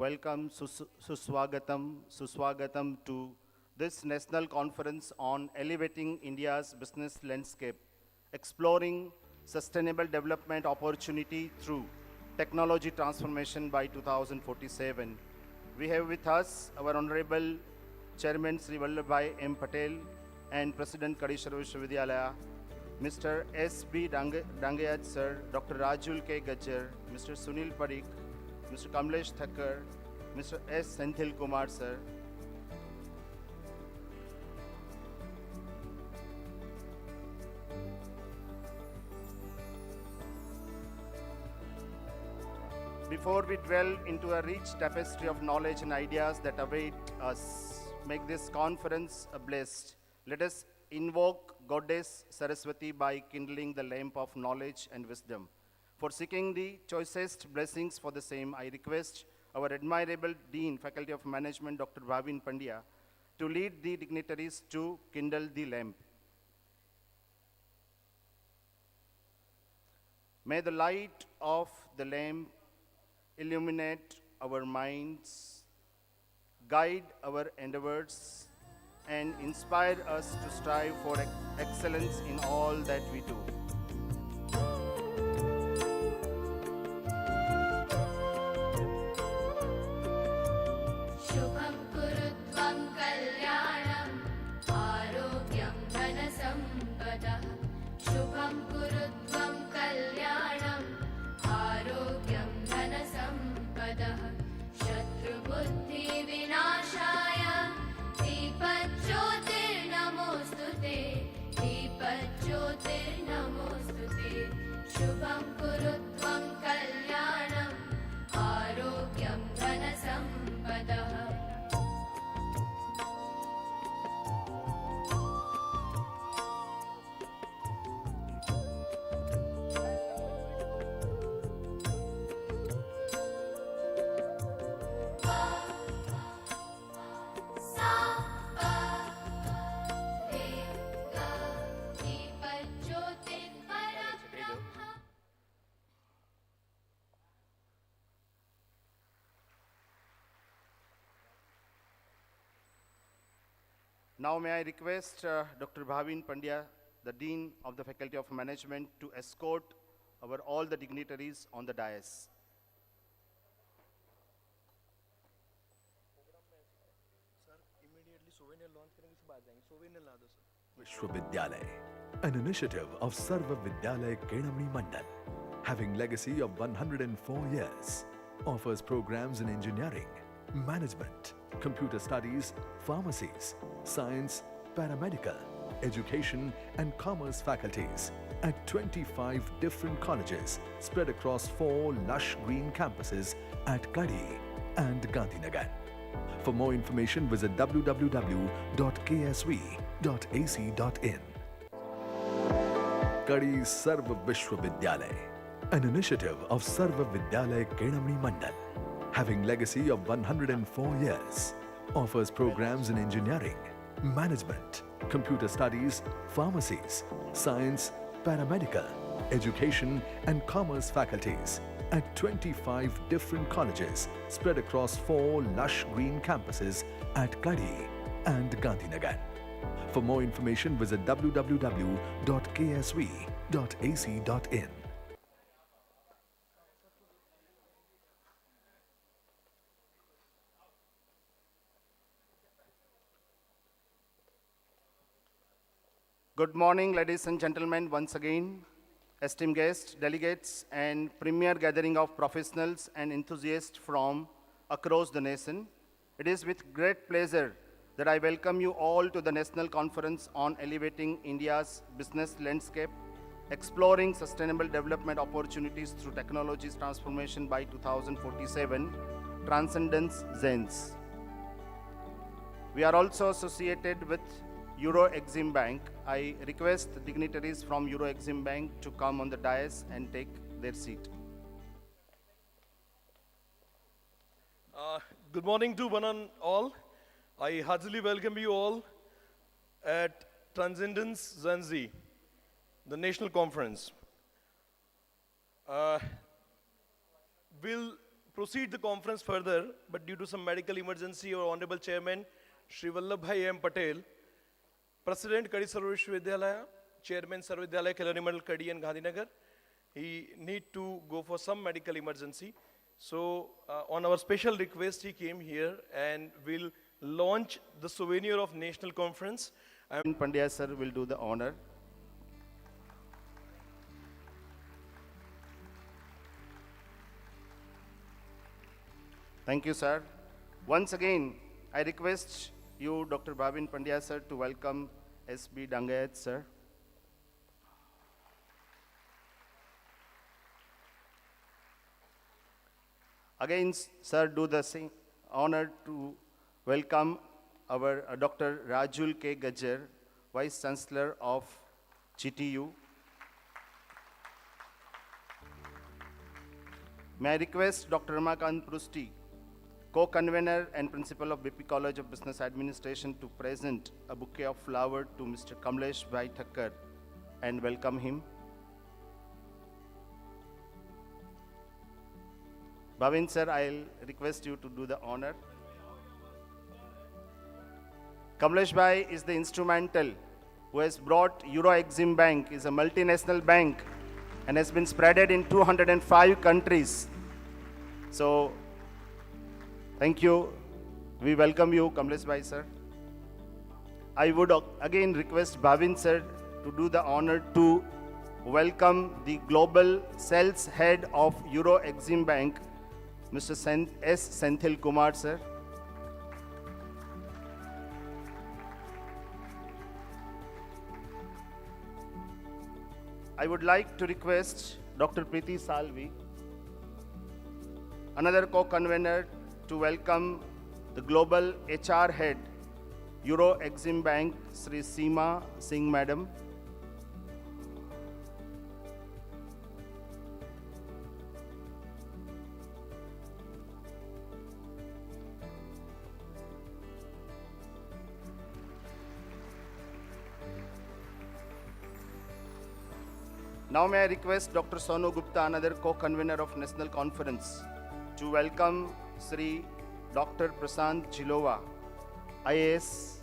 Welcome, Suswagatam to this national conference on elevating India's business landscape, exploring sustainable development opportunity through technology transformation by 2047. We have with us our Honorable Chairman Sri Vallabhbhai M. Patel and President Kadi Vidyalaya, Mr. S.B. Dangayat Sir, Dr. Rajul K. Gajjar, Mr. Sunil Parikh, Mr. Kamlesh Thakkar, Mr. S. Senthil Kumar Sir. Before we dwell into a rich tapestry of knowledge and ideas that await us, make this conference a blessed. Let us invoke Goddess Saraswati by kindling the lamp of knowledge and wisdom. For seeking the choicest blessings for the same, I request our admirable Dean, Faculty of Management, Dr. Bhavin Pandya, to lead the dignitaries to kindle the lamp. May the light of the lamp illuminate our minds, guide our endeavors, and inspire us to strive for excellence in all that we do. Now may I request Dr. Bhavin Pandya, the Dean of the Faculty of Management, to escort all the dignitaries on the dais. Vishwavidyalaya, an initiative of Sarva Vidyalaya Mandal, having legacy of 104 years, offers programs in engineering, management, computer studies, pharmacies, science, paramedical, education and commerce faculties at 25 different colleges spread across 4 lush green campuses at Kadi and Gandhinagar. For more information, visit www.ksv.ac.in. Kadi Sarva Vishwavidyalaya, an initiative of Sarva Vidyalaya Mandal, having legacy of 104 years, offers programs in engineering, management, computer studies, pharmacies, science, paramedical, education and commerce faculties at 25 different colleges spread across 4 lush green campuses at Kadi and Gandhinagar. For more information, visit www.ksv.ac.in. Good morning, ladies and gentlemen, once again, esteemed guests, delegates, and premier gathering of professionals and enthusiasts from across the nation. It is with great pleasure that I welcome you all to the National Conference on Elevating India's Business Landscape, Exploring Sustainable Development Opportunities Through Technology's Transformation by 2047, Transcendence XenZ. We are also associated with XenZ Bank. I request dignitaries from XenZ Bank to come on the dais and take their seat. Good morning to one and all. I heartily welcome you all at Transcendence XenZ, the national conference. We'll proceed the conference further, but due to some medical emergency, our Honorable Chairman, Shri Vallabhbhai M. Patel, President Kadi Sarva Vishwavidyalaya, Chairman Sarva Vidyalaya Kelani Mandal Kadi and Gandhinagar, he need to go for some medical emergency. So on our special request, he came here and will launch the souvenir of National Conference. Pandya sir will do the honor. Thank you, sir. Once again, I request you, Dr. Bhavin Pandya sir, to welcome S.B. Dangayat sir. Again, sir, do the same honor to welcome our Dr. Rajul K. Gajjar, Vice Chancellor of GTU. May I request Dr. Ramakant Prusti, Co-Convener and Principal of BP College of Business Administration, to present a bouquet of flowers to Mr. Kamlesh Bhai Thakkar and welcome him. Bhavin sir, I'll request you to do the honor. Kamlesh Bhai is the instrumental who has brought Euro Exim Bank, is a multinational bank and has been spreaded in 205 countries. So, thank you. We welcome you, Kamlesh Bhai sir. I would again request Bhavin sir to do the honor to welcome the Global Sales Head of Euro Exim Bank, Mr. S. Senthil Kumar sir. I would like to request Dr. Preeti Salvi, another co-convener, to welcome the Global HR Head, Euro Exim Bank, Sri Seema Singh Madam. Now may I request Dr. Sonu Gupta, another co-convener of National Conference, to welcome Sri Dr. Prasant Chilova, IAS,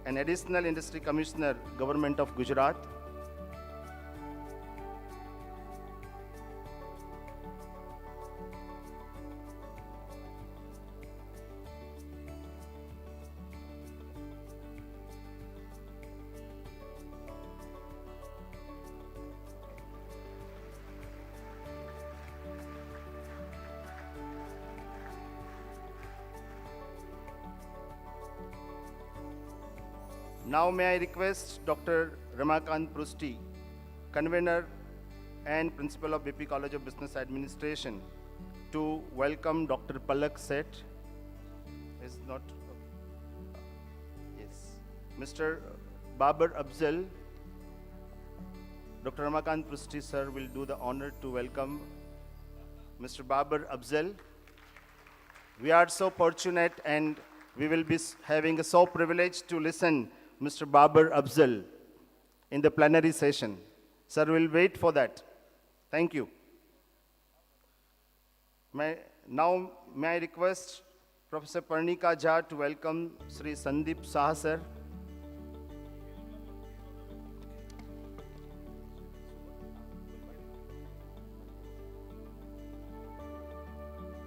and Additional Industry Commissioner, Government of Gujarat. Now may I request Dr. Ramakant Prusti, Convener and Principal of BP College of Business Administration, to welcome Dr. Palak Seth. Is not, yes. Mr. Babar Afzal. Dr. Ramakant Prusti sir will do the honor to welcome Mr. Babar Afzal. We are so fortunate and we will be having a so privileged to listen Mr. Babar Afzal in the plenary session. Sir, we'll wait for that. Thank you. Now, may I request Professor Parnika Jha to welcome Sri Sandeep Saha sir.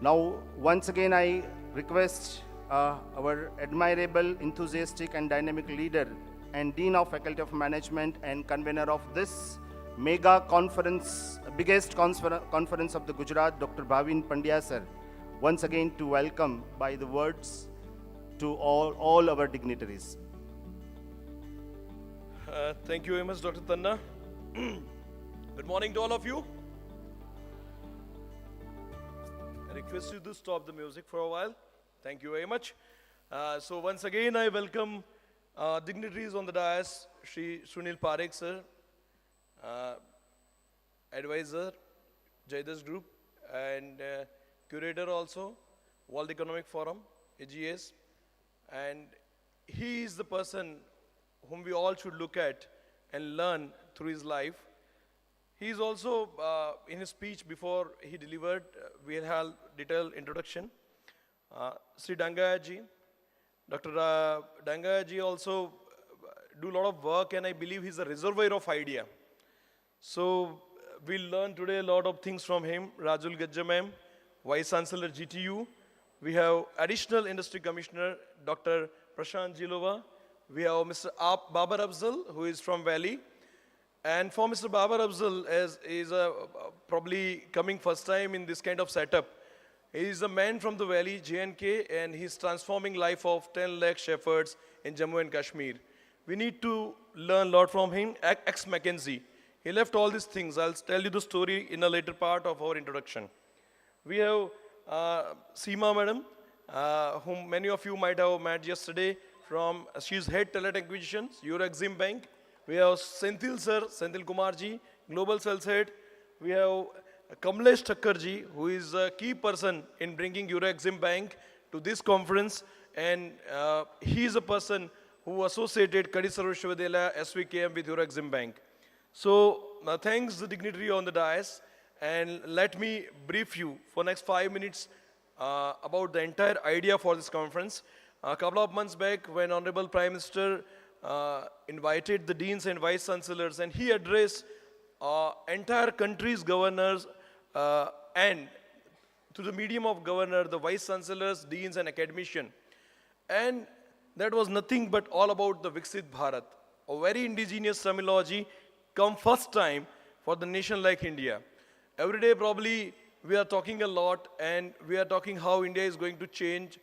Now, once again, I request our admirable, enthusiastic and dynamic leader and Dean of Faculty of Management and convener of this mega conference, biggest conference of the Gujarat, Dr. Bhavin Pandya sir, once again to welcome by the words to all our dignitaries. Thank you very much, Dr. Tanna. Good morning to all of you. I request you to stop the music for a while. Thank you very much. So once again, I welcome dignitaries on the dais, Shri Sunil Parekh sir, advisor, Jaidas Group, and curator also, World Economic Forum, AGS. And he is the person whom we all should look at and learn through his life. He is also, in his speech before he delivered, we'll have detailed introduction. Sri Dangayaji, Dr. Dangayaji also do a lot of work, and I believe he's a reservoir of idea. So we'll learn today a lot of things from him. Rajul Gajja ma'am, Vice Chancellor GTU. We have Additional Industry Commissioner Dr. Prashant Jilova. We have Mr. Babar Afzal, who is from Valley. And for Mr. Babar Afzal, as is probably coming first time in this kind of setup, he is a man from the Valley, J&K, and he's transforming life of 10 lakh shepherds in Jammu and Kashmir. We need to learn a lot from him, ex-McKinsey. He left all these things. I'll tell you the story in a later part of our introduction. We have Seema madam, whom many of you might have met yesterday she's head talent acquisitions, Exim Bank. We have Senthil sir, Senthil Kumarji, global sales head. We have Kamlesh Thakkarji, who is a key person in bringing Exim Bank to this conference. And he is a person who associated Kadi Vishwavidyalaya SVKM with Exim Bank. So thanks the dignitary on the dais. And let me brief you for next 5 minutes about the entire idea for this conference. A couple of months back, when Honorable Prime Minister invited the deans and vice chancellors, and he addressed entire country's governors and through the medium of governor, the vice chancellors, deans, and academicians. And that was nothing but all about the Viksit Bharat, a very indigenous terminology come first time for the nation like India. Every day probably we are talking a lot, and we are talking how India is going to change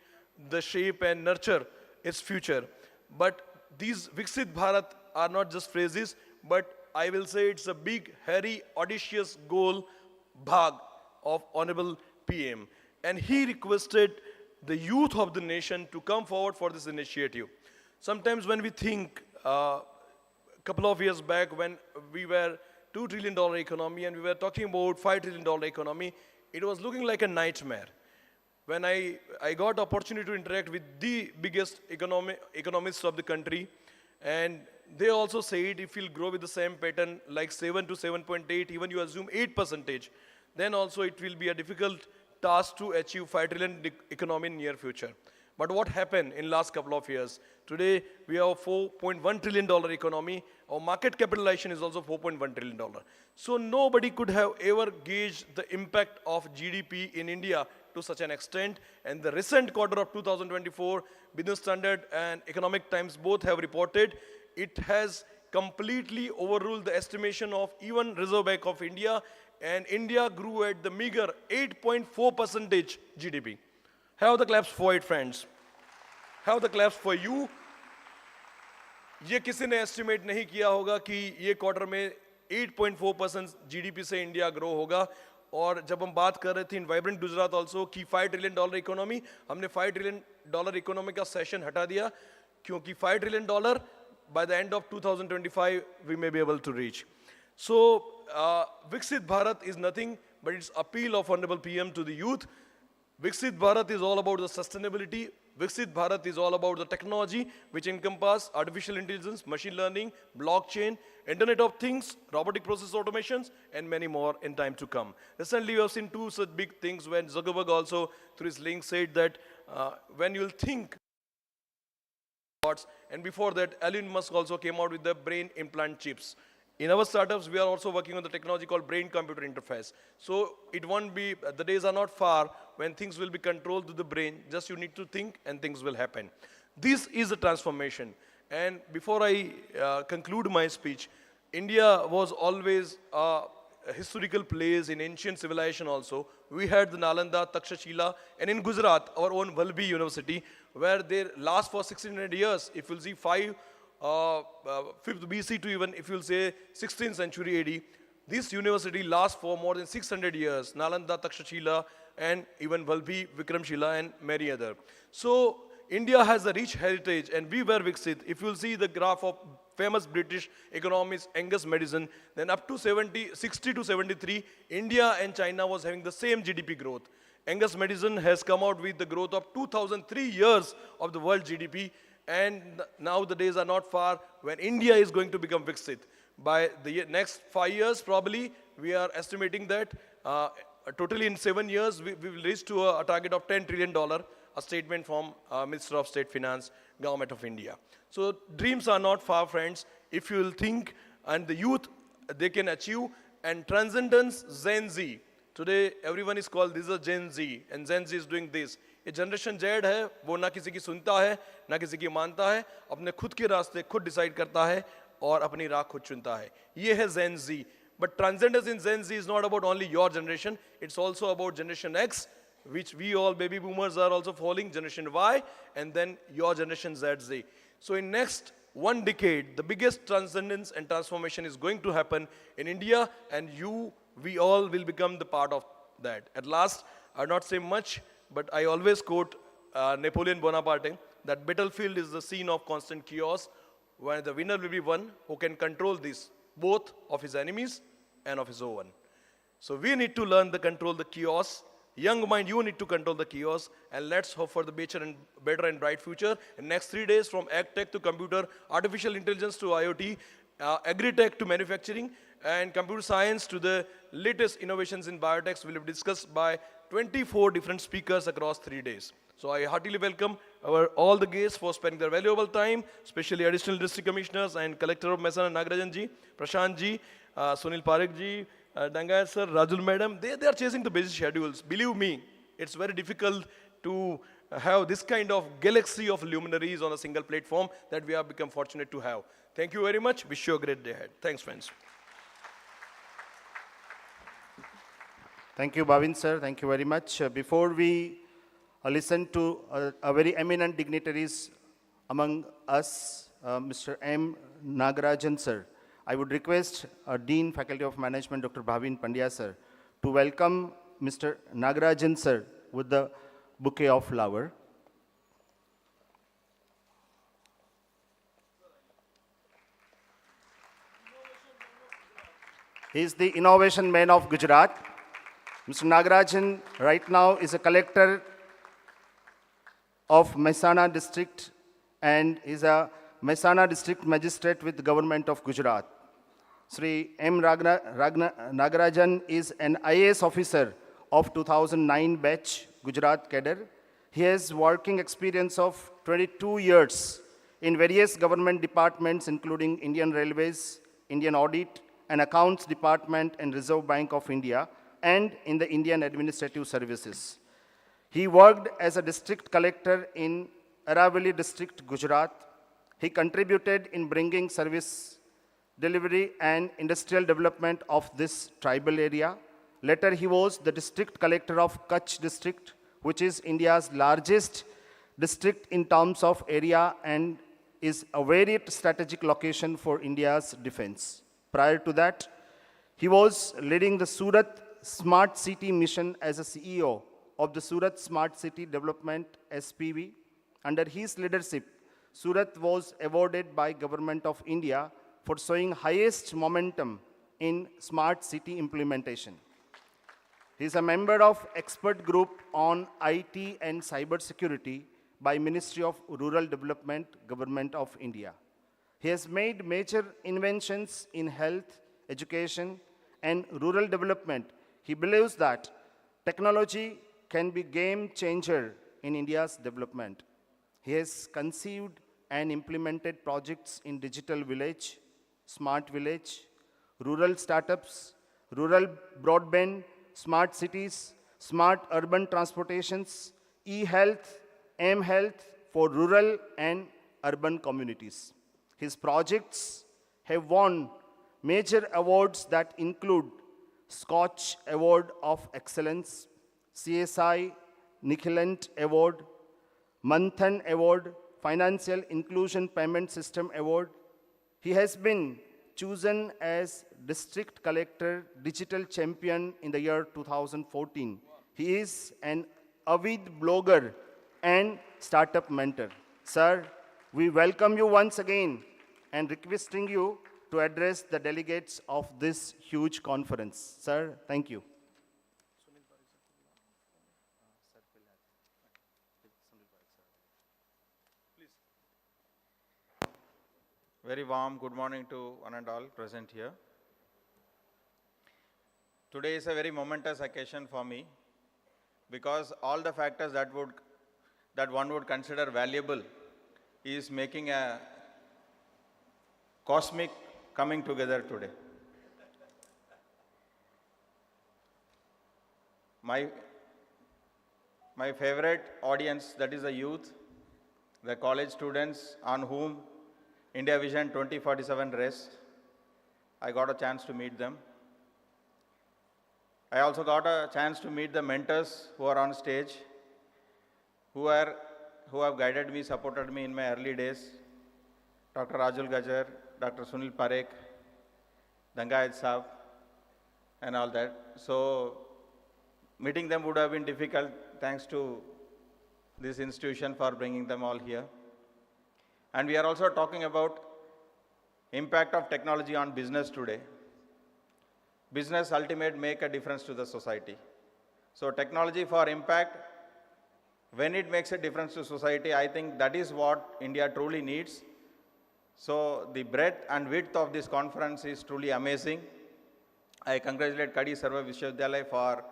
the shape and nurture its future. But these Viksit Bharat are not just phrases, but I will say it's a big, hairy, audacious goal, bhag, of Honorable PM. And he requested the youth of the nation to come forward for this initiative. Sometimes when we think, a couple of years back when we were $2 trillion economy and we were talking about $5 trillion economy, it was looking like a nightmare. When I got opportunity to interact with the biggest economists of the country, and they also said if you'll grow with the same pattern like 7 to 7.8, even you assume 8%, then also it will be a difficult task to achieve 5 trillion economy in near future. But what happened in last couple of years? Today we have $4.1 trillion economy. Our market capitalization is also $4.1 trillion. So nobody could have ever gauged the impact of GDP in India to such an extent. And the recent quarter of 2024, Business Standard and Economic Times both have reported it has completely overruled the estimation of even Reserve Bank of India, and India grew at the meager 8.4% GDP. Have the claps for it, friends. Have the claps for you. ये किसी ने estimate नहीं किया होगा कि ये quarter में 8.4% GDP से इंडिया ग्रो होगा. और जब हम बात कर रहे थे इन वाइब्रेंट गुजरात ऑल्सो कि $5 trillion इकोनॉमी, हमने $5 trillion इकोनॉमी का सेशन हटा दिया क्योंकि $5 trillion by the end of 2025 we may be able to reach. So Viksit Bharat is nothing but its appeal of Honorable PM to the youth. Viksit Bharat is all about the sustainability. Viksit Bharat is all about the technology which encompass artificial intelligence, machine learning, blockchain, Internet of Things, robotic process automations, and many more in time to come. Recently, we have seen two such big things when Zuckerberg also, through his link, said that when you'll think, and before that, Elon Musk also came out with the brain implant chips. In our startups, we are also working on the technology called brain-computer interface. So it won't be, the days are not far when things will be controlled to the brain. Just you need to think and things will happen. This is a transformation. And before I conclude my speech, India was always a historical place in ancient civilization also. We had the Nalanda, Takshashila, and in Gujarat, our own Valbhi University, where they last for 1600 years. If you'll see 5th BC to even, if you'll say 16th century AD, this university lasts for more than 600 years. Nalanda, Takshashila, and even Valbhi, Vikramshila, and many other. So India has a rich heritage, and we were Viksit. If you'll see the graph of famous British economist Angus Madison, then up to 60 to 73, India and China was having the same GDP growth. Angus Madison has come out with the growth of 2003 years of the world GDP, and now the days are not far when India is going to become Viksit. By the next 5 years, probably, we are estimating that totally in 7 years, we will reach to a target of $10 trillion, a statement from Minister of State Finance, Government of India. So dreams are not far, friends. If you will think, and the youth, they can achieve. And Transcendence, XenZ. Today, everyone is called, this is a Gen Z, and Gen Z is doing this. ये generation Z है, वो ना किसी की सुनता है, ना किसी की मानता है, अपने खुद के रास्ते खुद डिसाइड करता है और अपनी राह खुद चुनता है. ये है Gen Z. But transcendence in Gen Z is not about only your generation, it's also about Generation X, which we all baby boomers are also following, Generation Y, and then your Generation Z. So in next 1 decade, the biggest transcendence and transformation is going to happen in India, and we all will become the part of that. At last, I'll not say much, but I always quote Napoleon Bonaparte, that battlefield is the scene of constant chaos, where the winner will be one who can control this, both of his enemies and of his own. So we need to learn to control the chaos. Young mind, you need to control the chaos, and let's hope for the better and bright future. In next 3 days, from ag-tech to computer, artificial intelligence to IoT, agri-tech to manufacturing, and computer science to the latest innovations in biotech will be discussed by 24 different speakers across 3 days. So I heartily welcome all the guests for spending their valuable time, especially additional district commissioners and collector of Mehsana Nagarajan ji, Prashant ji, Sunil Parekh ji, Dangaya sir, Rajul madam. They are chasing the busy schedules. Believe me, it's very difficult to have this kind of galaxy of luminaries on a single platform that we have become fortunate to have. Thank you very much. Wish you a great day ahead. Thanks, friends. Thank you, Bhavin sir. Thank you very much. Before we listen to a very eminent dignitaries among us, Mr. M. Nagarajan sir, I would request Dean Faculty of Management, Dr. Bhavin Pandya sir, to welcome Mr. Nagarajan sir with the bouquet of flower. He is the innovation man of Gujarat. Mr. Nagarajan right now is a collector of Mehsana district and is a Mehsana district magistrate with the government of Gujarat. Sri M. Nagarajan is an IAS officer of 2009 batch Gujarat cadre. He has working experience of 22 years in various government departments including Indian Railways, Indian Audit and Accounts Department and Reserve Bank of India, and in the Indian Administrative Services. He worked as a district collector in Aravalli district, Gujarat. He contributed in bringing service delivery and industrial development of this tribal area. Later, he was the district collector of Kutch district, which is India's largest district in terms of area and is a very strategic location for India's defense. Prior to that, he was leading the Surat Smart City mission as a CEO of the Surat Smart City Development SPV. Under his leadership, Surat was awarded by Government of India for showing highest momentum in smart city implementation. He is a member of expert group on IT and cyber security by Ministry of Rural Development, Government of India. He has made major inventions in health, education, and rural development. He believes that technology can be game changer in India's development. He has conceived and implemented projects in digital village, smart village, rural startups, rural broadband, smart cities, smart urban transportations, e-health, M-health for rural and urban communities. His projects have won major awards that include Scotch Award of Excellence, CSI Nikhilant Award, Manthan Award, Financial Inclusion Payment System Award. He has been chosen as District Collector Digital Champion in the year 2014. He is an avid blogger and startup mentor. Sir, we welcome you once again and requesting you to address the delegates of this huge conference. Sir, thank you. Very warm good morning to one and all present here. Today is a very momentous occasion for me because all the factors that one would consider valuable is making a cosmic coming together today. My favorite audience, that is the youth, the college students on whom India Vision 2047 rests. I got a chance to meet them. I also got a chance to meet the mentors who are on stage, who have guided me, supported me in my early days. Dr. Rajul Gajar, Dr. Sunil Parekh, Dangayat Saab, and all that. So meeting them would have been difficult, thanks to this institution for bringing them all here. And we are also talking about impact of technology on business today. Business ultimate make a difference to the society. So technology for impact, when it makes a difference to society, I think that is what India truly needs. So the breadth and width of this conference is truly amazing. I congratulate Kadi Sarva Vishwavidyalaya for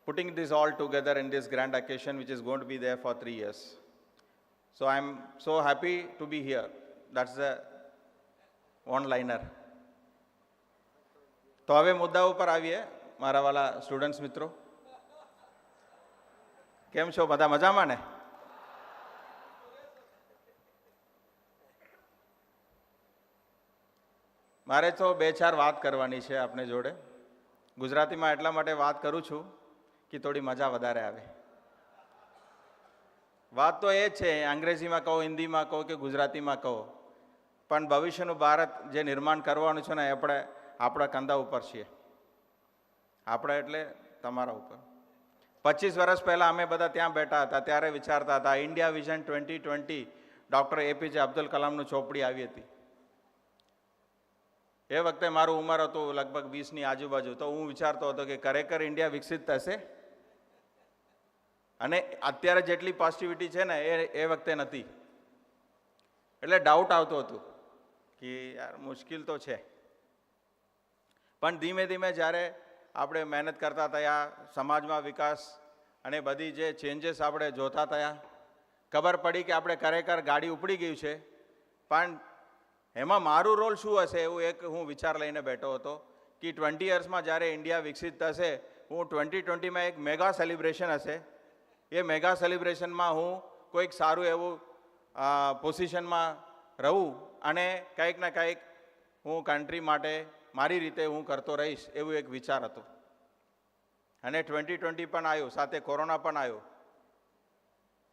putting this all together in this grand occasion, which is going to be there for 3 years. So I'm so happy to be here. That's the one-liner. તો હવે મુદ્દા ઉપર આવીએ મારા વાલા students મિત્રો. કેમ છો બધા, મજામાં ને? મારે તો 2-4 વાત કરવાની છે આપને જોડે. ગુજરાતીમાં એટલા માટે વાત કરું છું કે થોડી મજા વધારે આવે. વાત તો એ જ છે, અંગ્રેજીમાં કહો, હિન્દીમાં કહો કે ગુજરાતીમાં કહો, પણ ભવિષ્યનું ભારત જે નિર્માણ કરવાનું છે ને, આપણે આપણા કંધા ઉપર છીએ. આપણે એટલે તમારા ઉપર. 25 વર્ષ પહેલાં અમે બધા ત્યાં બેઠા હતા, ત્યારે વિચારતા હતા India vision 2020 doctor APJ Abdul કલામનું ચોપડી આવી હતી. એ વખતે મારું ઉંમર હતું લગભગ 20ની આજુબાજુ. તો હું વિચારતો હતો કે ખરેખર ઇન્ડિયા વિકસિત થશે. અને અત્યારે જેટલી પોઝિટિવિટી છે ને એ વખતે નથી. એટલે ડાઉટ આવતો હતું કે યાર મુશ્કેલ તો છે. પણ ધીમે ધીમે જ્યારે આપણે મહેનત કરતા થયા, સમાજમાં વિકાસ અને બધી જે ચેન્જીસ આપણે જોતા થયા, ખબર પડી કે આપણે ખરેખર ગાડી ઉપડી ગયું છે. પણ એમાં મારું રોલ શું હશે એવું એક હું વિચાર લઈને બેઠો હતો કે 20 યર્સમાં જ્યારે ઇન્ડિયા વિકસિત થશે, હું 2020માં એક મેગા સેલિબ્રેશન હશે. એ મેગા સેલિબ્રેશનમાં હું કોઈક સારું એવું પોઝિશનમાં રહું અને કંઈક ને કંઈક હું કન્ટ્રી માટે મારી રીતે હું કરતો રહીશ, એવું એક વિચાર હતો. અને 2020 પણ આવ્યું, સાથે કોરોના પણ આવ્યો.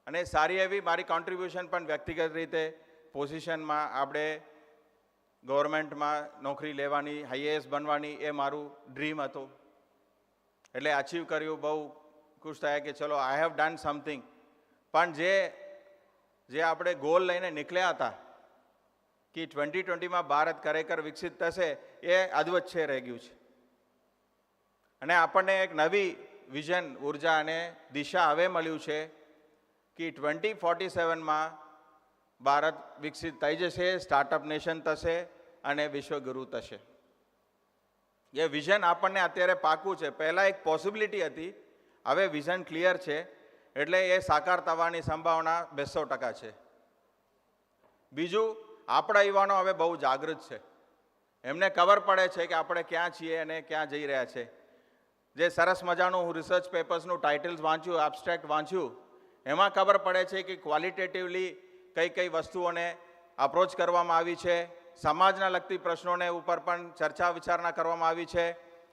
અને સારી એવી મારી કોન્ટ્રીબ્યુશન પણ વ્યક્તિગત રીતે પોઝિશનમાં આપણે ગવર્મેન્ટમાં નોકરી લેવાની, આઈએએસ બનવાની, એ મારું ડ્રીમ હતું. એટલે અચીવ કર્યું, બહુ ખુશ થયા કે ચલો આઈ હેવ ડન સમથિંગ. પણ જે આપણે ગોલ લઈને નીકળ્યા હતા કે 2020માં ભારત ખરેખર વિકસિત થશે, એ અધવચ્ચે રહી ગયું છે. અને આપણને એક નવી વિઝન, ઉર્જા અને દિશા હવે મળ્યું છે કે 2047માં ભારત વિકસિત થઈ જશે, સ્ટાર્ટઅપ નેશન થશે અને વિશ્વગુરુ થશે. એ વિઝન આપણને અત્યારે પાકું છે. પહેલાં એક પોસિબિલિટી હતી, હવે વિઝન ક્લિયર છે. એટલે એ સાકાર થવાની સંભાવના 200% છે. બીજું, આપણા યુવાનો હવે બહુ જાગૃત છે. એમને ખબર પડે છે કે આપણે ક્યાં છીએ અને ક્યાં જઈ રહ્યા છે. જે સરસ મજાનું હું રિસર્ચ પેપર્સનું ટાઇટલ્સ વાંચ્યું, એબ્સ્ટ્રેક્ટ વાંચ્યું, એમાં ખબર પડે છે કે ક્વોલિટેટિવલી કઈ કઈ વસ્તુઓને અપ્રોચ કરવામાં આવી છે. સમાજના લગતી પ્રશ્નોને ઉપર પણ ચર્ચા વિચારણા કરવામાં આવી છે.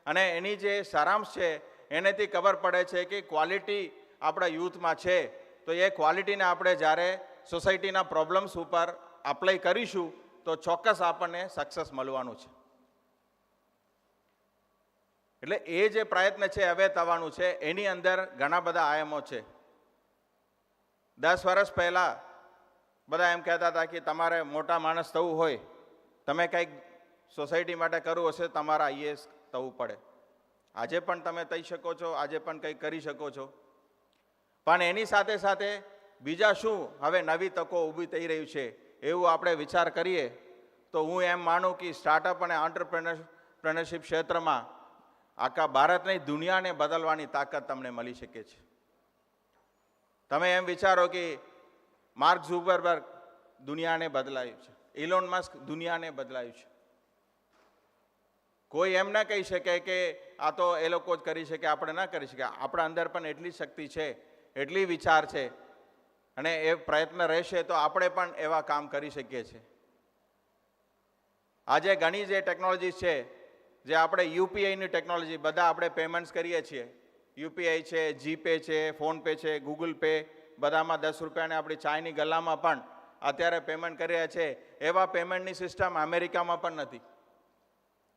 અને એની જે સારાંશ છે એનેથી ખબર પડે છે કે ક્વોલિટી આપણા યુથમાં છે. તો એ ક્વોલિટીને આપણે જ્યારે સોસાયટીના પ્રોબ્લેમ્સ ઉપર અપ્લાય કરીશું તો ચોક્કસ આપણને સક્સેસ મળવાનું છે. એટલે એ જે પ્રયત્ન છે હવે થવાનું છે, એની અંદર ઘણા બધા આયામો છે. 10 વર્ષ પહેલાં બધા એમ કહેતા હતા કે તમારે મોટા માણસ થવું હોય, તમે કંઈક સોસાયટી માટે કરવું હશે, તમારા આઈએએસ થવું પડે. આજે પણ તમે થઈ શકો છો, આજે પણ કંઈક કરી શકો છો. પણ એની સાથે સાથે બીજા શું હવે નવી તકો ઊભી થઈ રહ્યું છે એવું આપણે વિચાર કરીએ તો હું એમ માનું કે સ્ટાર્ટઅપ અને એન્ટરપ્રેન્યોરશિપ ક્ષેત્રમાં આખા ભારતની દુનિયાને બદલવાની તાકાત તમને મળી શકે છે. તમે એમ વિચારો કે માર્ક ઝુકરબર્ગ દુનિયાને બદલાયું છે, ઇલોન મસ્ક દુનિયાને બદલાયું છે. કોઈ એમ ના કહી શકે કે આ તો એ લોકો જ કરી શકે, આપણે ના કરી શકીએ. આપણા અંદર પણ એટલી શક્તિ છે, એટલી વિચાર છે, અને એ પ્રયત્ન રહેશે તો આપણે પણ એવા કામ કરી શકીએ છીએ. આજે ઘણી જે ટેકનોલોજી છે, જે આપણે યુપીઆઈની ટેકનોલોજી, બધા આપણે પેમેન્ટ્સ કરીએ છીએ. યુપીઆઈ છે, જીપે છે, ફોનપે છે, ગૂગલ પે, બધામાં 10 રૂપિયાને આપણી ચાયની ગલ્લામાં પણ અત્યારે પેમેન્ટ કરી રહ્યા છે. એવા પેમેન્ટની સિસ્ટમ અમેરિકામાં પણ નથી.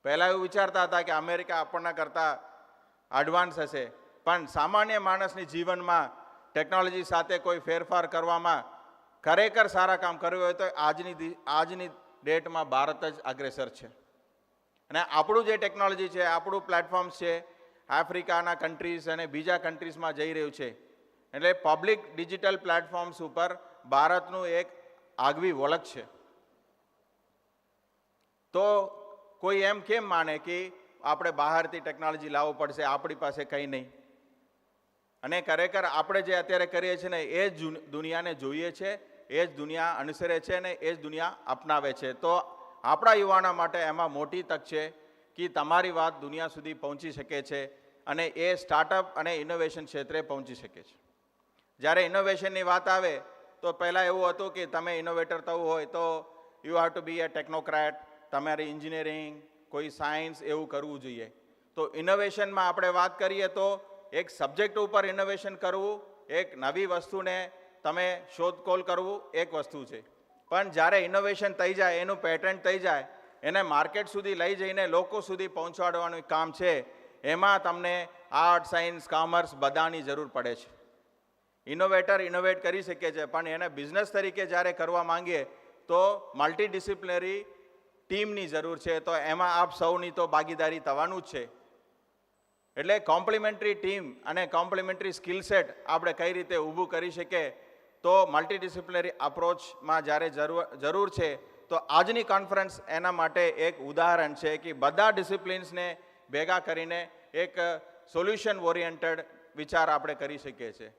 પહેલાં એવું વિચારતા હતા કે અમેરિકા આપણના કરતાં એડવાન્સ હશે, પણ સામાન્ય માણસની જીવનમાં ટેકનોલોજી સાથે કોઈ ફેરફાર કરવામાં ખરેખર સારા કામ કર્યું હોય તો આજની ડેટમાં ભારત જ અગ્રેસર છે. અને આપણું જે ટેકનોલોજી છે, આપણું પ્લેટફોર્મ છે, આફ્રિકાના કન્ટ્રીઝ અને બીજા કન્ટ્રીઝમાં જઈ રહ્યું છે. એટલે પબ્લિક ડિજિટલ પ્લેટફોર્મ્સ ઉપર ભારતનું એક આગવી ઓળખ છે. તો કોઈ એમ કેમ માને કે આપણે બહારથી ટેકનોલોજી લાવવું પડશે, આપણી પાસે કંઈ નહીં? અને ખરેખર આપણે જે અત્યારે કરીએ છીએ ને એ જ દુનિયાને જોઈએ છે, એ જ દુનિયા અનુસરે છે અને એ જ દુનિયા અપનાવે છે. તો આપણા યુવાનો માટે એમાં મોટી તક છે કે તમારી વાત દુનિયા સુધી પહોંચી શકે છે અને એ સ્ટાર્ટઅપ અને ઇનોવેશન ક્ષેત્રે પહોંચી શકે છે. જ્યારે ઇનોવેશનની વાત આવે તો પહેલાં એવું હતું કે તમે ઇનોવેટર થવું હોય તો you have to be a technocrat, તમારે એન્જિનિયરિંગ, કોઈ સાયન્સ એવું કરવું જોઈએ. તો ઇનોવેશનમાં આપણે વાત કરીએ તો એક સબ્જેક્ટ ઉપર ઇનોવેશન કરવું, એક નવી વસ્તુને તમે શોધખોળ કરવું એક વસ્તુ છે. પણ જ્યારે ઇનોવેશન થઈ જાય, એનું પેટન્ટ થઈ જાય, એને માર્કેટ સુધી લઈ જઈને લોકો સુધી પહોંચાડવાનું કામ છે, એમાં તમને આર્ટ, સાયન્સ, કોમર્સ બધાની જરૂર પડે છે. ઇનોવેટર ઇનોવેટ કરી શકે છે, પણ એને બિઝનેસ તરીકે જ્યારે કરવા માંગીએ તો મલ્ટીડિસિપ્લિનરી ટીમની જરૂર છે. તો એમાં આપ સૌની તો ભાગીદારી થવાનું જ છે. એટલે કોમ્પ્લિમેન્ટરી ટીમ અને કોમ્પ્લિમેન્ટરી સ્કિલ સેટ આપણે કઈ રીતે ઊભું કરી શકીએ, તો મલ્ટીડિસિપ્લિનરી અપ્રોચમાં જ્યારે જરૂર છે, તો આજની કોન્ફરન્સ એના માટે એક ઉદાહરણ છે કે બધા ડિસિપ્લિન્સને ભેગા કરીને એક સોલ્યુશન ઓરિએન્ટેડ વિચાર આપણે કરી શકીએ છીએ.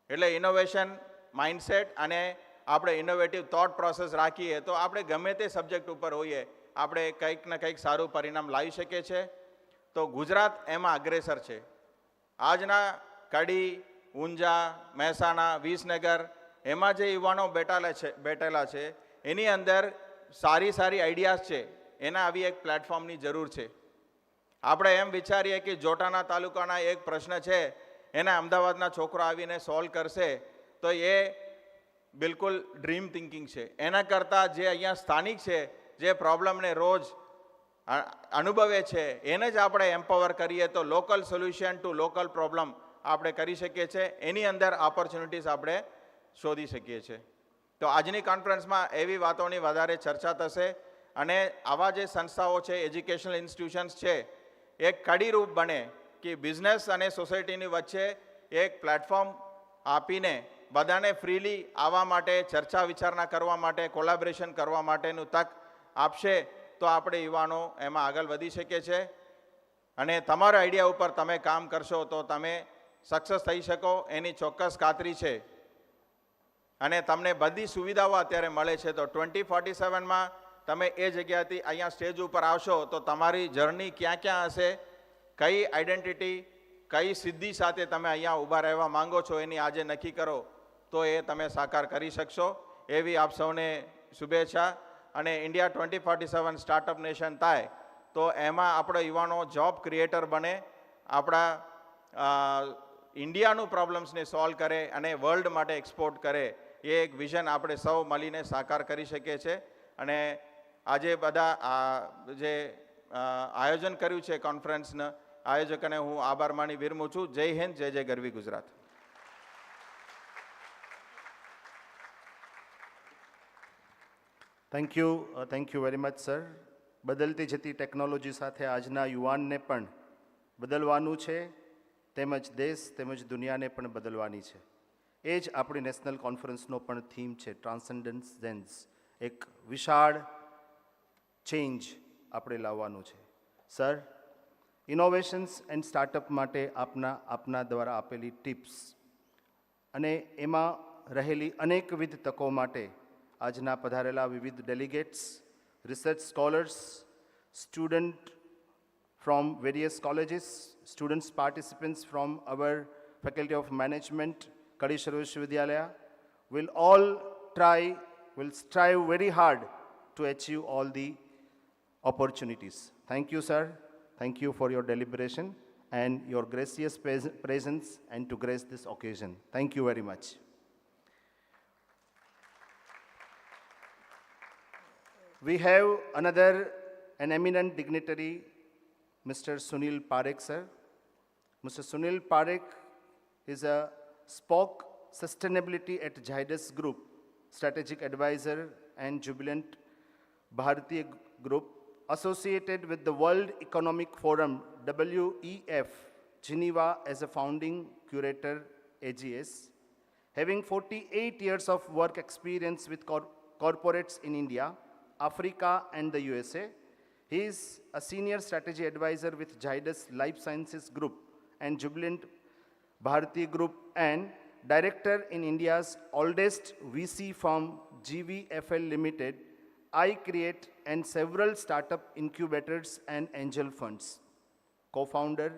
એટલે ઇનોવેશન માઇન્ડસેટ અને આપણે ઇનોવેટિવ થોટ પ્રોસેસ રાખીએ તો આપણે ગમે તે સબ્જેક્ટ ઉપર હોઈએ, આપણે કંઈક ને કંઈક સારું પરિણામ લાવી શકીએ છીએ. તો ગુજરાત એમાં અગ્રેસર છે. આજના કડી, ઊંઝા, મહેસાણા, વિસનગર એમાં જે યુવાનો બેઠેલા છે એની અંદર સારી આઈડિયાઝ છે, એના આવી એક પ્લેટફોર્મની જરૂર છે. આપણે એમ વિચારીએ કે જોટાના તાલુકાના એક પ્રશ્ન છે, એને અમદાવાદના છોકરો આવીને સોલ્વ કરશે, તો એ બિલકુલ ડ્રીમ થિંકિંગ છે. એના કરતાં જે અહીંયા સ્થાનિક છે, જે પ્રોબ્લેમને રોજ અનુભવે છે, એને જ આપણે એમ્પાવર કરીએ તો local solution two local problem આપણે કરી શકીએ છીએ. એની અંદર ઓપોર્ચ્યુનિટીઝ આપણે શોધી શકીએ છીએ. તો આજની કોન્ફરન્સમાં એવી વાતોની વધારે ચર્ચા થશે અને આવા જે સંસ્થાઓ છે, એજ્યુકેશનલ ઇન્સ્ટિટ્યુશન્સ છે, એક કડીરૂપ બને કે બિઝનેસ અને સોસાયટીની વચ્ચે એક પ્લેટફોર્મ આપીને બધાને ફ્રીલી આવવા માટે, ચર્ચા વિચારણા કરવા માટે, કોલેબોરેશન કરવા માટેનું તક આપશે તો આપણે યુવાનો એમાં આગળ વધી શકીએ છીએ. અને તમારા આઈડિયા ઉપર તમે કામ કરશો તો તમે સક્સેસ થઈ શકો એની ચોક્કસ ખાતરી છે. અને તમને બધી સુવિધાઓ અત્યારે મળે છે. તો 2047માં તમે એ જગ્યાથી અહીંયા સ્ટેજ ઉપર આવશો તો તમારી જર્ની ક્યાં હશે, કઈ આઈડેન્ટિટી, કઈ સિદ્ધિ સાથે તમે અહીંયા ઊભા રહેવા માંગો છો, એની આજે નક્કી કરો તો એ તમે સાકાર કરી શકશો. એવી આપ સૌને શુભેચ્છા. અને ઇન્ડિયા 2047 સ્ટાર્ટઅપ નેશન થાય તો એમાં આપણો યુવાનો જોબ ક્રિએટર બને, આપણા ઇન્ડિયાનું પ્રોબ્લેમ્સને સોલ્વ કરે અને વર્લ્ડ માટે એક્સપોર્ટ કરે, એ એક વિઝન આપણે સૌ મળીને સાકાર કરી શકીએ છીએ. અને આજે બધા જે આયોજન કર્યું છે કોન્ફરન્સના આયોજકોને હું આભાર માની વિરમું છું. જય હિન્દ, જય ગરવી Gujarat. Thank you very much sir. બદલતી જતી ટેકનોલોજી સાથે આજના યુવાનને પણ બદલવાનું છે, તેમજ દેશ તેમજ દુનિયાને પણ બદલવાની છે. એ જ આપણી નેશનલ કોન્ફરન્સનો પણ થીમ છે, ટ્રાન્સેન્ડન્સ ઝેન્સ. એક વિશાળ ચેન્જ આપણે લાવવાનું છે. સર, ઇનોવેશન્સ એન્ડ સ્ટાર્ટઅપ માટે આપના દ્વારા આપેલી ટિપ્સ અને એમાં રહેલી અનેકવિધ તકો માટે આજના પધારેલા વિવિધ delegates, research scholars, student from various colleges, students participants from our Faculty of Management, Kadi Vidyalaya, will strive very hard to achieve all the opportunities. Thank you, sir. Thank you for your deliberation and your gracious presence and to grace this occasion. Thank you very much. We have an eminent dignitary, Mr. Sunil Parekh, sir. Mr. Sunil Parekh is a spoke sustainability at Zydus Group, strategic advisor and jubilant Bharatiya Group, associated with the World Economic Forum, WEF, Geneva as a founding curator, AGS. Having 48 years of work experience with corporates in India, Africa and the USA, he is a senior strategy advisor with Zydus Life Sciences Group and Jubilant Bharati Group and director in India's oldest VC firm GVFL Limited, iCreate and several startup incubators and angel funds. Co-founder,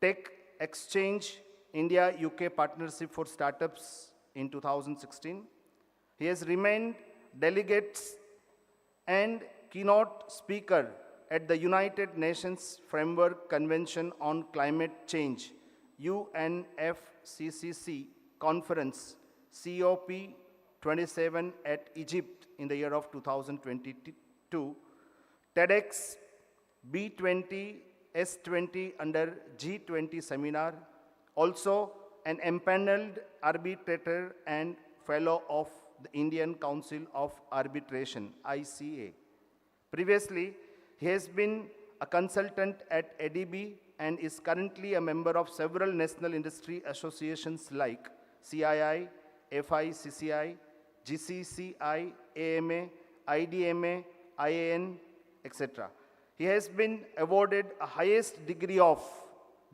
Tech Exchange India-UK Partnership for Startups in 2016. He has remained delegate and keynote speaker at the United Nations Framework Convention on Climate Change, UNFCCC Conference, COP27 at Egypt in the year of 2022, TEDx B20 S20 under G20 seminar, also an empaneled arbitrator and fellow of the Indian Council of Arbitration, ICA. Previously, he has been a consultant at ADB and is currently a member of several national industry associations like CII, FICCI, GCCI, AMA, IDMA, IAN, etc. He has been awarded a highest degree of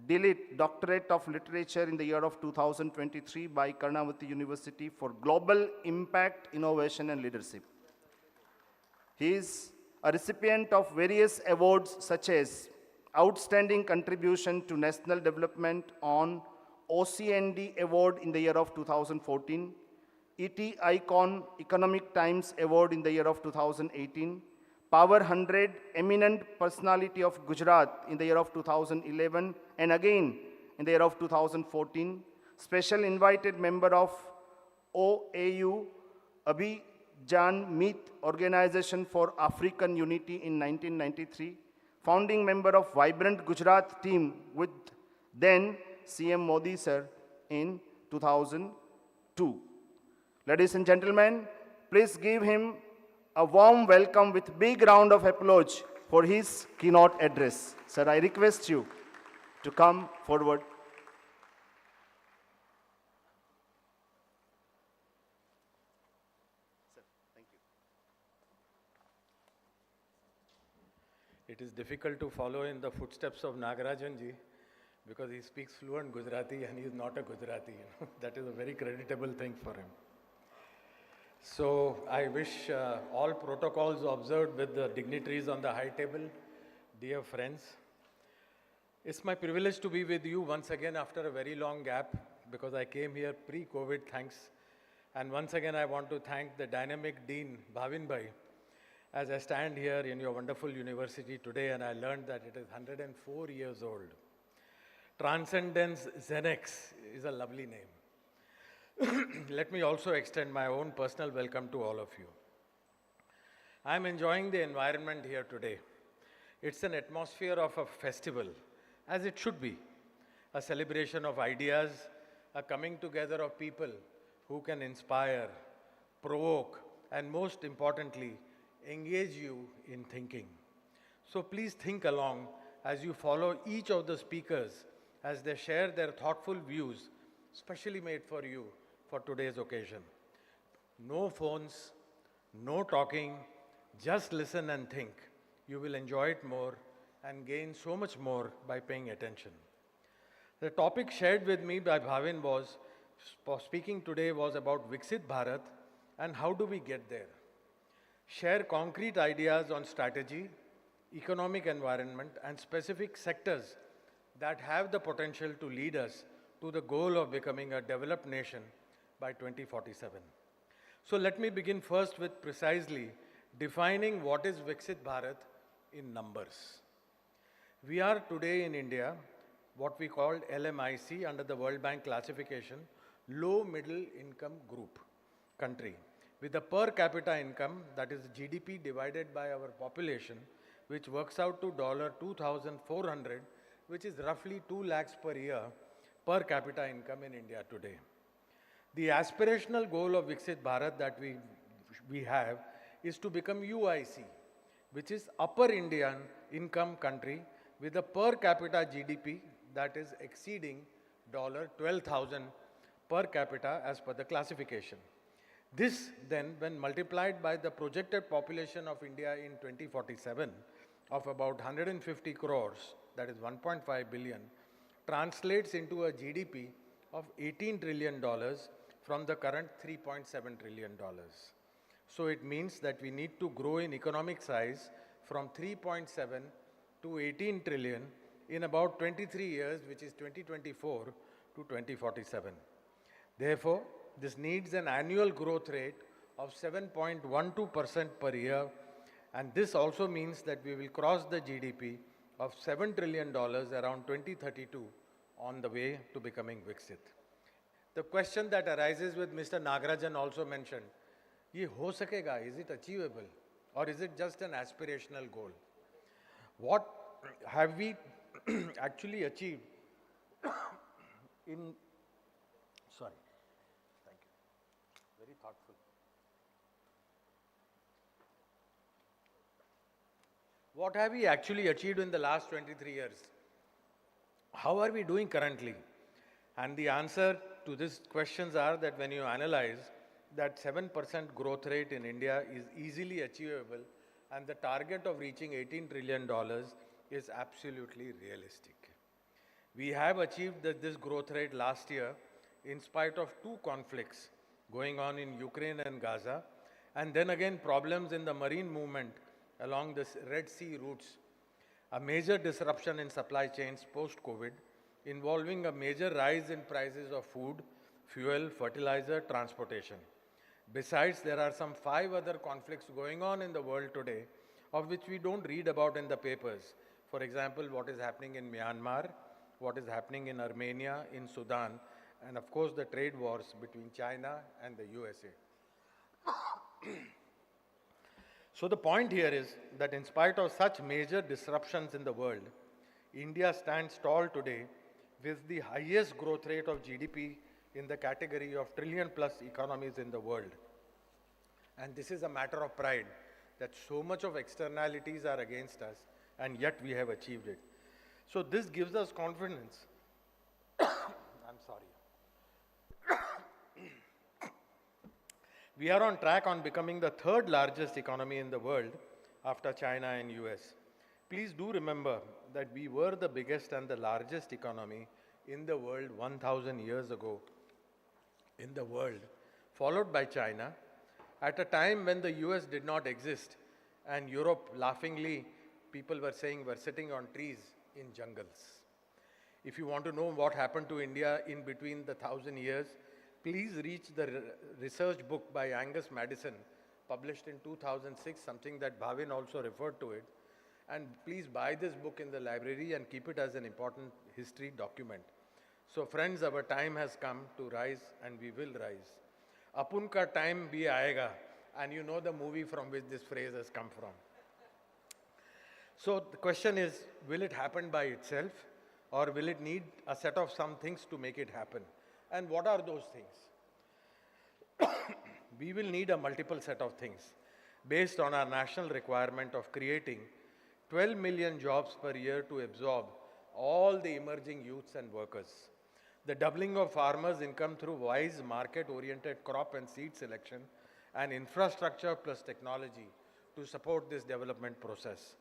DLIT, Doctorate of Literature in the year of 2023 by Karnavati University for Global Impact, Innovation and Leadership. He is a recipient of various awards such as Outstanding Contribution to National Development on OCND Award in the year of 2014, ET Icon Economic Times Award in the year of 2018, Power 100 Eminent Personality of Gujarat in the year of 2011 and again in the year of 2014, Special Invited Member of OAU Abhijan Meet Organization for African Unity in 1993, founding member of Vibrant Gujarat team with then CM Modi sir in 2002. Ladies and gentlemen, please give him a warm welcome with big round of applause for his keynote address. Sir, I request you to come forward. Sir, thank you. It is difficult to follow in the footsteps of Nagarajan ji because he speaks fluent Gujarati and he is not a Gujarati. That is a very creditable thing for him. So I wish all protocols observed with the dignitaries on the high table. Dear friends, it's my privilege to be with you once again after a very long gap because I came here pre-COVID, thanks. And once again, I want to thank the dynamic Dean, Bhavin Bhai, as I stand here in your wonderful university today and I learned that it is 104 years old. Transcendence XenZ is a lovely name. Let me also extend my own personal welcome to all of you. I am enjoying the environment here today. It's an atmosphere of a festival, as it should be. A celebration of ideas, a coming together of people who can inspire, provoke, and most importantly, engage you in thinking. So please think along as you follow each of the speakers as they share their thoughtful views, specially made for you for today's occasion. No phones, no talking, just listen and think. You will enjoy it more and gain so much more by paying attention. The topic shared with me by Bhavin was, speaking today was about Viksit Bharat and how do we get there. Share concrete ideas on strategy, economic environment, and specific sectors that have the potential to lead us to the goal of becoming a developed nation by 2047. So let me begin first with precisely defining what is Viksit Bharat in numbers. We are today in India what we call LMIC under the World Bank classification, low middle income group country, with a per capita income, that is GDP divided by our population, which works out to $2,400, which is roughly 2 lakhs per year per capita income in India today. The aspirational goal of Viksit Bharat that we have is to become UIC, which is upper Indian income country with a per capita GDP that is exceeding $12,000 per capita as per the classification. This then, when multiplied by the projected population of India in 2047 of about 150 crores, that is 1.5 billion, translates into a GDP of $18 trillion from the current $3.7 trillion. So it means that we need to grow in economic size from 3.7 to 18 trillion in about 23 years, which is 2024 to 2047. Therefore, this needs an annual growth rate of 7.12% per year, and this also means that we will cross the GDP of $7 trillion around 2032 on the way to becoming Viksit. The question that arises with Mr. Nagarajan also mentioned, ye ho sakega, is it achievable or is it just an aspirational goal? What have we actually achieved in, sorry, thank you, very thoughtful. What have we actually achieved in the last 23 years? How are we doing currently? And the answer to these questions are that when you analyze that 7% growth rate in India is easily achievable and the target of reaching $18 trillion is absolutely realistic. We have achieved this growth rate last year in spite of two conflicts going on in Ukraine and Gaza, and then again problems in the marine movement along the Red Sea routes, a major disruption in supply chains post-COVID, involving a major rise in prices of food, fuel, fertilizer, transportation. Besides, there are some 5 other conflicts going on in the world today, of which we don't read about in the papers. For example, what is happening in Myanmar, what is happening in Armenia, in Sudan, and of course the trade wars between China and the USA. So the point here is that in spite of such major disruptions in the world, India stands tall today with the highest growth rate of GDP in the category of trillion-plus economies in the world. And this is a matter of pride that so much of externalities are against us, and yet we have achieved it. So this gives us confidence. I'm sorry. We are on track on becoming the 3rd largest economy in the world after China and US. Please do remember that we were the biggest and the largest economy in the world 1,000 years ago in the world, followed by China, at a time when the US did not exist and Europe, laughingly, people were saying were sitting on trees in jungles. If you want to know what happened to India in between the 1,000 years, please reach the research book by Angus Madison, published in 2006, something that Bhavin also referred to it. And please buy this book in the library and keep it as an important history document. So friends, our time has come to rise and we will rise. Apun ka time bhi aayega, and you know the movie from which this phrase has come from. So the question is, will it happen by itself or will it need a set of some things to make it happen? And what are those things? We will need a multiple set of things based on our national requirement of creating 12 million jobs per year to absorb all the emerging youths and workers. The doubling of farmers' income through wise market-oriented crop and seed selection and infrastructure plus technology to support this development process.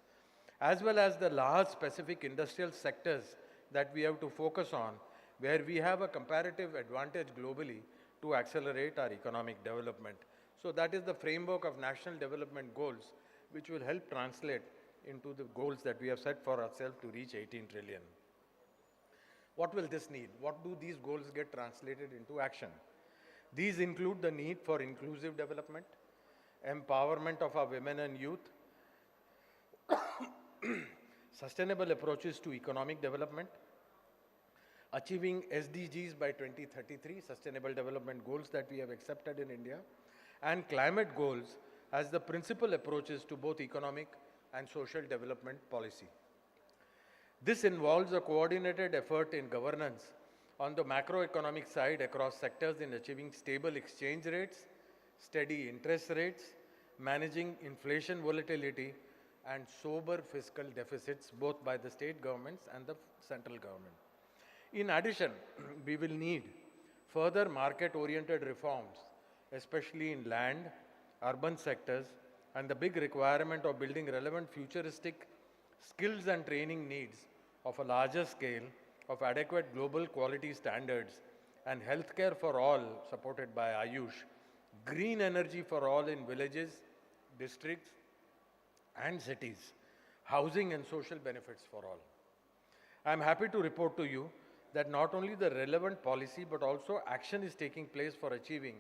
as well as the large specific industrial sectors that we have to focus on, where we have a comparative advantage globally to accelerate our economic development. So that is the framework of national development goals, which will help translate into the goals that we have set for ourselves to reach 18 trillion. What will this need? What do these goals get translated into action? These include the need for inclusive development, empowerment of our women and youth, sustainable approaches to economic development, achieving SDGs by 2033, Sustainable Development Goals that we have accepted in India, and climate goals as the principal approaches to both economic and social development policy. This involves a coordinated effort in governance on the macroeconomic side across sectors in achieving stable exchange rates, steady interest rates, managing inflation volatility, and sober fiscal deficits both by the state governments and the central government. In addition, we will need further market-oriented reforms, especially in land, urban sectors, and the big requirement of building relevant futuristic skills and training needs of a larger scale, of adequate global quality standards, and healthcare for all supported by Ayush, green energy for all in villages, districts, and cities, housing and social benefits for all. I am happy to report to you that not only the relevant policy but also action is taking place for achieving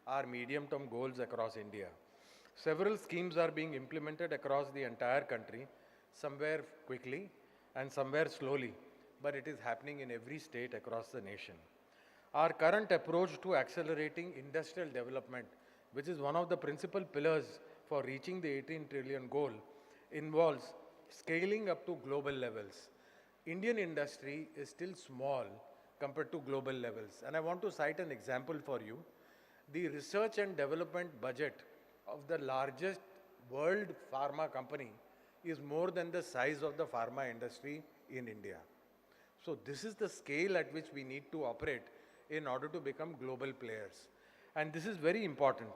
our medium-term goals across India. Several schemes are being implemented across the entire country, somewhere quickly and somewhere slowly, but it is happening in every state across the nation. Our current approach to accelerating industrial development, which is one of the principal pillars for reaching the 18 trillion goal, involves scaling up to global levels. Indian industry is still small compared to global levels. And I want to cite an example for you. The research and development budget of the largest world pharma company is more than the size of the pharma industry in India. So this is the scale at which we need to operate in order to become global players. And this is very important.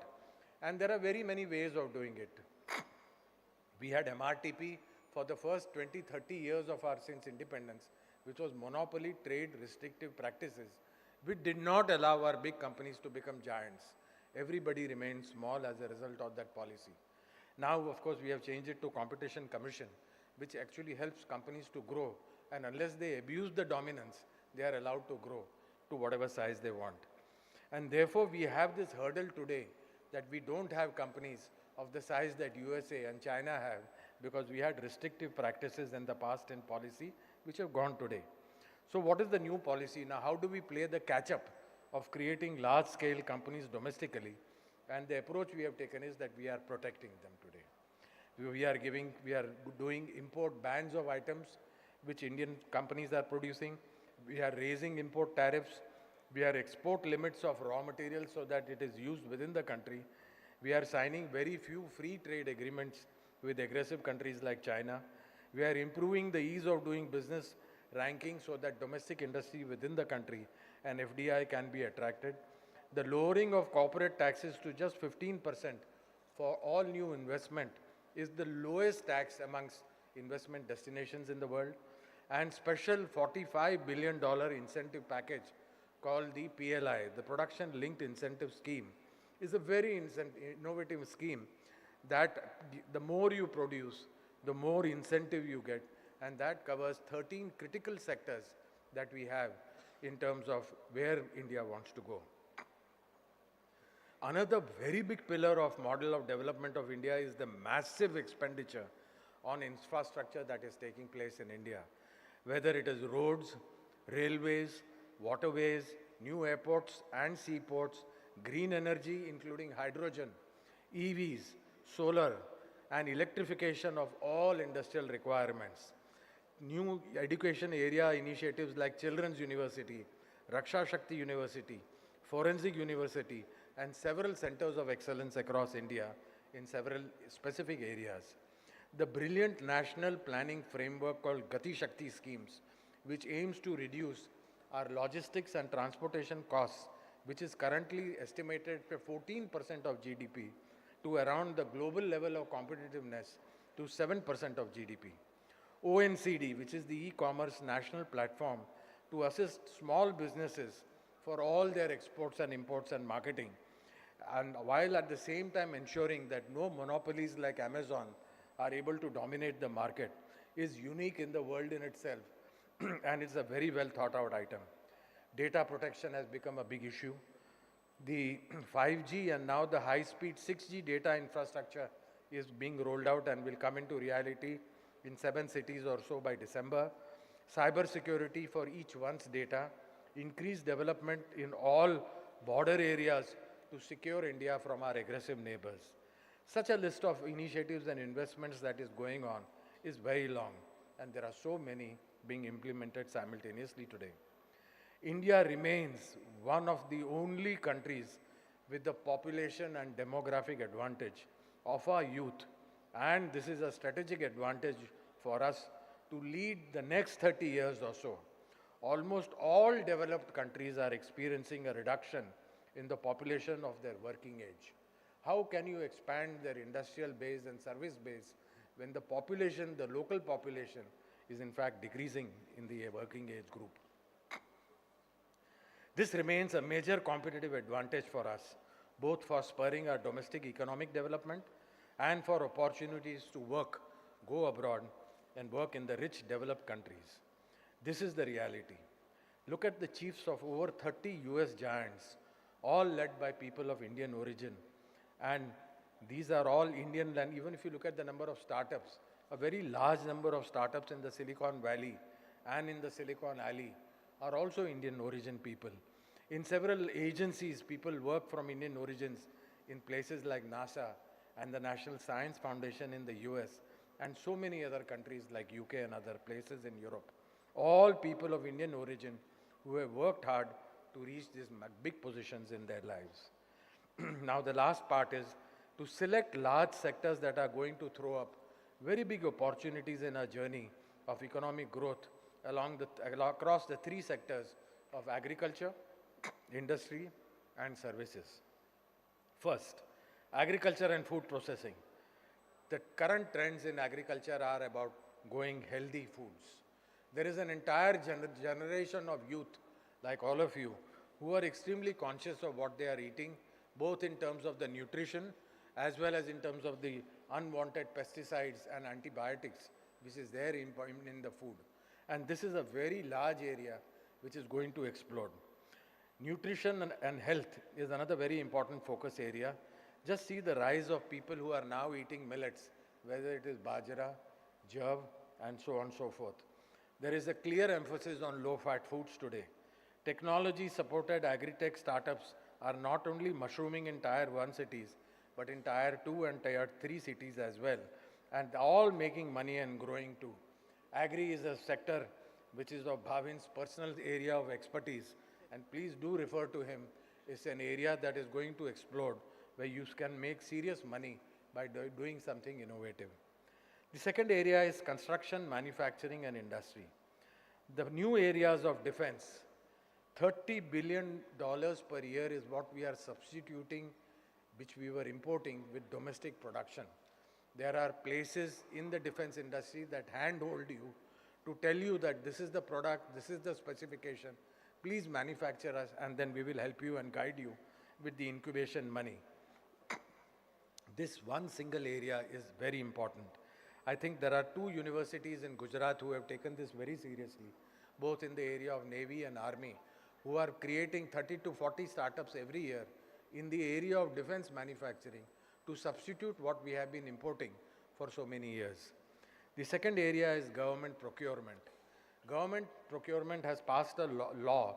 And there are very many ways of doing it. We had MRTP for the first 20, 30 years of our since independence, which was monopoly trade restrictive practices, which did not allow our big companies to become giants. Everybody remained small as a result of that policy. Now, of course, we have changed it to Competition Commission, which actually helps companies to grow. And unless they abuse the dominance, they are allowed to grow to whatever size they want. And therefore, we have this hurdle today that we don't have companies of the size that USA and China have, because we had restrictive practices in the past in policy, which have gone today. So what is the new policy? Now, how do we play the catch-up of creating large-scale companies domestically? And the approach we have taken is that we are protecting them today. We are doing import bans of items which Indian companies are producing. We are raising import tariffs. We are export limits of raw materials so that it is used within the country. We are signing very few free trade agreements with aggressive countries like China. We are improving the ease of doing business ranking so that domestic industry within the country and FDI can be attracted. The lowering of corporate taxes to just 15% for all new investment is the lowest tax amongst investment destinations in the world. And special $45 billion incentive package called the PLI, the Production Linked Incentive Scheme, is a very innovative scheme that the more you produce, the more incentive you get, and that covers 13 critical sectors that we have in terms of where India wants to go. Another very big pillar of model of development of India is the massive expenditure on infrastructure that is taking place in India, whether it is roads, railways, waterways, new airports and seaports, green energy including hydrogen, EVs, solar, and electrification of all industrial requirements. New education area initiatives like Children's University, Raksha Shakti University, Forensic University, and several centers of excellence across India in several specific areas. The brilliant national planning framework called Gati Shakti schemes, which aims to reduce our logistics and transportation costs, which is currently estimated at 14% of GDP, to around the global level of competitiveness to 7% of GDP. ONCD, which is the e-commerce national platform to assist small businesses for all their exports and imports and marketing, and while at the same time ensuring that no monopolies like Amazon are able to dominate the market, is unique in the world in itself and it's a very well thought out item. Data protection has become a big issue. The 5G and now the high-speed 6G data infrastructure is being rolled out and will come into reality in 7 cities or so by December. Cyber security for each one's data, increased development in all border areas to secure India from our aggressive neighbors. Such a list of initiatives and investments that is going on is very long, and there are so many being implemented simultaneously today. India remains one of the only countries with the population and demographic advantage of our youth, and this is a strategic advantage for us to lead the next 30 years or so. Almost all developed countries are experiencing a reduction in the population of their working age. How can you expand their industrial base and service base when the population, the local population, is in fact decreasing in the working age group? This remains a major competitive advantage for us, both for spurring our domestic economic development and for opportunities to work, go abroad, and work in the rich developed countries. This is the reality. Look at the chiefs of over 30 US giants, all led by people of Indian origin. And these are all Indian land. Even if you look at the number of startups, a very large number of startups in the Silicon Valley and in the Silicon Alley are also Indian origin people. In several agencies, people work from Indian origins in places like NASA and the National Science Foundation in the US and so many other countries like UK and other places in Europe. All people of Indian origin who have worked hard to reach these big positions in their lives. Now the last part is to select large sectors that are going to throw up very big opportunities in our journey of economic growth across the 3 sectors of agriculture, industry, and services. First, agriculture and food processing. The current trends in agriculture are about going healthy foods. There is an entire generation of youth, like all of you, who are extremely conscious of what they are eating, both in terms of the nutrition as well as in terms of the unwanted pesticides and antibiotics which is there in the food. And this is a very large area which is going to explode. Nutrition and health is another very important focus area. Just see the rise of people who are now eating millets, whether it is bajra, jaw, and so on and so forth. There is a clear emphasis on low-fat foods today. Technology-supported agri-tech startups are not only mushrooming in Tier 1 cities, but in Tier 2 and Tier 3 cities as well, and all making money and growing too. Agri is a sector which is of Bhavin's personal area of expertise, and please do refer to him. It's an area that is going to explode, where you can make serious money by doing something innovative. The second area is construction, manufacturing, and industry. The new areas of defense, $30 billion per year is what we are substituting, which we were importing with domestic production. There are places in the defense industry that handhold you to tell you that this is the product, this is the specification, please manufacture us, and then we will help you and guide you with the incubation money. This one single area is very important. I think there are 2 universities in Gujarat who have taken this very seriously, both in the area of Navy and Army, who are creating 30 to 40 startups every year in the area of defense manufacturing to substitute what we have been importing for so many years. The second area is government procurement. Government procurement has passed a law.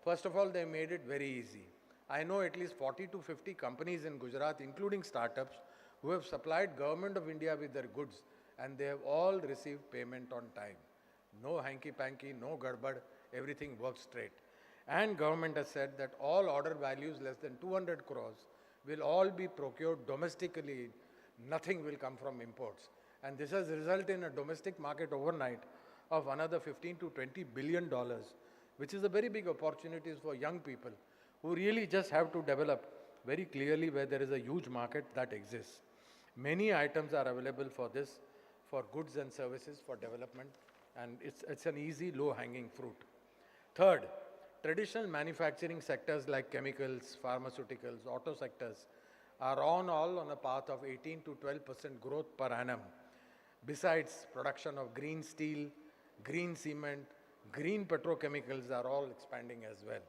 First of all, they made it very easy. I know at least 40 to 50 companies in Gujarat, including startups, who have supplied Government of India with their goods, and they have all received payment on time. No hanky-panky, no gadbad, everything works straight. And government has said that all order values less than 200 crores will all be procured domestically. Nothing will come from imports. And this has resulted in a domestic market overnight of another $15 to $20 billion, which is a very big opportunity for young people who really just have to develop very clearly where there is a huge market that exists. Many items are available for this, for goods and services for development, and it's an easy, low-hanging fruit. Third, traditional manufacturing sectors like chemicals, pharmaceuticals, auto sectors are all on a path of 18 to 12% growth per annum. Besides, production of green steel, green cement, green petrochemicals are all expanding as well.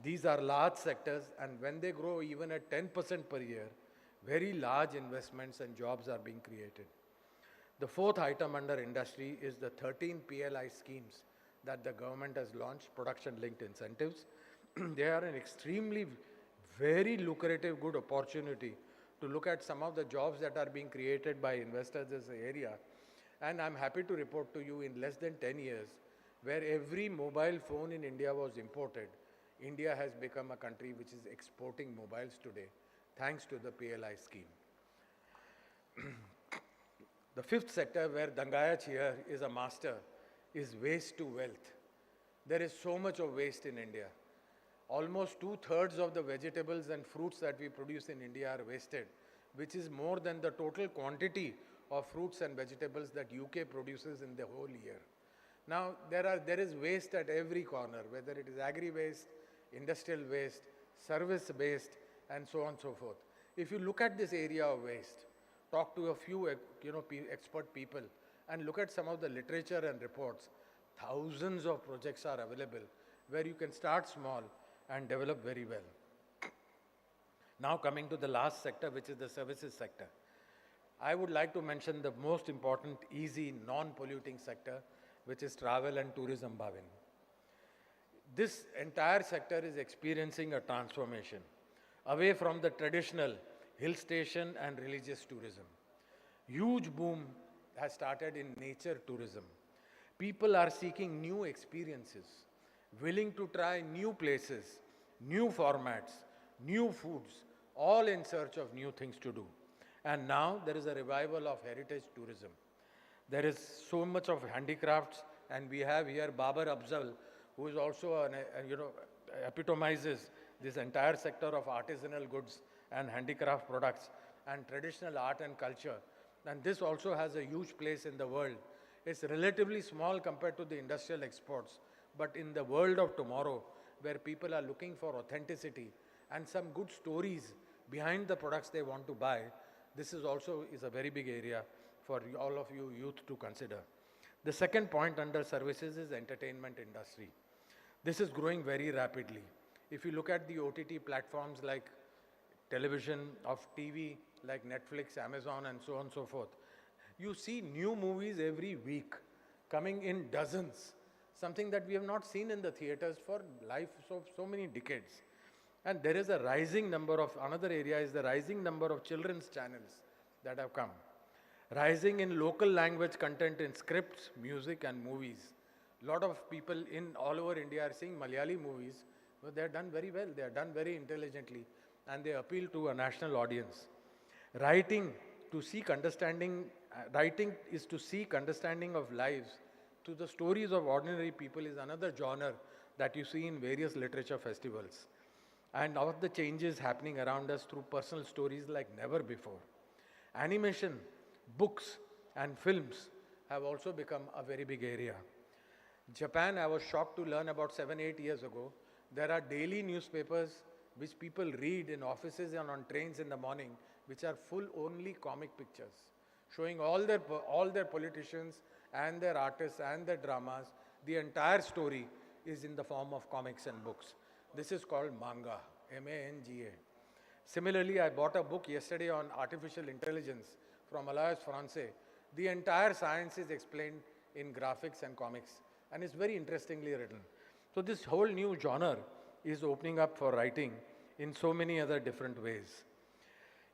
These are large sectors, and when they grow even at 10% per year, very large investments and jobs are being created. The fourth item under industry is the 13 PLI schemes that the government has launched, production-linked incentives. They are an extremely, very lucrative, good opportunity to look at some of the jobs that are being created by investors in this area. And I'm happy to report to you, in less than 10 years, where every mobile phone in India was imported, India has become a country which is exporting mobiles today, thanks to the PLI scheme. The fifth sector where Dangayach here is a master is waste to wealth. There is so much of waste in India. Almost 2/3 of the vegetables and fruits that we produce in India are wasted, which is more than the total quantity of fruits and vegetables that UK produces in the whole year. Now, there is waste at every corner, whether it is agri-waste, industrial waste, service waste, and so on and so forth. If you look at this area of waste, talk to a few expert people, and look at some of the literature and reports, thousands of projects are available where you can start small and develop very well. Now coming to the last sector, which is the services sector. I would like to mention the most important, easy, non-polluting sector, which is travel and tourism, Bhavin. This entire sector is experiencing a transformation away from the traditional hill station and religious tourism. Huge boom has started in nature tourism. People are seeking new experiences, willing to try new places, new formats, new foods, all in search of new things to do. And now there is a revival of heritage tourism. There is so much of handicrafts, and we have here Babar Afzal, who is also epitomizes this entire sector of artisanal goods and handicraft products and traditional art and culture. And this also has a huge place in the world. It's relatively small compared to the industrial exports, but in the world of tomorrow, where people are looking for authenticity and some good stories behind the products they want to buy, this is also a very big area for all of you youth to consider. The second point under services is entertainment industry. This is growing very rapidly. If you look at the OTT platforms like television, of TV, like Netflix, Amazon, and so on and so forth, you see new movies every week, coming in dozens, something that we have not seen in the theaters for so many decades. And there is a rising number of, another area is the rising number of children's channels that have come. Rising in local language content in scripts, music, and movies. A lot of people in all over India are seeing Malayali movies, but they are done very well, they are done very intelligently, and they appeal to a national audience. Writing is to seek understanding of lives through the stories of ordinary people is another genre that you see in various literature festivals. And all of the changes happening around us through personal stories like never before. Animation, books, and films have also become a very big area. Japan, I was shocked to learn about 7-8 years ago, there are daily newspapers which people read in offices and on trains in the morning, which are full only comic pictures, showing all their politicians and their artists and their dramas. The entire story is in the form of comics and books. This is called manga, M-A-N-G-A. Similarly, I bought a book yesterday on artificial intelligence from Alliance Francaise. The entire science is explained in graphics and comics, and it's very interestingly written. So this whole new genre is opening up for writing in so many other different ways.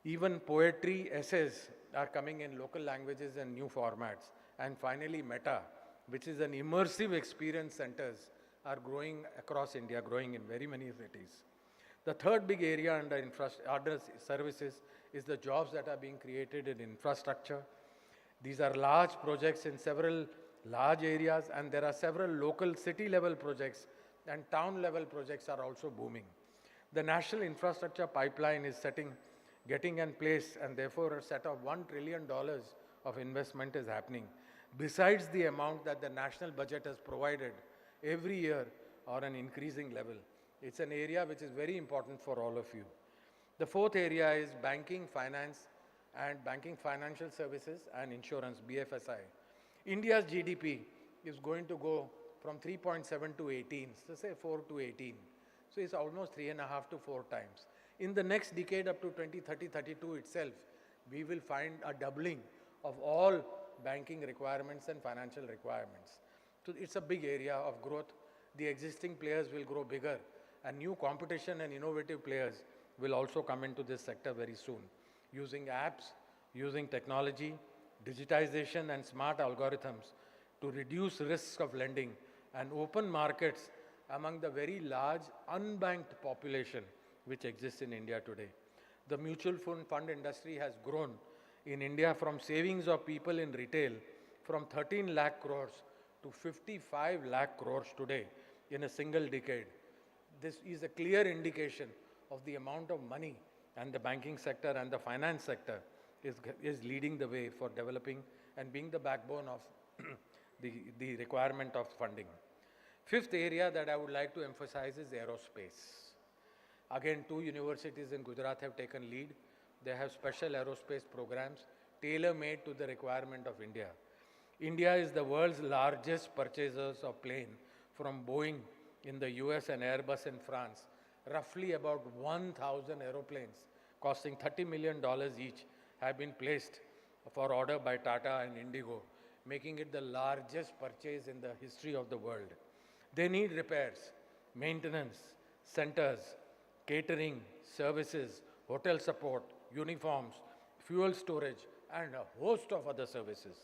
Even poetry, essays are coming in local languages and new formats. And finally, Meta, which is an immersive experience centers, are growing across India, growing in very many cities. The third big area under services is the jobs that are being created in infrastructure. These are large projects in several large areas, and there are several local city-level projects and town-level projects are also booming. The national infrastructure pipeline is getting in place, and therefore a set of $1 trillion of investment is happening, besides the amount that the national budget has provided every year or an increasing level. It's an area which is very important for all of you. The fourth area is banking, finance, and banking, financial services, and insurance, BFSI. India's GDP is going to go from 3.7 to 18, so say 4 to 18. So it's almost 3.5 to 4 times. In the next decade up to 2030, 32 itself, we will find a doubling of all banking requirements and financial requirements. So it's a big area of growth. The existing players will grow bigger, and new competition and innovative players will also come into this sector very soon, using apps, using technology, digitization and smart algorithms to reduce risks of lending and open markets among the very large unbanked population which exists in India today. The mutual fund industry has grown in India from savings of people in retail from 13 lakh crores to 55 lakh crores today in a single decade. This is a clear indication of the amount of money, and the banking sector and the finance sector is leading the way for developing and being the backbone of the requirement of funding. Fifth area that I would like to emphasize is aerospace. Again, 2 universities in Gujarat have taken lead. They have special aerospace programs tailor-made to the requirement of India. India is the world's largest purchasers of plane from Boeing in the US and Airbus in France. Roughly about 1,000 aeroplanes costing $30 million each have been placed for order by Tata and Indigo, making it the largest purchase in the history of the world. They need repairs, maintenance, centers, catering, services, hotel support, uniforms, fuel storage, and a host of other services.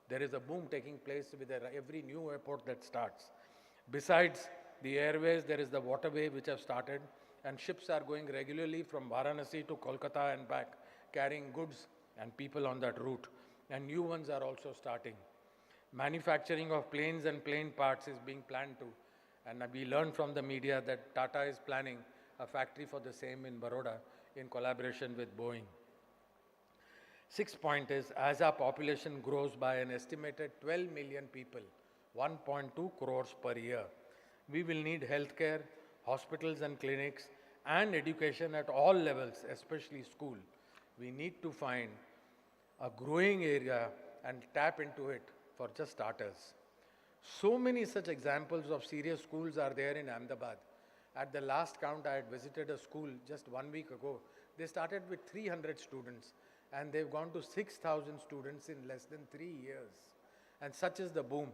There is a boom taking place with every new airport that starts. Besides the airways, there is the waterway which have started, and ships are going regularly from Varanasi to Kolkata and back, carrying goods and people on that route. And new ones are also starting. Manufacturing of planes and plane parts is being planned too. And we learned from the media that Tata is planning a factory for the same in Baroda in collaboration with Boeing. Sixth point is, as our population grows by an estimated 12 million people, 1.2 crores per year, we will need healthcare, hospitals and clinics, and education at all levels, especially school. We need to find a growing area and tap into it for just starters. So many such examples of serious schools are there in Ahmedabad. At the last count, I had visited a school just 1 week ago. They started with 300 students, and they've gone to 6,000 students in less than 3 years. And such is the boom.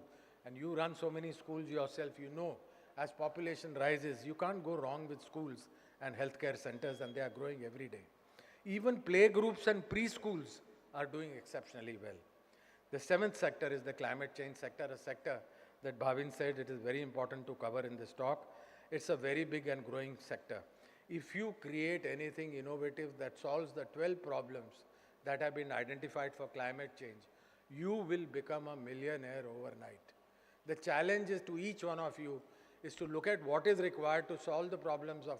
And you run so many schools yourself, you know, as population rises, you can't go wrong with schools and healthcare centers, and they are growing every day. Even playgroups and preschools are doing exceptionally well. The seventh sector is the climate change sector, a sector that Bhavin said it is very important to cover in this talk. It's a very big and growing sector. If you create anything innovative that solves the 12 problems that have been identified for climate change, you will become a millionaire overnight. The challenge is to each one of you is to look at what is required to solve the problems of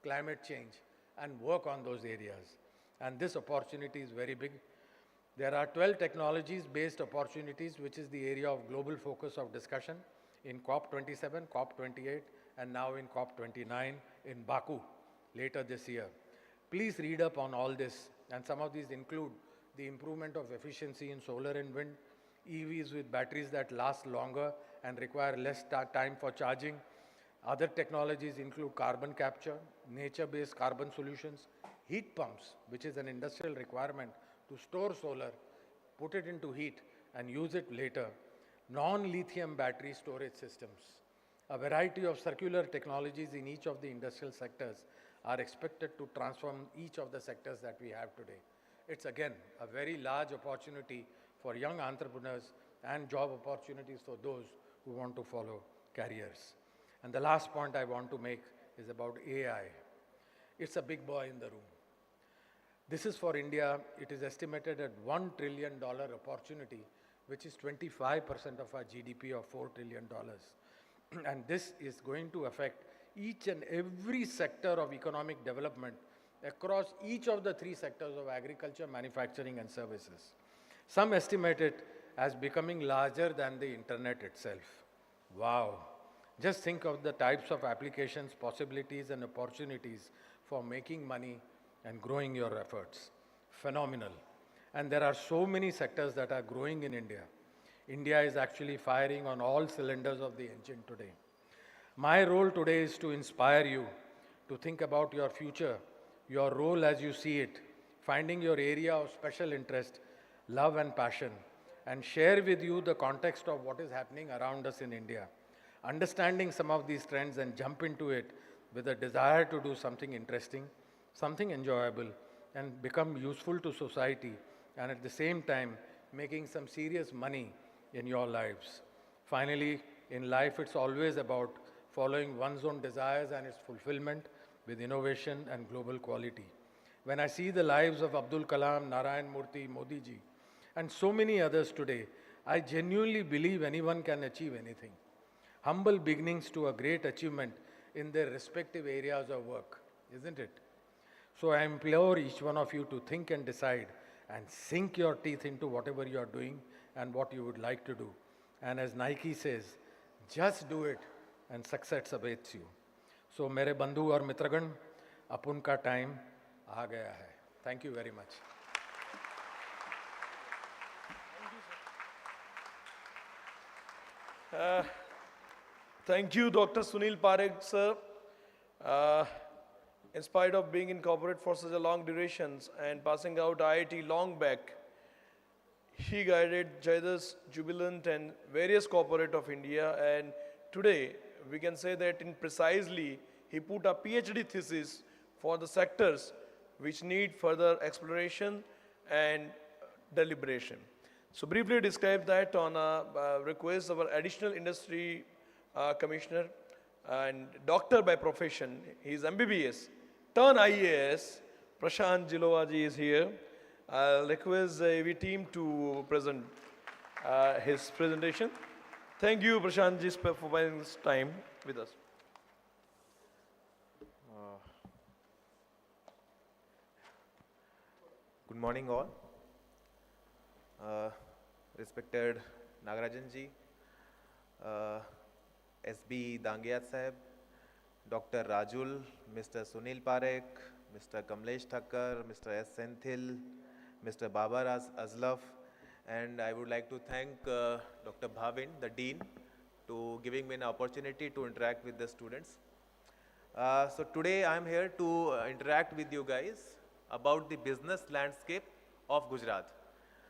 climate change and work on those areas. And this opportunity is very big. There are 12 technologies-based opportunities, which is the area of global focus of discussion in COP27, COP28, and now in COP29 in Baku later this year. Please read up on all this, and some of these include the improvement of efficiency in solar and wind, EVs with batteries that last longer and require less time for charging. Other technologies include carbon capture, nature-based carbon solutions, heat pumps, which is an industrial requirement to store solar, put it into heat, and use it later, non-lithium battery storage systems. A variety of circular technologies in each of the industrial sectors are expected to transform each of the sectors that we have today. It's again a very large opportunity for young entrepreneurs and job opportunities for those who want to follow careers. And the last point I want to make is about AI. It's a big boy in the room. This is for India. It is estimated at $1 trillion opportunity, which is 25% of our GDP of $4 trillion. And this is going to affect each and every sector of economic development across each of the 3 sectors of agriculture, manufacturing, and services. Some estimate it as becoming larger than the internet itself. Wow. Just think of the types of applications, possibilities, and opportunities for making money and growing your efforts. Phenomenal. And there are so many sectors that are growing in India. India is actually firing on all cylinders of the engine today. My role today is to inspire you to think about your future, your role as you see it, finding your area of special interest, love and passion, and share with you the context of what is happening around us in India. Understanding some of these trends and jump into it with a desire to do something interesting, something enjoyable, and become useful to society, and at the same time, making some serious money in your lives. Finally, in life, it's always about following one's own desires and its fulfillment with innovation and global quality. When I see the lives of Abdul Kalam, Narayan Murthy, Modi ji, and so many others today, I genuinely believe anyone can achieve anything. Humble beginnings to a great achievement in their respective areas of work, isn't it? So I implore each one of you to think and decide and sink your teeth into whatever you are doing and what you would like to do. And as Nike says, just do it and success awaits you. So मेरे बंधु और मित्रगण, अपन का time आ गया है. Thank you very much. Thank you, Dr. Sunil Parekh, sir. In spite of being in corporate for such a long durations and passing out IIT long back, he guided Jaidas, Jubilant and various corporate of India, and today we can say that in precisely he put a PhD thesis for the sectors which need further exploration and deliberation. So briefly describe that on a request of our additional industry commissioner and doctor by profession. He is MBBS, turn IAS. Prashant Jilowaji is here. I'll request the AV team to present his presentation. Thank you, Prashant ji, for providing this time with us. Good morning all. Respected Nagarajan ji, SB Dangiat Sahib, Dr. Rajul, Mr. Sunil Parekh, Mr. Kamlesh Thakkar, Mr. S. Senthil, Mr. Babar Azlaf, and I would like to thank Dr. Bhavin, the Dean, to giving me an opportunity to interact with the students. So today I am here to interact with you guys about the business landscape of Gujarat.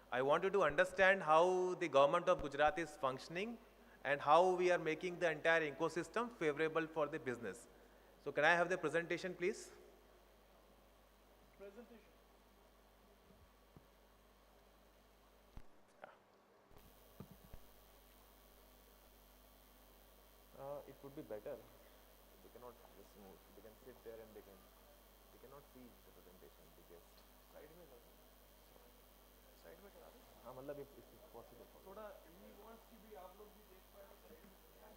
I want you to understand how the government of Gujarat is functioning and how we are making the entire ecosystem favorable for the business. So can I have the presentation, please? It would be better. They cannot just move. They can sit there and they cannot see the presentation. The guest. Side में करो. Side में करा दो. हाँ मतलब if it's possible. थोड़ा he wants कि भी आप लोग भी देख पाए तो side में. थोड़ा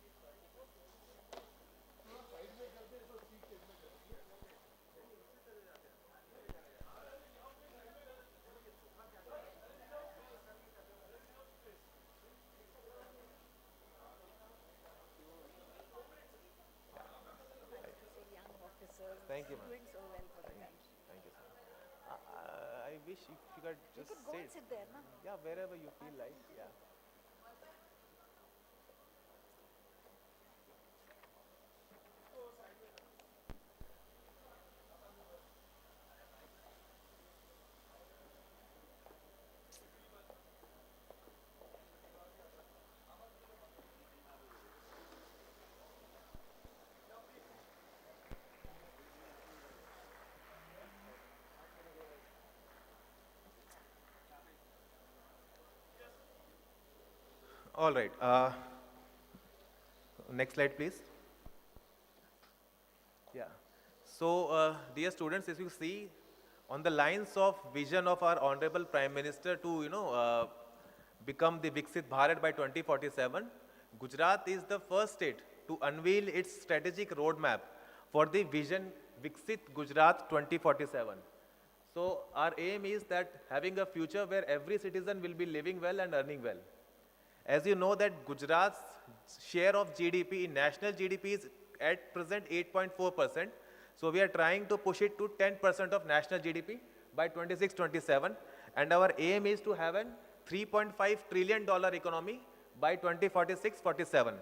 side में करते हैं तो ठीक है में करते हैं. Thank you, ma'am. Doing so well for the country. Thank you, sir. I wish if you could You just could go and sit there, na? Yeah, wherever you feel like. Yeah. All right. Next slide, please. Yeah. So, dear students, as you see, on the lines of vision of our Honorable Prime Minister to, become the Viksit Bharat by 2047, Gujarat is the first state to unveil its strategic roadmap for the vision Viksit Gujarat 2047. So our aim is that having a future where every citizen will be living well and earning well. As you know that Gujarat's share of GDP in national GDP is at present 8.4%. So we are trying to push it to 10% of national GDP by 26-27. And our aim is to have a $3.5 trillion economy by 2046-47.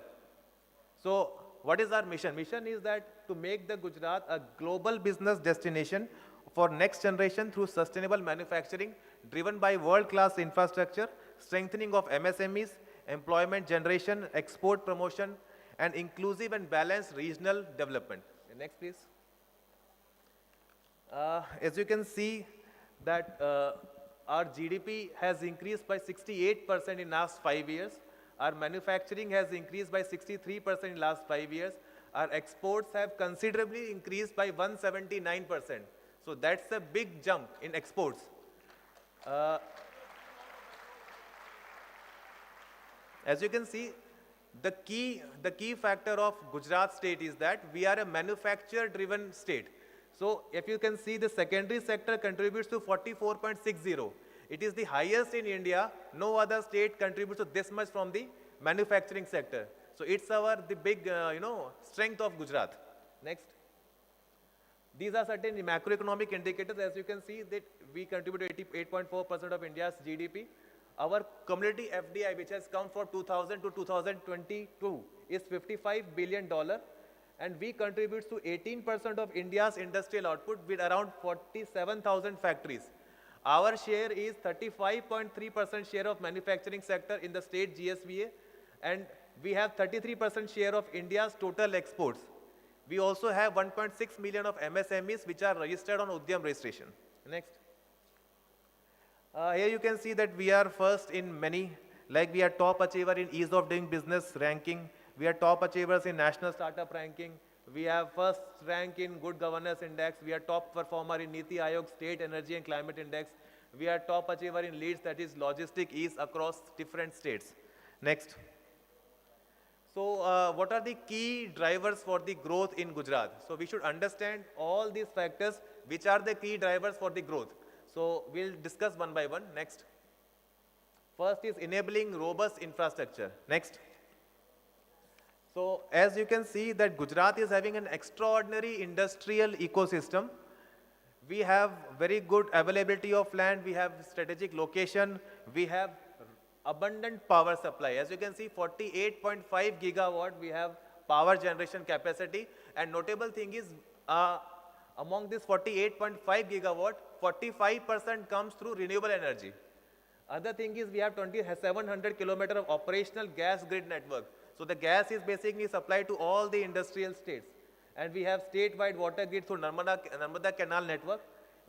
So what is our mission? Mission is that to make the Gujarat a global business destination for next generation through sustainable manufacturing driven by world-class infrastructure, strengthening of MSMEs, employment generation, export promotion, and inclusive and balanced regional development. Next, please. As you can see that our GDP has increased by 68% in last 5 years. Our manufacturing has increased by 63% in last 5 years. Our exports have considerably increased by 179%. So that's a big jump in exports. As you can see, the key factor of Gujarat state is that we are a manufacturer-driven state. So if you can see, the secondary sector contributes to 44.60. It is the highest in India. No other state contributes to this much from the manufacturing sector. So it's the big strength of Gujarat. Next. These are certain macroeconomic indicators. As you can see that we contribute to 88.4% of India's GDP. Our community FDI, which has come from 2000 to 2022, is $55 billion. And we contribute to 18% of India's industrial output with around 47,000 factories. Our share is 35.3% share of manufacturing sector in the state GSVA, and we have 33% share of India's total exports. We also have 1.6 million of MSMEs which are registered on Udyam registration. Next. Here you can see that we are first in many, like we are top achiever in ease of doing business ranking. We are top achievers in national startup ranking. We have first rank in good governance index. We are top performer in Niti Aayog state energy and climate index. We are top achiever in leads, that is logistic ease across different states. Next. So what are the key drivers for the growth in Gujarat? So we should understand all these factors which are the key drivers for the growth. So we'll discuss one by one. Next. First is enabling robust infrastructure. Next. So as you can see that Gujarat is having an extraordinary industrial ecosystem. We have very good availability of land, we have strategic location, we have abundant power supply. As you can see, 48.5 gigawatt we have power generation capacity, and notable thing is among this 48.5 gigawatt, 45% comes through renewable energy. Other thing is we have 2,700 kilometers of operational gas grid network. So the gas is basically supplied to all the industrial states. And we have statewide water grid through Narmada Canal network.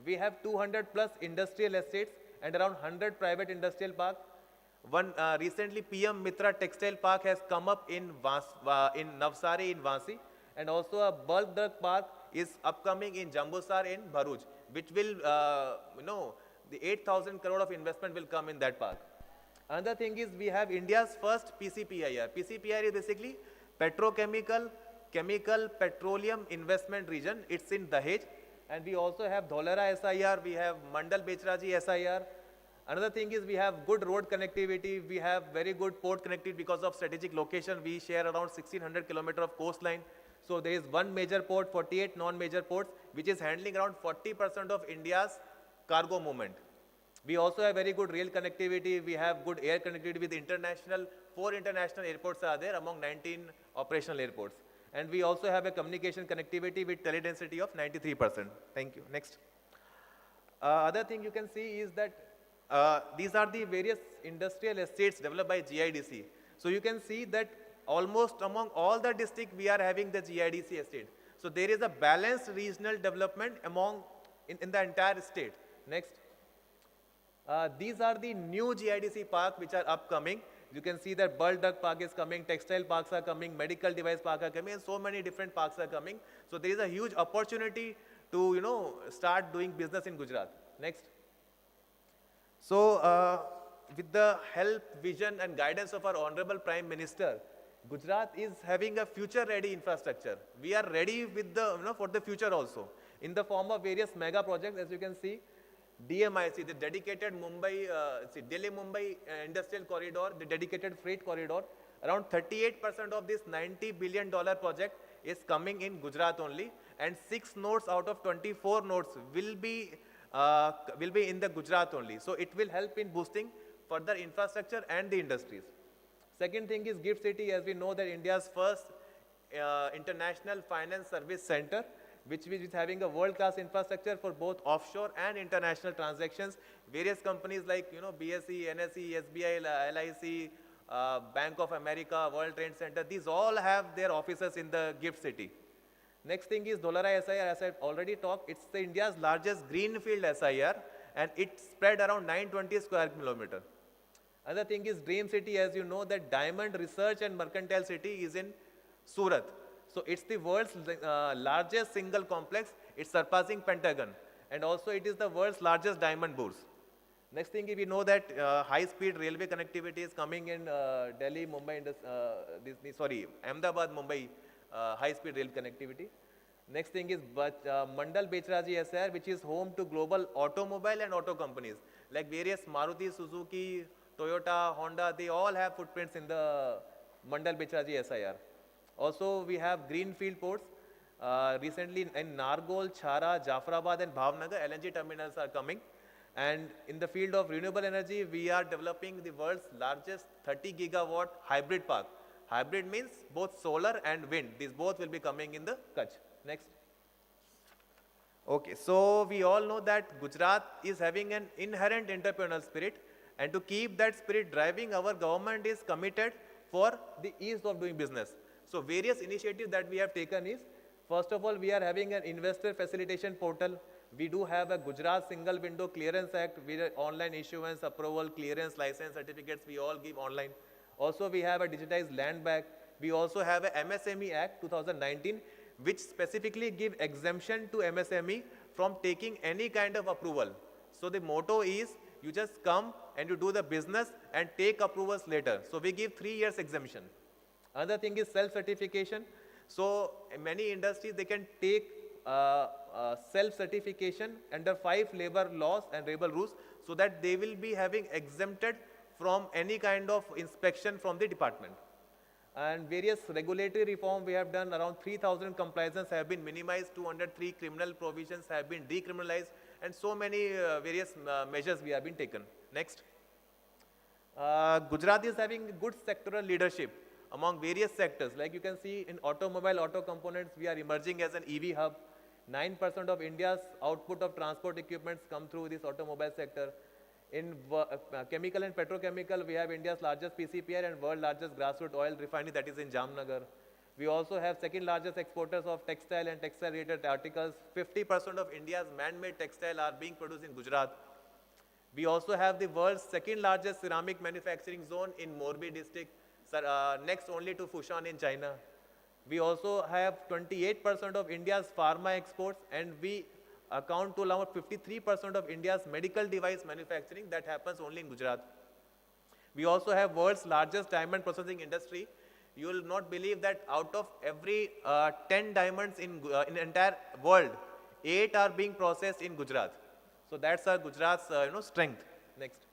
We have 200 plus industrial estates and around 100 private industrial parks. One recently PM Mitra Textile Park has come up in Navsari in Vasi, and also a bulk drug park is upcoming in Jambusar in Bharuch, which will, the 8,000 crore of investment will come in that park. Another thing is we have India's first PCPIR. PCPIR is basically chemical petroleum investment region. It's in Dahej, and we also have Dholera SIR, we have Mandal Bechraji SIR. Another thing is we have good road connectivity, we have very good port connectivity because of strategic location. We share around 1,600 kilometers of coastline. So there is one major port, 48 non-major ports, which is handling around 40% of India's cargo movement. We also have very good rail connectivity. We have good air connectivity with 4 international airports are there among 19 operational airports. And we also have a communication connectivity with teledensity of 93%. Thank you. Next. Other thing you can see is that these are the various industrial estates developed by GIDC. So you can see that almost among all the districts we are having the GIDC estate. So there is a balanced regional development in the entire state. Next. These are the new GIDC parks which are upcoming. You can see that bulk drug park is coming, textile parks are coming, medical device park are coming, and so many different parks are coming. So there is a huge opportunity to start doing business in Gujarat. Next. So with the help, vision, and guidance of our Honorable Prime Minister, Gujarat is having a future-ready infrastructure. We are ready with for the future also, in the form of various mega projects. As you can see, DMIC, the dedicated Delhi-Mumbai industrial corridor, the dedicated freight corridor, around 38% of this $90 billion project is coming in Gujarat only, and 6 nodes out of 24 nodes will be in the Gujarat only. So it will help in boosting further infrastructure and the industries. Second thing is GIFT City, as we know that India's first international finance service center, which is having a world-class infrastructure for both offshore and international transactions. Various companies like BSE, NSE, SBI, LIC, Bank of America, World Trade Center, these all have their offices in the GIFT City. Next thing is Dholara SIR, as I already talked, it's India's largest greenfield SIR, and it's spread around 920 square kilometer. Another thing is Dream City, as you know that Diamond Research and Mercantile City is in Surat. So it's the world's largest single complex, it's surpassing Pentagon, and also it is the world's largest diamond bourse. Next thing, we know that high-speed railway connectivity is coming in Delhi, Mumbai, Ahmedabad, Mumbai, high-speed rail connectivity. Next thing is Mandal Bechraji SIR, which is home to global automobile and auto companies, like various Maruti, Suzuki, Toyota, Honda, they all have footprints in the Mandal Bechraji SIR. Also, we have greenfield ports. Recently in Nargol, Chhara, Jafrabad and Bhavnagar, LNG terminals are coming. And in the field of renewable energy, we are developing the world's largest 30 gigawatt hybrid park. Hybrid means both solar and wind. These both will be coming in the Kutch. Next. Okay, so we all know that Gujarat is having an inherent entrepreneurial spirit, and to keep that spirit driving, our government is committed for the ease of doing business. So various initiatives that we have taken is, first of all, we are having an investor facilitation portal. We do have a Gujarat Single Window Clearance Act, with online issuance, approval, clearance, license, certificates, we all give online. Also, we have a digitized land bank. We also have a MSME Act 2019, which specifically give exemption to MSME from taking any kind of approval. So the motto is, you just come and you do the business and take approvals later. So we give 3 years exemption. Another thing is self-certification. So many industries, they can take self-certification under 5 labor laws and labor rules, so that they will be having exempted from any kind of inspection from the department. And various regulatory reform we have done, around 3,000 compliances have been minimized, 203 criminal provisions have been decriminalized, and so many various measures we have been taken. Next. Gujarat is having good sectoral leadership among various sectors. Like you can see in automobile, auto components, we are emerging as an EV hub. 9% of India's output of transport equipments come through this automobile sector. In chemical and petrochemical, we have India's largest PCPR and world largest grassroots oil refinery, that is in Jamnagar. We also have second largest exporters of textile and textile related articles. 50% of India's man-made textile are being produced in Gujarat. We also have the world's second largest ceramic manufacturing zone in Morbi district, next only to Fushan in China. We also have 28% of India's pharma exports, and we account to about 53% of India's medical device manufacturing that happens only in Gujarat. We also have world's largest diamond processing industry. You will not believe that out of every 10 diamonds in the entire world, 8 are being processed in Gujarat. So that's our Gujarat's strength. Next.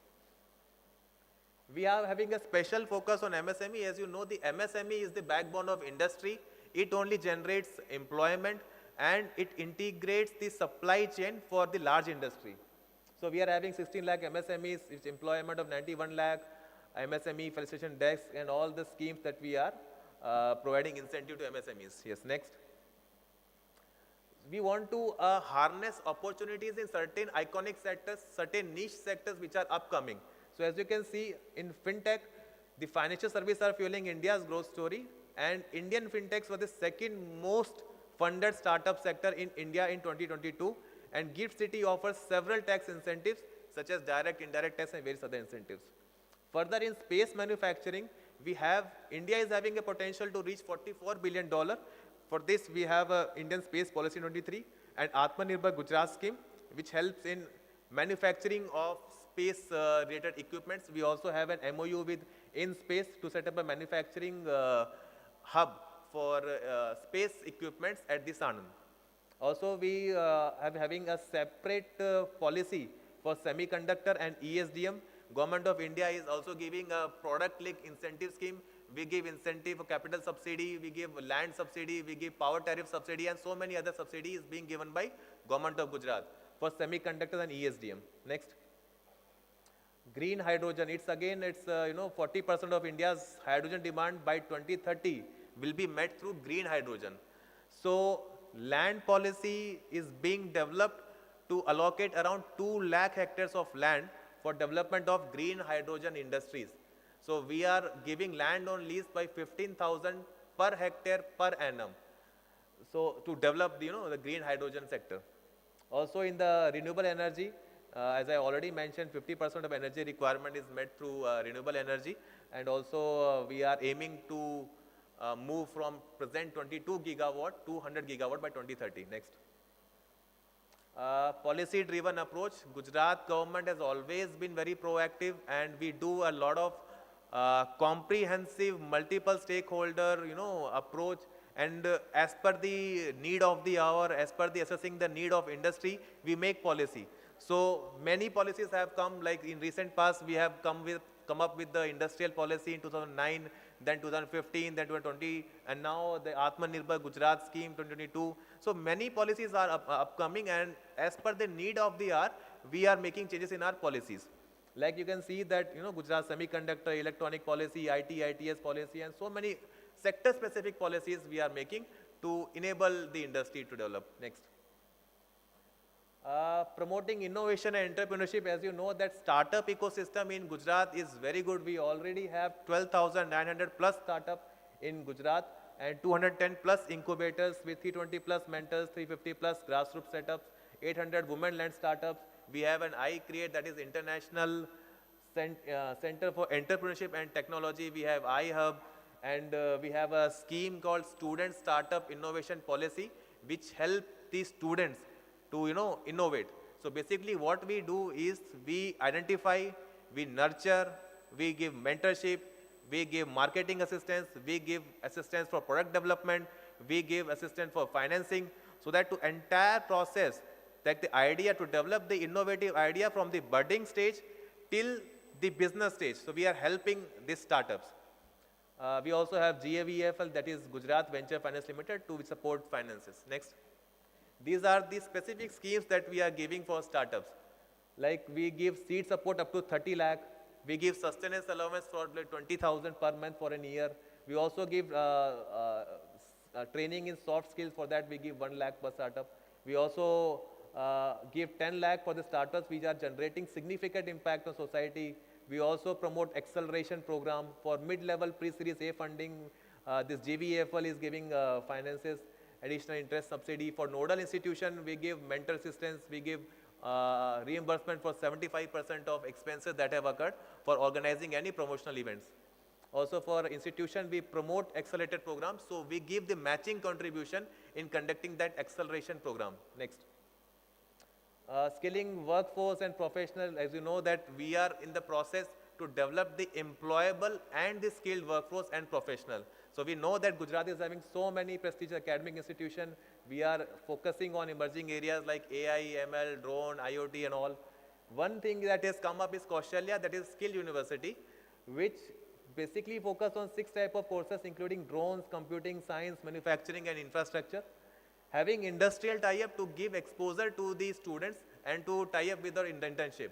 We are having a special focus on MSME. As you know, the MSME is the backbone of industry. It only generates employment and it integrates the supply chain for the large industry. So we are having 16 lakh MSMEs, it's employment of 91 lakh, MSME facilitation desks, and all the schemes that we are providing incentive to MSMEs. Yes, next. We want to harness opportunities in certain iconic sectors, certain niche sectors which are upcoming. So as you can see in fintech, the financial services are fueling India's growth story, and Indian fintechs were the second most funded startup sector in India in 2022, and GIFT City offers several tax incentives such as direct, indirect tax and various other incentives. Further, in space manufacturing, India is having a potential to reach $44 billion. For this, we have Indian Space Policy 23 and Atmanirbhar Gujarat scheme, which helps in manufacturing of space related equipments. We also have an MOU with InSpace to set up a manufacturing hub for space equipments at the Sanand. Also, we are having a separate policy For semiconductor and ESDM, Government of India is also giving a product link incentive scheme. We give incentive for capital subsidy, we give land subsidy, we give power tariff subsidy, and so many other subsidies being given by Government of Gujarat for semiconductors and ESDM. Next. Green hydrogen, it's 40% of India's hydrogen demand by 2030 will be met through green hydrogen. So land policy is being developed to allocate around 2 lakh hectares of land for development of green hydrogen industries. So we are giving land on lease by 15,000 per hectare per annum. So to develop the green hydrogen sector. Also in the renewable energy, as I already mentioned, 50% of energy requirement is met through renewable energy, and also we are aiming to move from present 22 gigawatt to 100 gigawatt by 2030. Next. Policy driven approach. Gujarat government has always been very proactive, and we do a lot of comprehensive multiple stakeholder approach, and as per the need of the hour, as per the assessing the need of industry, we make policy. So many policies have come, like in recent past we have come up with the industrial policy in 2009, then 2015, then 2020, and now the Atmanirbhar Gujarat scheme 2022. So many policies are upcoming, and as per the need of the hour, we are making changes in our policies. Like you can see that Gujarat semiconductor, electronic policy, IT, ITS policy, and so many sector specific policies we are making to enable the industry to develop. Next. Promoting innovation and entrepreneurship. As you know, that startup ecosystem in Gujarat is very good. We already have 12,900 plus startup in Gujarat and 210 plus incubators with 320 plus mentors, 350 plus grassroots setups, 800 women-led startups. We have an iCreate, that is International Center for Entrepreneurship and Technology. We have iHub, and we have a scheme called Student Startup Innovation Policy, which help the students to innovate. So basically what we do is we identify, we nurture, we give mentorship, we give marketing assistance, we give assistance for product development, we give assistance for financing, so that to entire process, like the idea to develop the innovative idea from the budding stage till the business stage. So we are helping these startups. We also have GAVFL, that is Gujarat Venture Finance Limited, to support finances. Next. These are the specific schemes that we are giving for startups. Like we give seed support up to 30 lakh. We give sustenance allowance for like 20,000 per month for a year. We also give training in soft skills. For that we give 1 lakh per startup. We also give 10 lakh for the startups which are generating significant impact on society. We also promote acceleration program for mid-level pre-series A funding. This GVFL is giving finances, additional interest subsidy. For nodal institution, we give mentor assistance, we give reimbursement for 75% of expenses that have occurred for organizing any promotional events. Also for institution, we promote accelerated programs, so we give the matching contribution in conducting that acceleration program. Next. Skilling workforce and professional. As you know that we are in the process to develop the employable and the skilled workforce and professional. So we know that Gujarat is having so many prestigious academic institutions. We are focusing on emerging areas like AI, ML, drone, IoT and all. One thing that has come up is Kaushalya, that is Skill University, which basically focus on 6 types of courses including drones, computing, science, manufacturing and infrastructure. Having industrial tie-up to give exposure to the students and to tie up with their internship.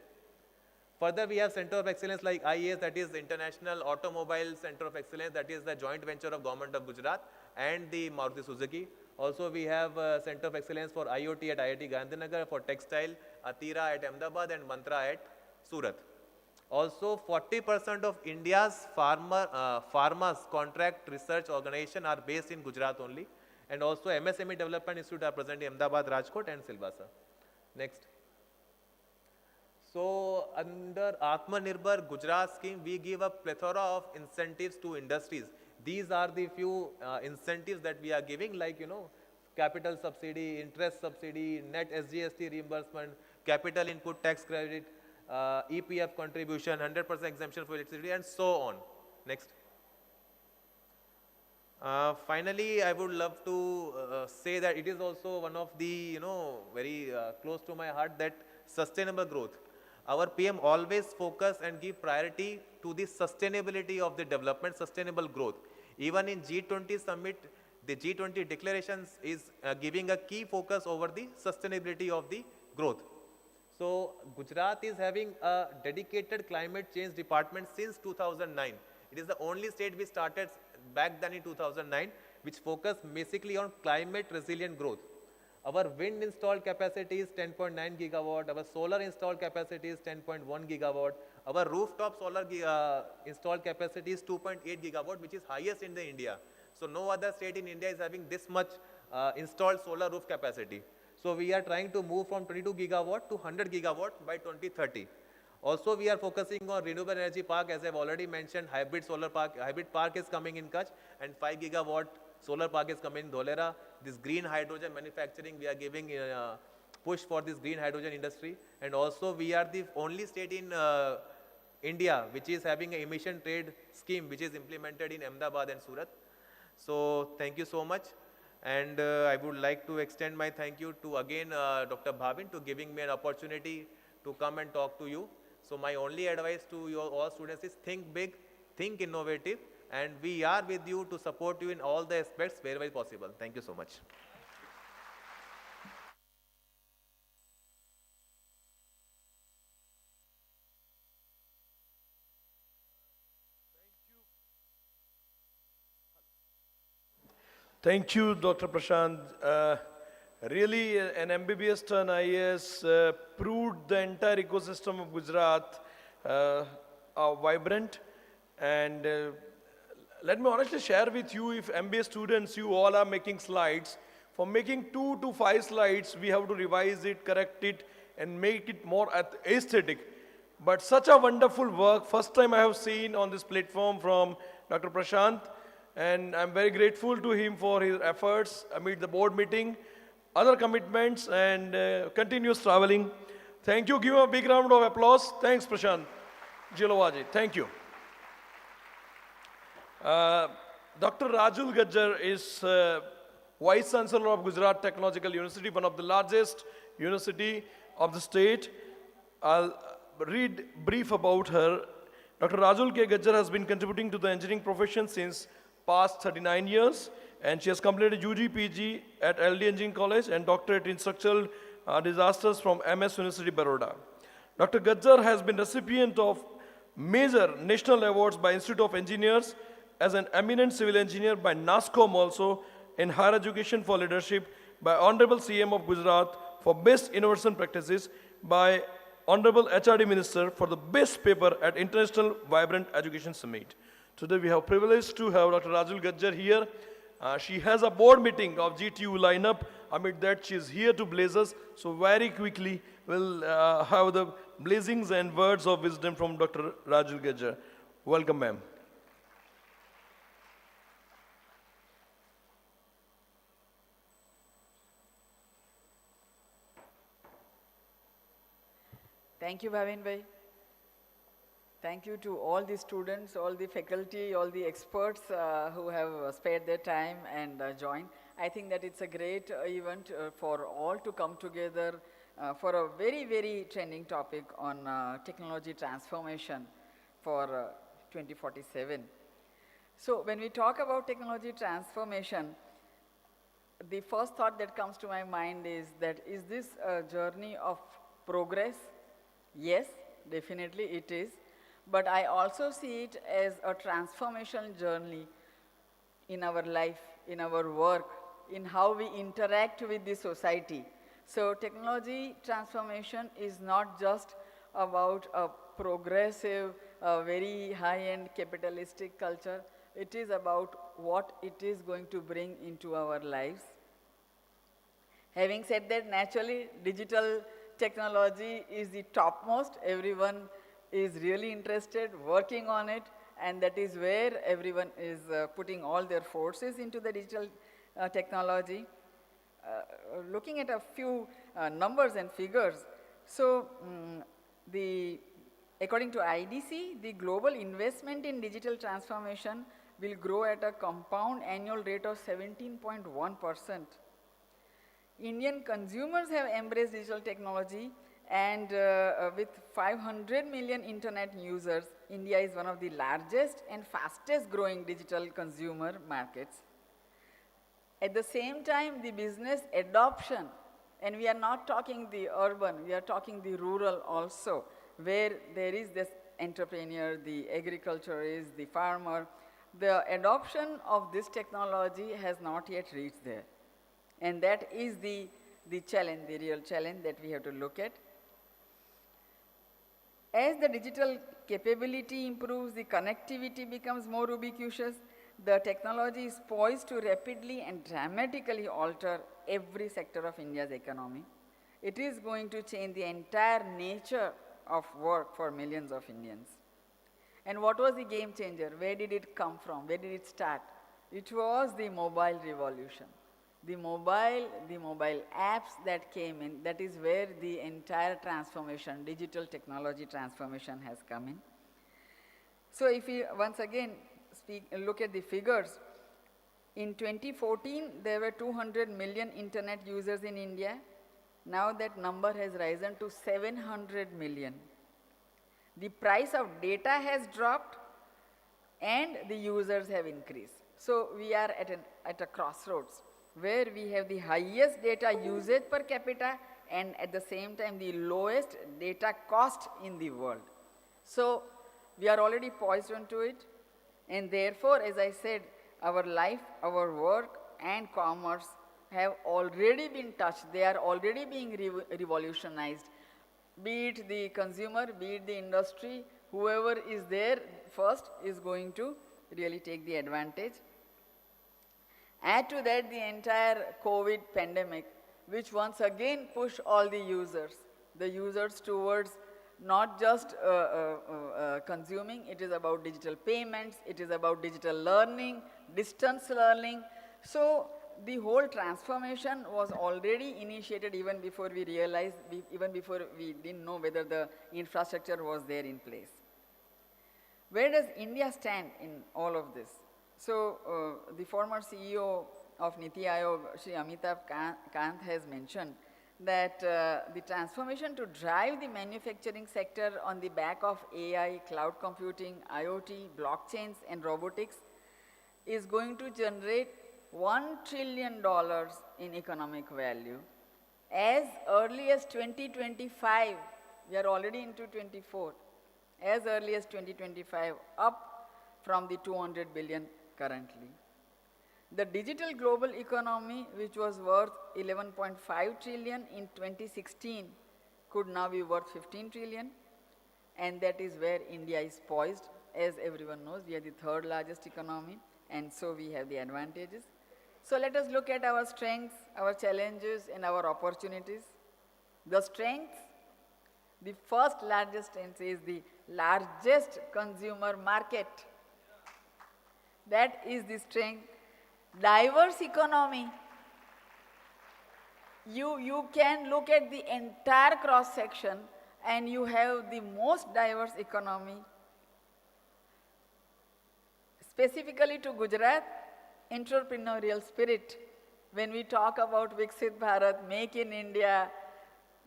Further, we have Center of Excellence like IAS, that is International Automobile Center of Excellence, that is the joint venture of Government of Gujarat and the Maruti Suzuki. Also, we have Center of Excellence for IoT at IIT Gandhinagar, for textile, Atira at Ahmedabad and Mantra at Surat. Also, 40% of India's pharma's contract research organization are based in Gujarat only. And also MSME Development Institute are present in Ahmedabad, Rajkot and Silvassa. Next. So under Atmanirbhar Gujarat scheme, we give a plethora of incentives to industries. These are the few incentives that we are giving, like capital subsidy, interest subsidy, net SGST reimbursement, capital input tax credit, EPF contribution, 100% exemption for electricity and so on. Next. Finally, I would love to say that it is also one of the, very close to my heart, that sustainable growth. our PM always focus and give priority to the sustainability of the development, sustainable growth. Even in G20 summit, the G20 declarations is giving a key focus over the sustainability of the growth. So Gujarat is having a dedicated climate change department since 2009. It is the only state which started back then in 2009, which focused basically on climate resilient growth. Our wind installed capacity is 10.9 gigawatt, our solar installed capacity is 10.1 gigawatt, our rooftop solar installed capacity is 2.8 gigawatt, which is highest in the India. So no other state in India is having this much installed solar roof capacity. So we are trying to move from 22 gigawatt to 100 gigawatt by 2030. Also, we are focusing on renewable energy park, as I've already mentioned, hybrid solar park. Hybrid park is coming in Kutch, and 5 gigawatt solar park is coming in Dholera. This green hydrogen manufacturing, we are giving push for this green hydrogen industry. And also, we are the only state in India which is having an emission trade scheme which is implemented in Ahmedabad and Surat. So, thank you so much. And I would like to extend my thank you to again Dr. Bhavin to giving me an opportunity to come and talk to you. So my only advice to your all students is think big, think innovative, and we are with you to support you in all the aspects wherever possible. Thank you so much. Thank you, Dr. Prashant. Really, an MBBS turned IAS proved the entire ecosystem of Gujarat are vibrant. And let me honestly share with you, if MBA students, you all are making slides, for making 2 to 5 slides, we have to revise it, correct it, and make it more aesthetic. But such a wonderful work, first time I have seen on this platform from Dr. Prashant, and I'm very grateful to him for his efforts amid the board meeting, other commitments, and continuous traveling. Thank you. Give him a big round of applause. Thanks, Prashant Jilowaji. Thank you. Dr. Rajul Gajjar is Vice Chancellor of Gujarat Technological University, one of the largest university of the state. I'll read brief about her. Dr. Rajul K. Gajjar has been contributing to the engineering profession since past 39 years, and she has completed UG, PG at LD Engineering College and doctorate in structural disasters from MS University, Baroda. Dr. Gajjar has been recipient of major national awards by Institute of Engineers, as an eminent civil engineer by NASCOM also, in higher education for leadership by Honorable CM of Gujarat for best innovation practices, by Honorable HRD Minister for the best paper at International Vibrant Education Summit. Today we have privilege to have Dr. Rajul Gajjar here. She has a board meeting of GTU lineup. Amid that, she is here to blaze us. So very quickly, we'll have the blessings and words of wisdom from Dr. Rajul Gajjar. Welcome, ma'am. Thank you, Bhavin bhai. Thank you to all the students, all the faculty, all the experts who have spared their time and joined. I think that it's a great event for all to come together for a very, very trending topic on technology transformation for 2047. So when we talk about technology transformation, the first thought that comes to my mind is that, is this a journey of progress? Yes, definitely it is. But I also see it as a transformation journey in our life, in our work, in how we interact with the society. So technology transformation is not just about a progressive, very high-end capitalistic culture. It is about what it is going to bring into our lives. Having said that, naturally, digital technology is the topmost. Everyone is really interested, working on it, and that is where everyone is putting all their forces into the digital technology. Looking at a few numbers and figures, so according to IDC, the global investment in digital transformation will grow at a compound annual rate of 17.1%. Indian consumers have embraced digital technology And with 500 million internet users, India is one of the largest and fastest growing digital consumer markets. At the same time, the business adoption, and we are not talking the urban, we are talking the rural also, where there is this entrepreneur, the agriculturist, the farmer. The adoption of this technology has not yet reached there. And that is the challenge, the real challenge that we have to look at. As the digital capability improves, the connectivity becomes more ubiquitous, the technology is poised to rapidly and dramatically alter every sector of India's economy. It is going to change the entire nature of work for millions of Indians. And what was the game changer? Where did it come from? Where did it start? It was the mobile revolution. The mobile apps that came in, that is where the entire transformation, digital technology transformation has come in. So if we once again look at the figures, in 2014, there were 200 million internet users in India. Now that number has risen to 700 million. The price of data has dropped and the users have increased. So we are at a crossroads, where we have the highest data usage per capita and at the same time the lowest data cost in the world. So we are already poised onto it, and therefore, as I said, our life, our work and commerce have already been touched. They are already being revolutionized. Be it the consumer, be it the industry, whoever is there first is going to really take the advantage. Add to that the entire COVID pandemic, which once again pushed all the users towards not just consuming, it is about digital payments, it is about digital learning, distance learning. So the whole transformation was already initiated even before we realized, even before we didn't know whether the infrastructure was there in place. Where does India stand in all of this? So the former CEO of Niti Aayog, Shri Amitabh Kant, has mentioned that the transformation to drive the manufacturing sector on the back of AI, cloud computing, IoT, blockchains and robotics is going to generate $1 trillion in economic value as early as 2025. We are already into 24. As early as 2025, up from the 200 billion currently. The digital global economy, which was worth 11.5 trillion in 2016, could now be worth 15 trillion. And that is where India is poised. As everyone knows, we are the third largest economy, and so we have the advantages. So let us look at our strengths, our challenges, and our opportunities. The strengths, the first largest strength is the largest consumer market. That is the strength. Diverse economy. You can look at the entire cross-section and you have the most diverse economy. Specifically to Gujarat, entrepreneurial spirit. When we talk about Viksit Bharat, Make in India,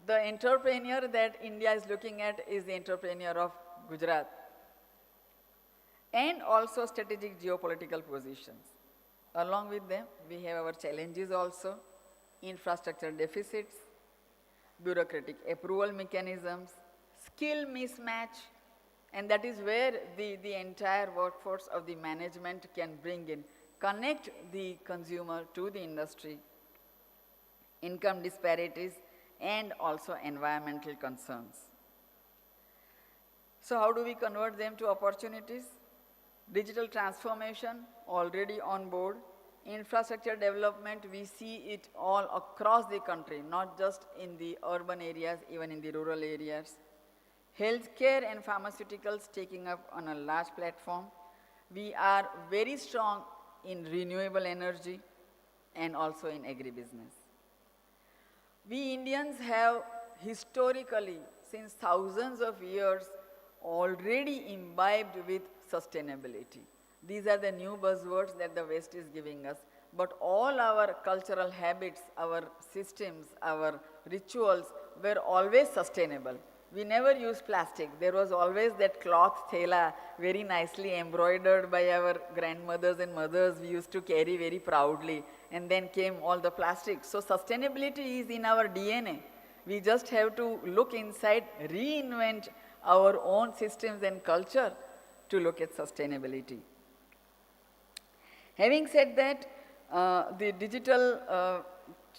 the entrepreneur that India is looking at is the entrepreneur of Gujarat. And also strategic geopolitical positions. Along with them, we have our challenges also, infrastructure deficits, bureaucratic approval mechanisms, skill mismatch, and that is where the entire workforce of the management can bring in, connect the consumer to the industry, income disparities, and also environmental concerns. So how do we convert them to opportunities? Digital transformation, already on board. Infrastructure development, we see it all across the country, not just in the urban areas, even in the rural areas. Healthcare and pharmaceuticals taking up on a large platform. We are very strong in renewable energy and also in agribusiness. We Indians have historically, since thousands of years, already imbibed with sustainability. These are the new buzzwords that the West is giving us. But all our cultural habits, our systems, our rituals were always sustainable. We never used plastic. There was always that cloth thela, very nicely embroidered by our grandmothers and mothers, we used to carry very proudly. And then came all the plastic. So sustainability is in our DNA. We just have to look inside, reinvent our own systems and culture to look at sustainability. Having said that, the digital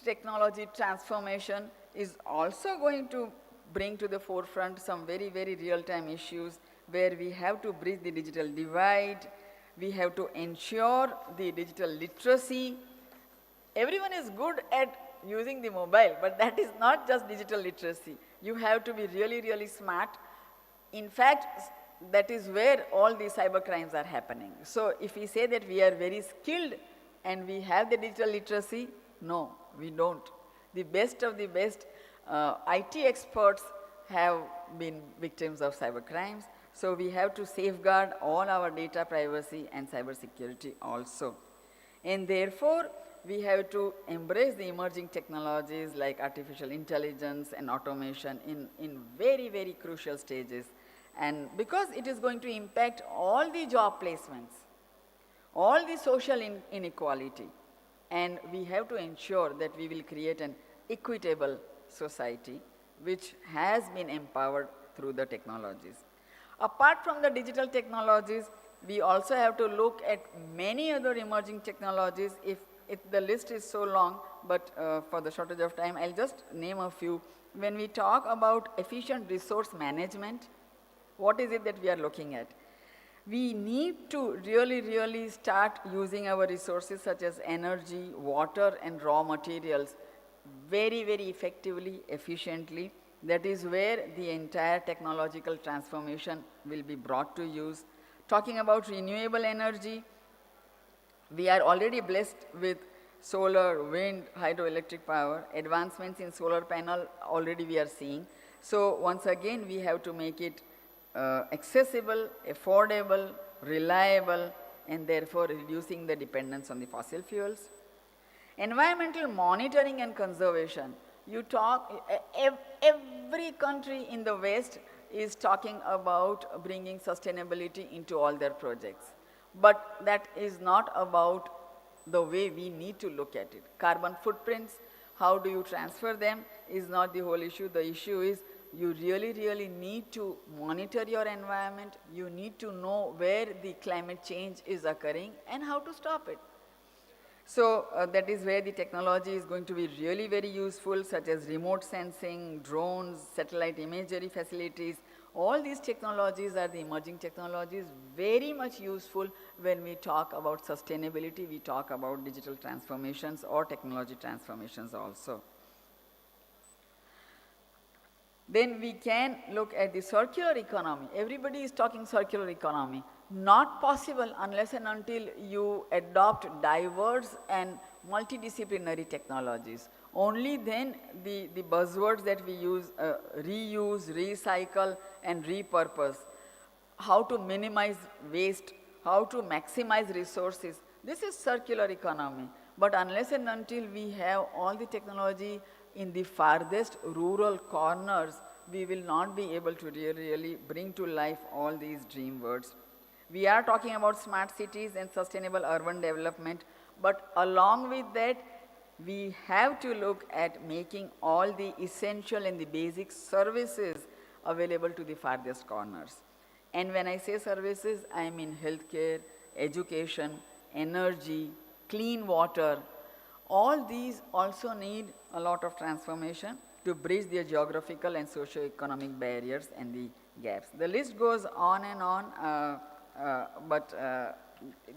technology transformation is also going to bring to the forefront some very, very real-time issues where we have to bridge the digital divide, we have to ensure the digital literacy. Everyone is good at using the mobile, but that is not just digital literacy. You have to be really, really smart. In fact, that is where all the cyber crimes are happening. So if we say that we are very skilled and we have the digital literacy, no, we don't. The best of the best IT experts have been victims of cyber crimes. So we have to safeguard all our data privacy and cyber security also. And therefore, we have to embrace the emerging technologies like artificial intelligence and automation in very, very crucial stages. And because it is going to impact all the job placements, all the social inequality, and we have to ensure that we will create an equitable society which has been empowered through the technologies. Apart from the digital technologies, we also have to look at many other emerging technologies. If the list is so long, but for the shortage of time, I'll just name a few. When we talk about efficient resource management, what is it that we are looking at? We need to really, really start using our resources such as energy, water, and raw materials very, very effectively, efficiently. That is where the entire technological transformation will be brought to use. Talking about renewable energy, we are already blessed with solar, wind, hydroelectric power. Advancements in solar panel already we are seeing. So once again, we have to make it accessible, affordable, reliable, and therefore reducing the dependence on the fossil fuels. Environmental monitoring and conservation. You talk, every country in the West is talking about bringing sustainability into all their projects. But that is not about the way we need to look at it. Carbon footprints, how do you transfer them is not the whole issue. The issue is you really, really need to monitor your environment. You need to know where the climate change is occurring and how to stop it. So that is where the technology is going to be really very useful, such as remote sensing, drones, satellite imagery facilities. All these technologies are the emerging technologies, very much useful when we talk about sustainability, we talk about digital transformations or technology transformations also. Then we can look at the circular economy. Everybody is talking circular economy. Not possible unless and until you adopt diverse and multidisciplinary technologies. Only then the buzzwords that we use, reuse, recycle, and repurpose, how to minimize waste, how to maximize resources, this is circular economy. But unless and until we have all the technology in the farthest rural corners, we will not be able to really bring to life all these dream words. We are talking about smart cities and sustainable urban development, but along with that, we have to look at making all the essential and the basic services available to the farthest corners. And when I say services, I mean healthcare, education, energy, clean water. All these also need a lot of transformation to bridge their geographical and socio-economic barriers and the gaps. The list goes on and on, but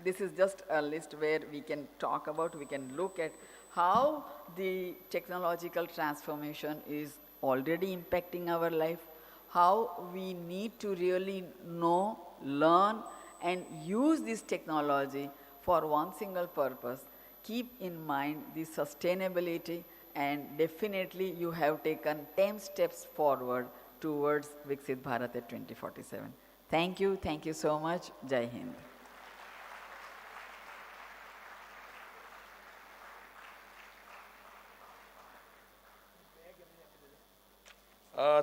this is just a list where we can talk about, we can look at how the technological transformation is already impacting our life, how we need to really know, learn, and use this technology for one single purpose. Keep in mind the sustainability, and definitely you have taken 10 steps forward towards Viksit Bharat at 2047. Thank you so much. Jai Hind.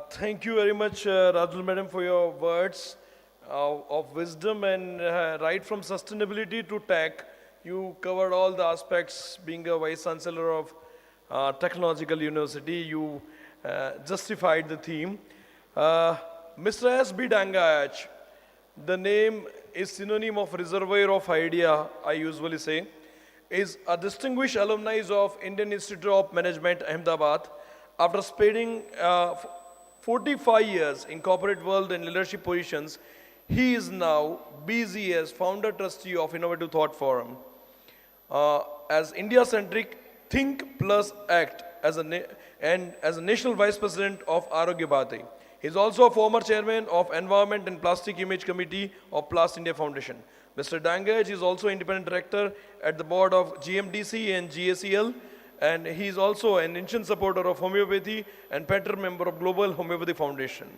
Thank you very much, Rajul Madam, for your words of wisdom, and right from sustainability to tech, you covered all the aspects. Being a Vice Chancellor of Technological University, you justified the theme. Mr. S.B. Dangayach, the name is synonym of reservoir of idea, I usually say, is a distinguished alumni of Indian Institute of Management, Ahmedabad. After spending 45 years in corporate world and leadership positions, he is now busy as founder trustee of Innovative Thought Forum. As India-centric Think Plus Act as a national vice president of Arogya Bhati. He is also a former chairman of Environment and Plastic Image Committee of Plast India Foundation. Mr. Dangaj is also independent director at the board of GMDC and GACL, and he is also an ancient supporter of homeopathy and patron member of Global Homeopathy Foundation.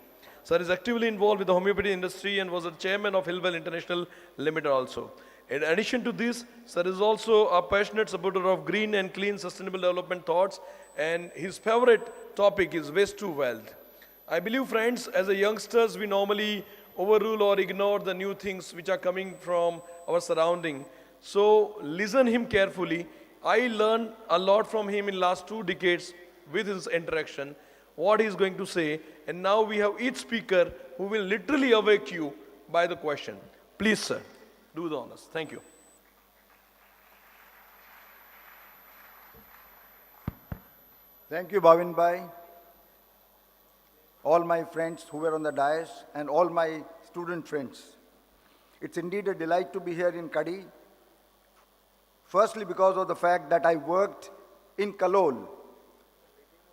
Sir is actively involved with the homeopathy industry and was the chairman of Hillwell International Limited also. In addition to this, Sir is also a passionate supporter of green and clean sustainable development thoughts, and his favorite topic is waste to wealth. I believe, friends, as a youngsters, we normally overrule or ignore the new things which are coming from our surrounding. So listen him carefully. I learned a lot from him in last 2 decades with his interaction, what he is going to say, and now we have each speaker who will literally awake you by the question. Please, sir, do the honors. Thank you. Thank you, Bhavin Bhai, all my friends who were on the dais, and all my student friends. It's indeed a delight to be here in Kadi. Firstly, because of the fact that I worked in Kalol,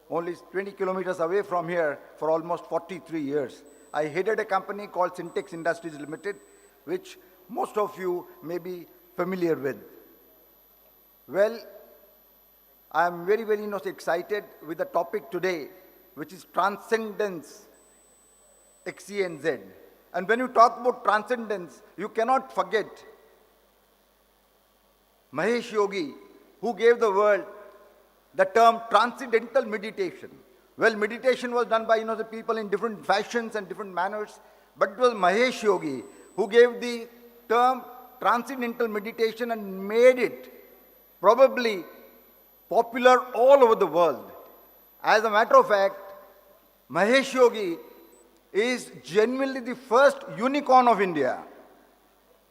only 20 kilometers away from here, for almost 43 years. I headed a company called Syntex Industries Limited, which most of you may be familiar with. Well, I am very, very excited with the topic today, which is Transcendence, XenZ. And when you talk about transcendence, you cannot forget Mahesh Yogi, who gave the world the term transcendental meditation. Well, meditation was done by the people in different fashions and different manners, but it was Mahesh Yogi who gave the term transcendental meditation and made it probably popular all over the world. As a matter of fact, Mahesh Yogi is genuinely the first unicorn of India.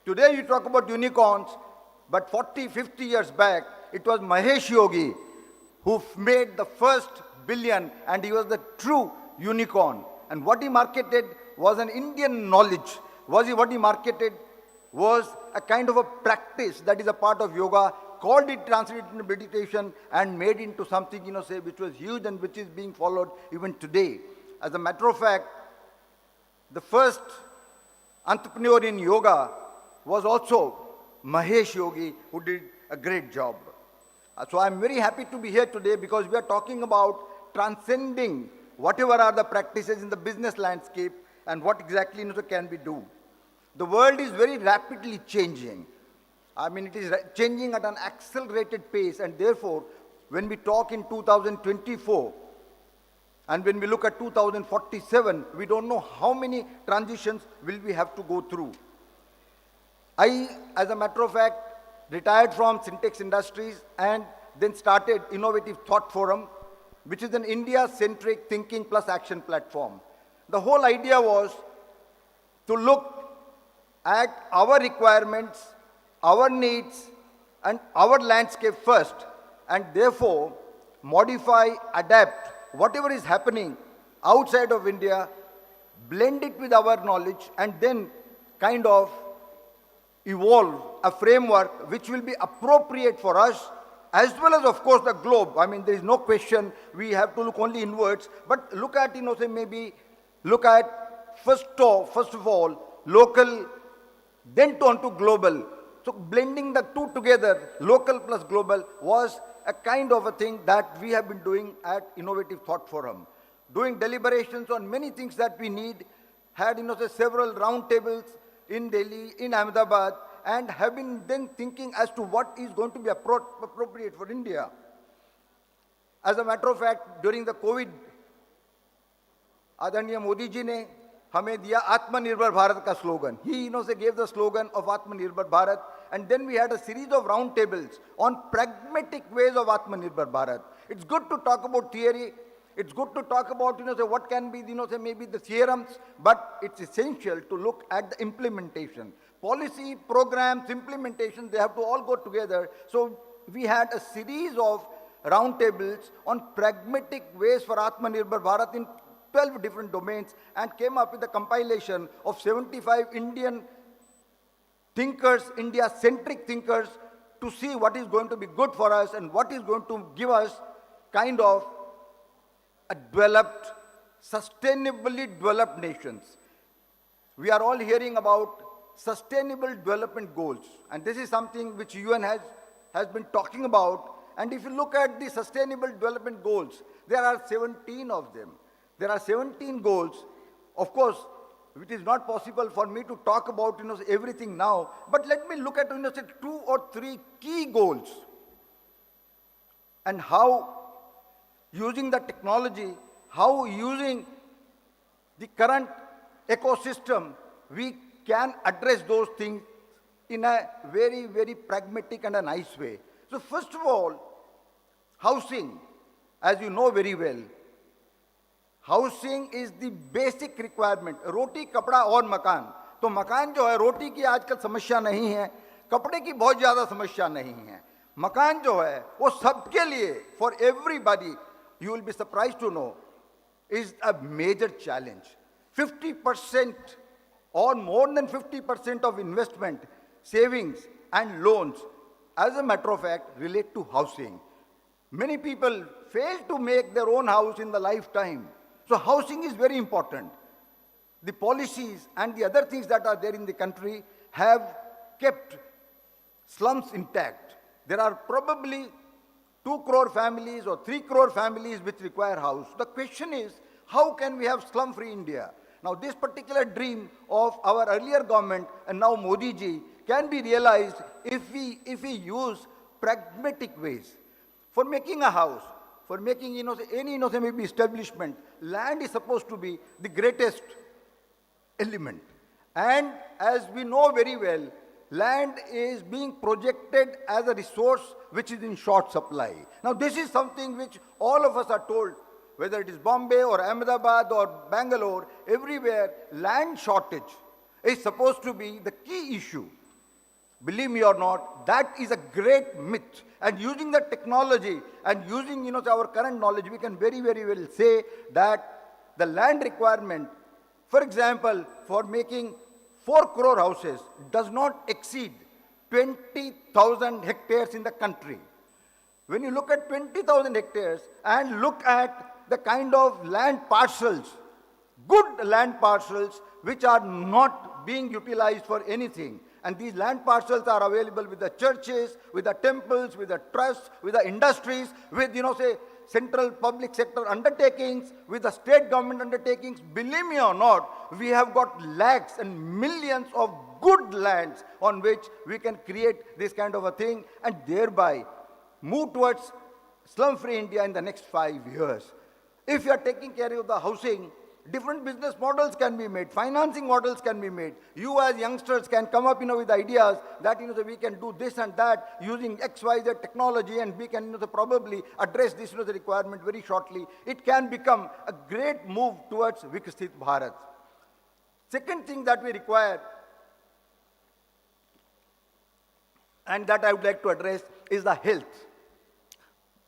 Today you talk about unicorns, but 40, 50 years back, it was Mahesh Yogi who made the first billion, and he was the true unicorn. And what he marketed was an Indian knowledge. What he marketed was a kind of a practice that is a part of yoga, called it transcendental meditation, and made into something, say, which was huge and which is being followed even today. As a matter of fact, the first entrepreneur in yoga was also Mahesh Yogi, who did a great job. So I'm very happy to be here today because we are talking about transcending whatever are the practices in the business landscape and what exactly can we do. The world is very rapidly changing. I mean, it is changing at an accelerated pace, and therefore, when we talk in 2024, and when we look at 2047, we don't know how many transitions will we have to go through. I, as a matter of fact, retired from Syntex Industries and then started Innovative Thought Forum, which is an India-centric thinking plus action platform. The whole idea was to look at our requirements, our needs, and our landscape first, and therefore modify, adapt whatever is happening outside of India, blend it with our knowledge, and then kind of evolve a framework which will be appropriate for us, as well as, of course, the globe. I mean, there is no question we have to look only inwards, but look at, say maybe look at first of all, local, then turn to global. So blending the two together, local plus global, was a kind of a thing that we have been doing at Innovative Thought Forum. Doing deliberations on many things that we need, had say several round tables in Delhi, in Ahmedabad, and have been then thinking as to what is going to be appropriate for India. As a matter of fact, during the COVID आदरणीय मोदी जी ने हमें दिया आत्मनिर्भर भारत का slogan. He gave the slogan of Atmanirbhar Bharat, and then we had a series of round tables on pragmatic ways of Atmanirbhar Bharat. It's good to talk about theory. It's good to talk about what can be maybe the theorems, but it's essential to look at the implementation. Policy, programs, implementation, they have to all go together. So we had a series of round tables on pragmatic ways for Atmanirbhar Bharat in 12 different domains, and came up with a compilation of 75 Indian thinkers, India-centric thinkers, to see what is going to be good for us and what is going to give us kind of a developed, sustainably developed nations. We are all hearing about sustainable development goals, and this is something which UN has been talking about. And if you look at the sustainable development goals, there are 17 of them. There are 17 goals. Of course, it is not possible for me to talk about everything now, but let me look at 2 or 3 key goals, and how using the technology, how using the current ecosystem, we can address those things in a very, very pragmatic and a nice way. So first of all, housing, as you know very well, housing is the basic requirement. रोटी, कपड़ा और मकान. तो मकान जो है, रोटी की आजकल समस्या नहीं है, कपड़े की बहुत ज़्यादा समस्या नहीं है. मकान जो है वो सबके लिए, for everybody, you will be surprise to know, is a major challenge. 50% or more than 50% of investment, savings and loans, as a matter of fact, relate to housing. Many people fail to make their own house in the lifetime. So housing is very important. The policies and the other things that are there in the country have kept slums intact. There are probably 2 crore families or 3 crore families which require house. The question is, how can we have slum-free India? Now this particular dream of our earlier government and now Modi ji can be realized if we use pragmatic ways. For making a house, for making any maybe establishment, land is supposed to be the greatest element. And as we know very well, land is being projected as a resource which is in short supply. Now this is something which all of us are told, whether it is Bombay or Ahmedabad or Bangalore, everywhere land shortage is supposed to be the key issue. Believe me or not, that is a great myth. And using the technology and using our current knowledge, we can very, very well say that the land requirement, for example, for making 4 crore houses does not exceed 20,000 hectares in the country. When you look at 20,000 hectares and look at the kind of land parcels, good land parcels, which are not being utilized for anything, and these land parcels are available with the churches, with the temples, with the trusts, with the industries, with, say, central public sector undertakings, with the state government undertakings. Believe me or not, we have got lakhs and millions of good lands on which we can create this kind of a thing and thereby move towards slum-free India in the next 5 years. If you are taking care of the housing, different business models can be made, financing models can be made. You as youngsters can come up with ideas that we can do this and that using XYZ technology, and we can probably address this the requirement very shortly. It can become a great move towards Viksit Bharat. Second thing that we require, and that I would like to address, is the health.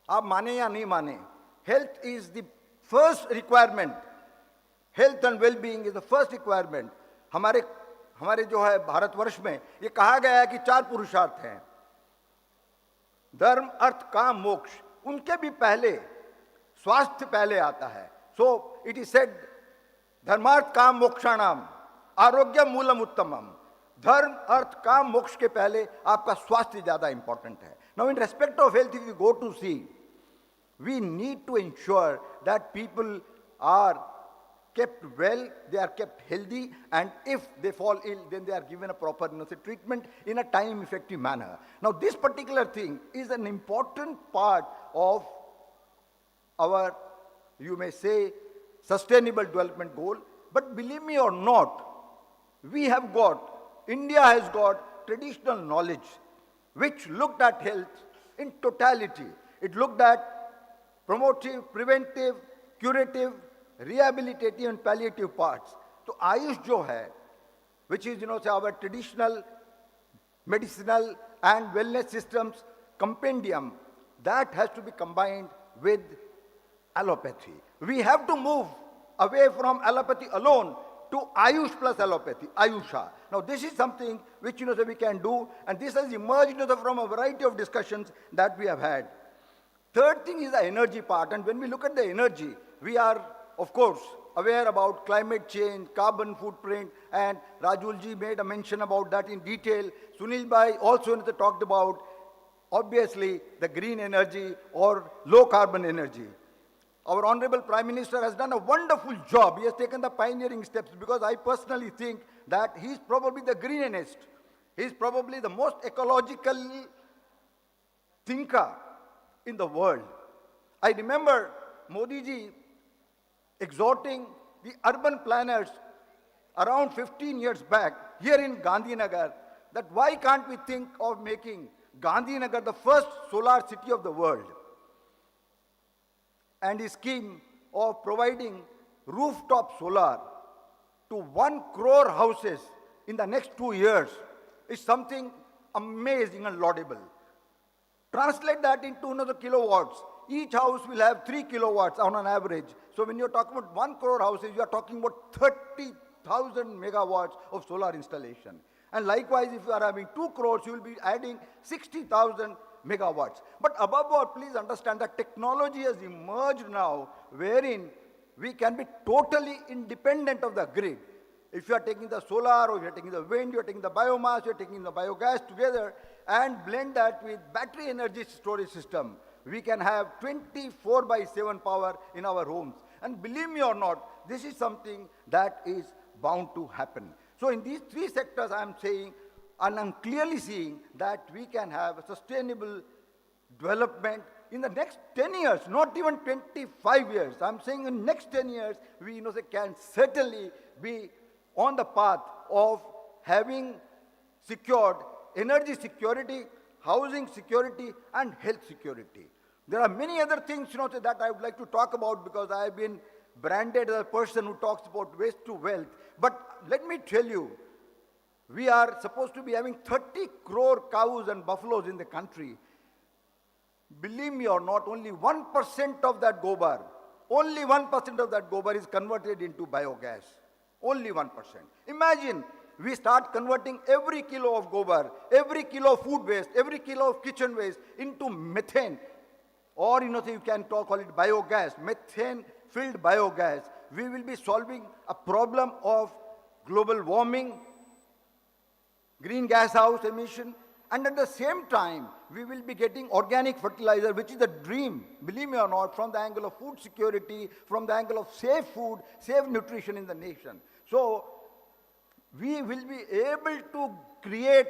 आप माने या नहीं माने, health is the first requirement. Health and well being is the first requirement. हमारे जो है भारतवर्ष में ये कहा गया है कि 4 पुरुषार्थ हैं, धर्म, अर्थ, काम, मोक्ष. उनके भी पहले स्वास्थ्य पहले आता है. सो इट इज सेड, धर्मार्थ काम मोक्षाणाम आरोग्य मूलम उत्तमम. धर्म, अर्थ, काम, मोक्ष के पहले आपका स्वास्थ्य ज्यादा इंपॉर्टेंट है. Now in respect of health, if you go to see, we need to ensure that people are kept well, they are kept healthy, and if they fall ill, then they are given a proper treatment in a time-effective manner. Now, this particular thing is an important part of our, you may say, sustainable development goal. But believe me or not, India has got traditional knowledge which looked at health in totality. It looked at promotive, preventive, curative, rehabilitative and palliative parts. So Ayush jo hai, which is, our traditional medicinal and wellness systems compendium, that has to be combined with allopathy. We have to move away from allopathy alone to Ayush plus allopathy, Ayusha. Now this is something which we can do, and this has emerged from a variety of discussions that we have had. Third thing is the energy part, and when we look at the energy, we are, of course, aware about climate change, carbon footprint, and Rajulji made a mention about that in detail. Sunil Bhai also talked about, obviously, the green energy or low carbon energy. Our Honorable Prime Minister has done a wonderful job. He has taken the pioneering steps, because I personally think that he's probably the greenest. He's probably the most ecological thinker in the world. I remember Modi ji exhorting the urban planners around 15 years back here in Gandhinagar that why can't we think of making Gandhinagar the first solar city of the world. And his scheme of providing rooftop solar to 1 crore houses in the next 2 years is something amazing and laudable. Translate that into another kilowatts. Each house will have 3 kilowatts on an average. So when you're talking about 1 crore houses, you are talking about 30,000 megawatts of solar installation. And likewise, if you are having 2 crores, you will be adding 60,000 megawatts. But above all, please understand that technology has emerged now wherein we can be totally independent of the grid. If you are taking the solar, or if you are taking the wind, you are taking the biomass, you are taking the biogas together and blend that with battery energy storage system, we can have 24/7 power in our homes. And believe me or not, this is something that is bound to happen. So in these 3 sectors, I am saying, and I'm clearly seeing that we can have a sustainable development in the next 10 years, not even 25 years. I'm saying in next 10 years, we can certainly be on the path of having secured energy security, housing security, and health security. There are many other things that I would like to talk about, because I have been branded as a person who talks about waste to wealth. But let me tell you, we are supposed to be having 30 crore cows and buffaloes in the country. Believe me or not, only 1% of that gobar, only 1% of that gobar is converted into biogas. Only 1%. Imagine we start converting every kilo of gobar, every kilo of food waste, every kilo of kitchen waste into methane. Or you can call it biogas, methane-filled biogas. We will be solving a problem of global warming, green gas house emission, and at the same time, we will be getting organic fertilizer, which is a dream, believe me or not, from the angle of food security, from the angle of safe food, safe nutrition in the nation. So, we will be able to create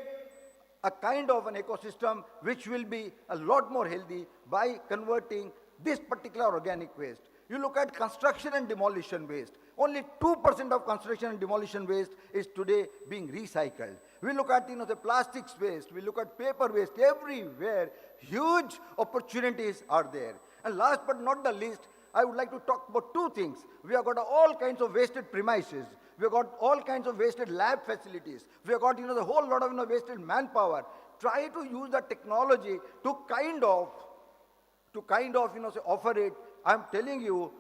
a kind of an ecosystem which will be a lot more healthy by converting this particular organic waste. You look at construction and demolition waste. Only 2% of construction and demolition waste is today being recycled. We look at the plastics waste, we look at paper waste, everywhere. Huge opportunities are there. And last but not the least, I would like to talk about 2 things. We have got all kinds of wasted premises. We have got all kinds of wasted lab facilities. We have got the whole lot of wasted manpower. Try to use the technology to kind of offer it. I'm telling you,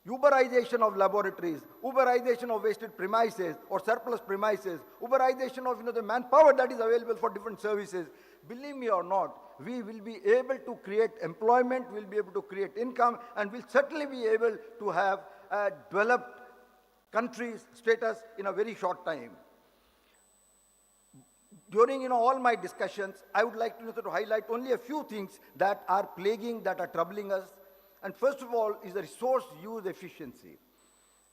Uberization of laboratories, Uberization of wasted premises or surplus premises, Uberization of the manpower that is available for different services. Believe me or not, we will be able to create employment, we'll be able to create income, and we'll certainly be able to have a developed country's status in a very short time. During all my discussions, I would like to highlight only a few things that are plaguing, that are troubling us. And first of all is the resource use efficiency.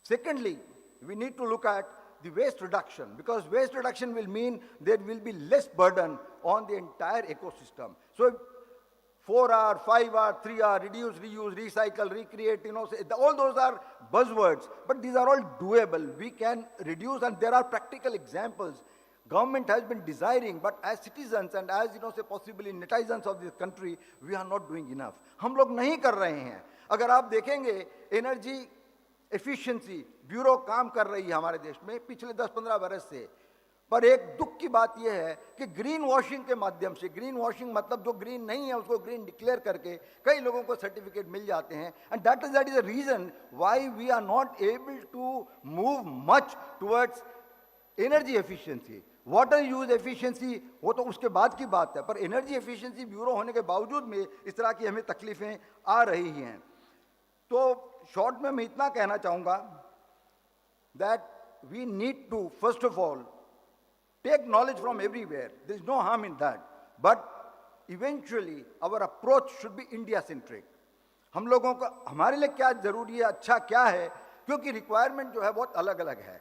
Secondly, we need to look at the waste reduction, because waste reduction will mean there will be less burden on the entire ecosystem. So 4R, 5R, 3R, reduce, reuse, recycle, recreate, all those are buzzwords, but these are all doable. We can reduce, and there are practical examples. Government has been desiring, but as citizens and as, possibly netizens of this country, we are not doing enough. हम लोग नहीं कर रहे हैं. अगर आप देखेंगे, energy efficiency bureau काम कर रही है हमारे देश में पिछले 10-15 बरस से. पर एक दुख की बात यह है कि ग्रीन वॉशिंग के माध्यम से, ग्रीन वॉशिंग मतलब जो ग्रीन नहीं है उसको ग्रीन डिक्लेयर करके कई लोगों को सर्टिफिकेट मिल जाते हैं. And that is the reason why we are not able to move much towards energy efficiency. Water use efficiency वो तो उसके बाद की बात है, पर एनर्जी एफिशिएंसी ब्यूरो होने के बावजूद में इस तरह की हमें तकलीफें आ रही हैं. तो शॉर्ट में मैं इतना कहना चाहूँगा that we need to first of all take knowledge from everywhere. There is no harm in that. But eventually our approach should be India-centric. हम लोगों का हमारे लिए क्या जरूरी है, अच्छा क्या है, क्योंकि रिक्वायरमेंट जो है बहुत अलग अलग है.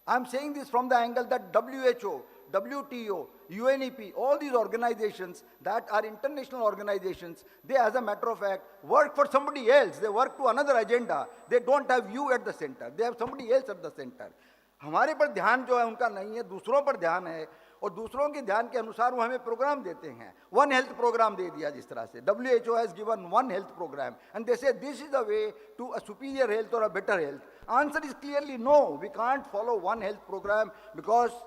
I am saying this from the angle that WHO, WTO, UNEP, all these organizations that are international organizations, they as a matter of fact work for somebody else. They work to another agenda. They don't have you at the center. They have somebody else at the center. हमारे पर ध्यान जो है उनका नहीं है, दूसरों पर ध्यान है, और दूसरों के ध्यान के अनुसार वो हमें प्रोग्राम देते हैं. वन हेल्थ प्रोग्राम दे दिया जिस तरह से WHO has given one health program and they say this is the way to a superior health or a better health. Answer is clearly no. We can't follow one health program because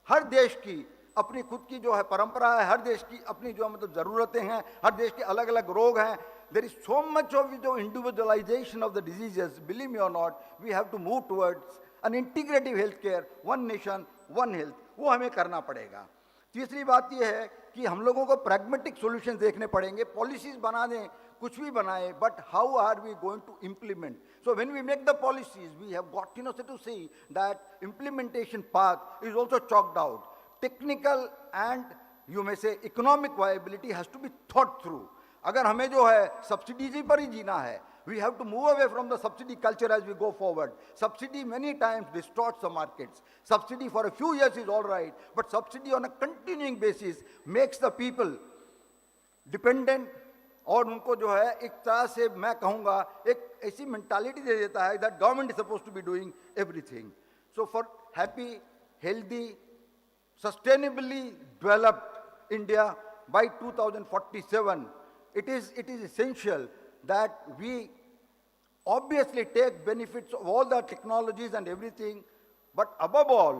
हर देश की अपनी खुद की जो है परंपरा है, हर देश की अपनी जो मतलब ज़रूरतें हैं, हर देश के अलग अलग रोग हैं. There is so much of the individualization of the diseases. Believe me or not, we have to move towards an integrative healthcare, one nation, one health. वो हमें करना पड़ेगा. तीसरी बात ये है कि हम लोगों को pragmatic solutions देखने पड़ेंगे. Policies बना दें, कुछ भी बनाए, but how are we going to implement? So when we make the policies, we have got to see that implementation path is also chalked out. Technical and you may say economic viability has to be thought through. अगर हमें जो है subsidies पर ही जीना है, we have to move away from the subsidy culture as we go forward. Subsidy many times distorts the markets. Subsidy for a few years is all right, but subsidy on a continuing basis makes the people dependent, और उनको जो है एक तरह से मैं कहूँगा एक ऐसी मेंटालिटी दे देता है that government is supposed to be doing everything. So for happy, healthy, sustainably developed India by 2047, it is essential that we obviously take benefits of all the technologies and everything, but above all,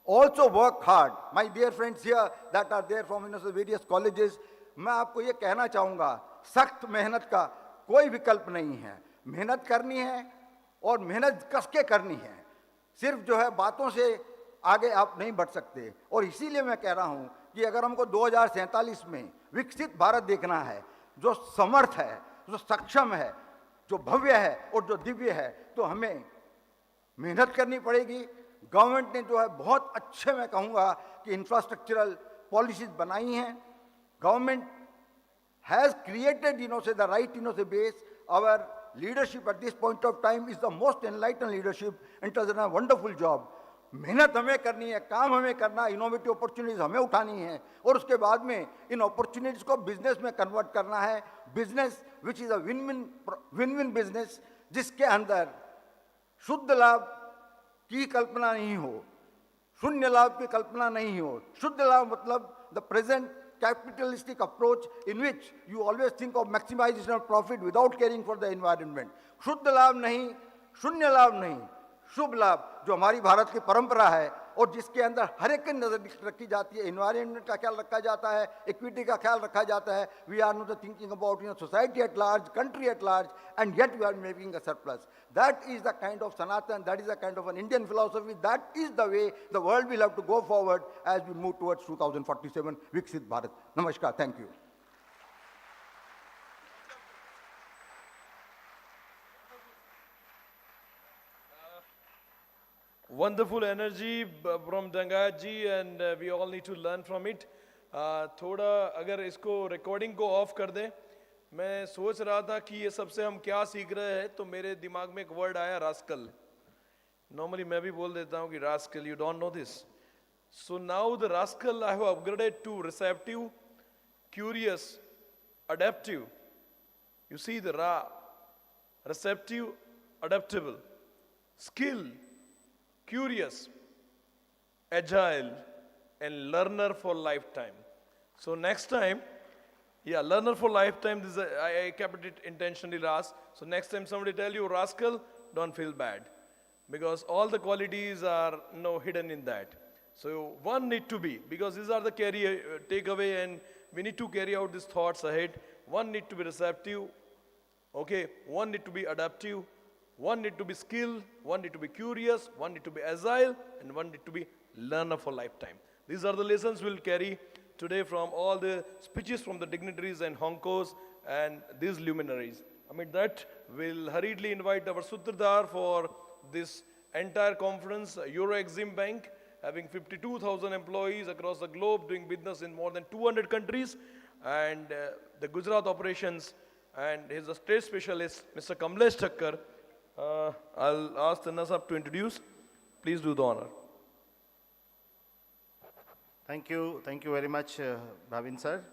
also work hard. My dear friends here that are there from the various colleges, मैं आपको ये कहना चाहूँगा, सख्त मेहनत का कोई विकल्प नहीं है. मेहनत करनी है और मेहनत कस के करनी है. सिर्फ जो है बातों से आगे आप नहीं बढ़ सकते. और इसीलिए मैं कह रहा हूँ कि अगर हमको 2047 में विकसित भारत देखना है, जो समर्थ है, जो सक्षम है, जो भव्य है और जो दिव्य है, तो हमें मेहनत करनी पड़ेगी. गवर्नमेंट ने जो है बहुत अच्छे मैं कहूँगा कि इंफ्रास्ट्रक्चरल पॉलिसीज बनाई हैं. Government has created, say the right, the base. Our leadership at this point of time is the most enlightened leadership and it has done a wonderful job. मेहनत हमें करनी है, काम हमें करना है, इनोवेटिव अपॉर्चुनिटीज हमें उठानी है और उसके बाद में इन अपॉर्चुनिटीज को बिजनेस में कन्वर्ट करना है. Business which is a win win business, जिसके अंदर शुद्ध लाभ की कल्पना नहीं हो, शून्य लाभ की कल्पना नहीं हो. शुद्ध लाभ मतलब the present capitalistic approach in which you always think of maximization of profit without caring for the environment. शुद्ध लाभ नहीं, शून्य लाभ नहीं, शुभ लाभ जो हमारी भारत की परंपरा है और जिसके अंदर हर एक की नजर रखी जाती है. एनवायरनमेंट का ख्याल रखा जाता है, इक्विटी का ख्याल रखा जाता है. We are not thinking about society at large, country at large, and yet we are making a surplus. That is the kind of Sanatan, that is the kind of an Indian philosophy, that is the way the world will have to go forward as we move towards 2047 Viksit Bharat. Namaskar, thank you. Wonderful energy from Dangat ji, and we all need to learn from it. थोड़ा अगर इसको recording को of कर दें. मैं सोच रहा था कि ये सबसे हम क्या सीख रहे हैं, तो मेरे दिमाग में एक वर्ड आया, रास्कल. नॉर्मली मैं भी बोल देता हूँ कि rascal, you don't know this. So now the rascal I have upgraded to receptive, curious, adaptive. You see the Ra, receptive, adaptable, skill, curious, agile, and learner for lifetime. So next time, yeah, learner for lifetime, this is I kept it intentionally Ras. So next time somebody tell you rascal, don't feel bad. Because all the qualities are hidden in that. So one need to be, because these are the takeaway, and we need to carry out these thoughts ahead. One need to be receptive, okay, one need to be adaptive, one need to be skilled, one need to be curious, one need to be agile, and one need to be learner for lifetime. These are the lessons we'll carry today from all the speeches from the dignitaries and honkos and these luminaries. Amid that, we'll hurriedly invite our Sutradhar for this entire conference, Euro Exim Bank, having 52,000 employees across the globe doing business in more than 200 countries, and the Gujarat operations, and his state specialist, Mr. Kamlesh Thakkar. I'll ask Tanna Sahab to introduce. Please do the honor. Thank you very much, Bhavin sir.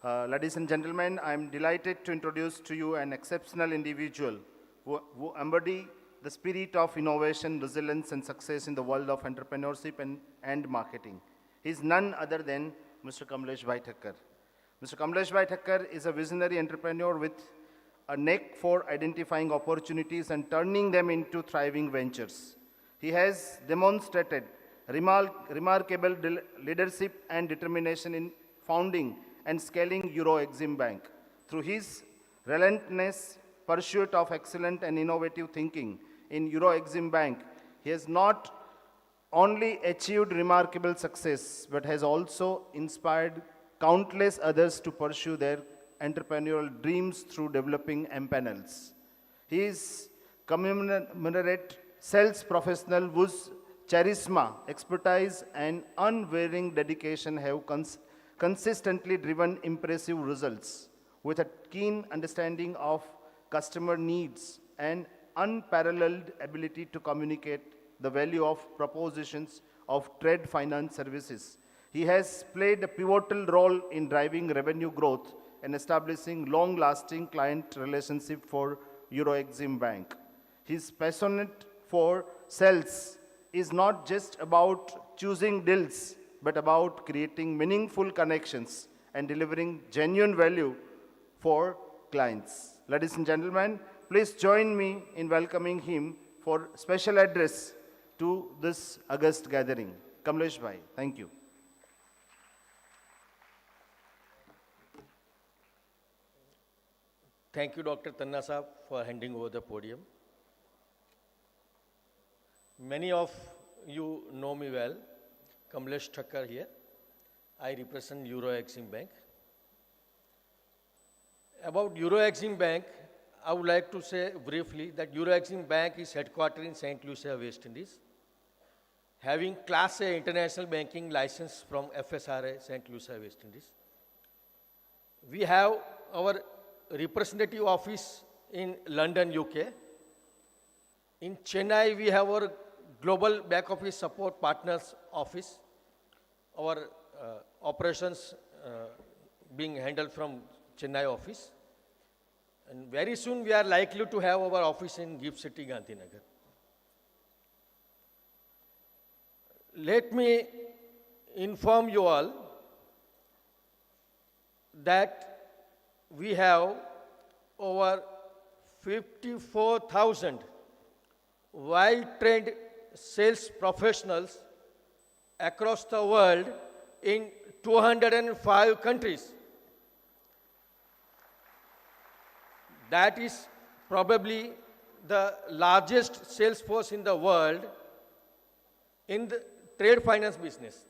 Ladies and gentlemen, I'm delighted to introduce to you an exceptional individual who embody the spirit of innovation, resilience, and success in the world of entrepreneurship and marketing. He is none other than Mr. Kamlesh Bhai Thakkar. Mr. Kamlesh Bhai Thakkar is a visionary entrepreneur with a knack for identifying opportunities and turning them into thriving ventures. He has demonstrated remarkable leadership and determination in founding and scaling Euro Exim Bank. Through his relentless pursuit of excellent and innovative thinking in Euro Exim Bank, he has not only achieved remarkable success, but has also inspired countless others to pursue their entrepreneurial dreams through developing M-panels. He is community sales professional whose charisma, expertise, and unwavering dedication have consistently driven impressive results. With a keen understanding of customer needs and unparalleled ability to communicate the value of propositions of trade finance services, he has played a pivotal role in driving revenue growth and establishing long-lasting client relationship for Euro Exim Bank. His passion for sales is not just about choosing deals, but about creating meaningful connections and delivering genuine value for clients. Ladies and gentlemen, please join me in welcoming him for special address to this august gathering. Kamlesh Bhai, thank you. Thank you, Dr. Tanna Sahab, for handing over the podium. Many of you know me well. Kamlesh Thakkar here. I represent Euro Exim Bank. About Euro Exim Bank, I would like to say briefly that Euro Exim Bank is headquartered in St. Lucia, West Indies, having Class A international banking license from FSRA, St. Lucia, West Indies. We have our representative office in London, UK. In Chennai, we have our Global Back Office Support Partners Office, our operations being handled from Chennai office. And very soon we are likely to have our office in Gift City, Gandhinagar. Let me inform you all that we have over 54,000 well-trained sales professionals across the world in 205 countries. That is probably the largest sales force in the world in the trade finance business.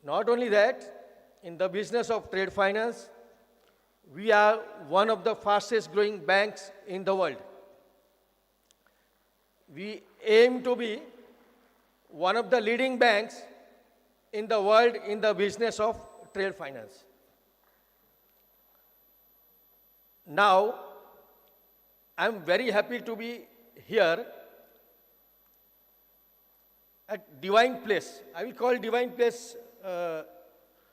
Not only that, in the business of trade finance, we are one of the fastest growing banks in the world. We aim to be one of the leading banks in the world in the business of trade finance. Now, I'm very happy to be here at Divine Place. I will call Divine Place,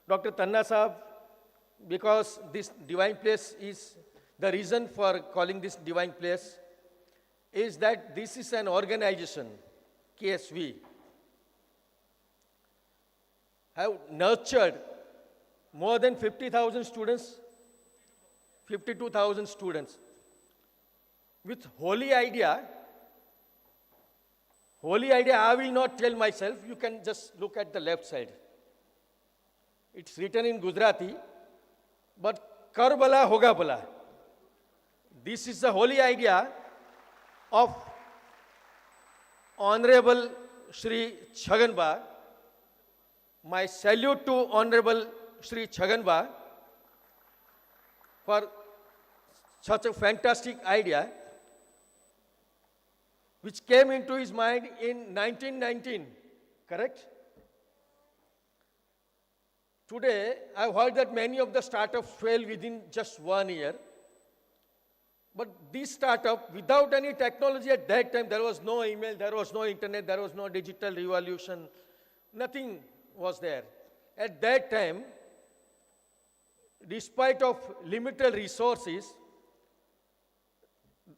Dr. Tanna Sahab because this divine place is, the reason for calling this divine place is that this is an organization, KSV, have nurtured more than 50,000 students, 52,000 students with holy idea. Holy idea, I will not tell myself, you can just look at the left side. It's written in Gujarati, but kar bala hoga bala. This is the holy idea of Honorable Shri Chhaganba. My salute to Honorable Shri Chhaganba for such a fantastic idea, which came into his mind in 1919, correct? Today, I've heard that many of the startups fail within just 1 year. But this startup, without any technology at that time, there was no email, there was no internet, there was no digital revolution, nothing was there. At that time, despite of limited resources,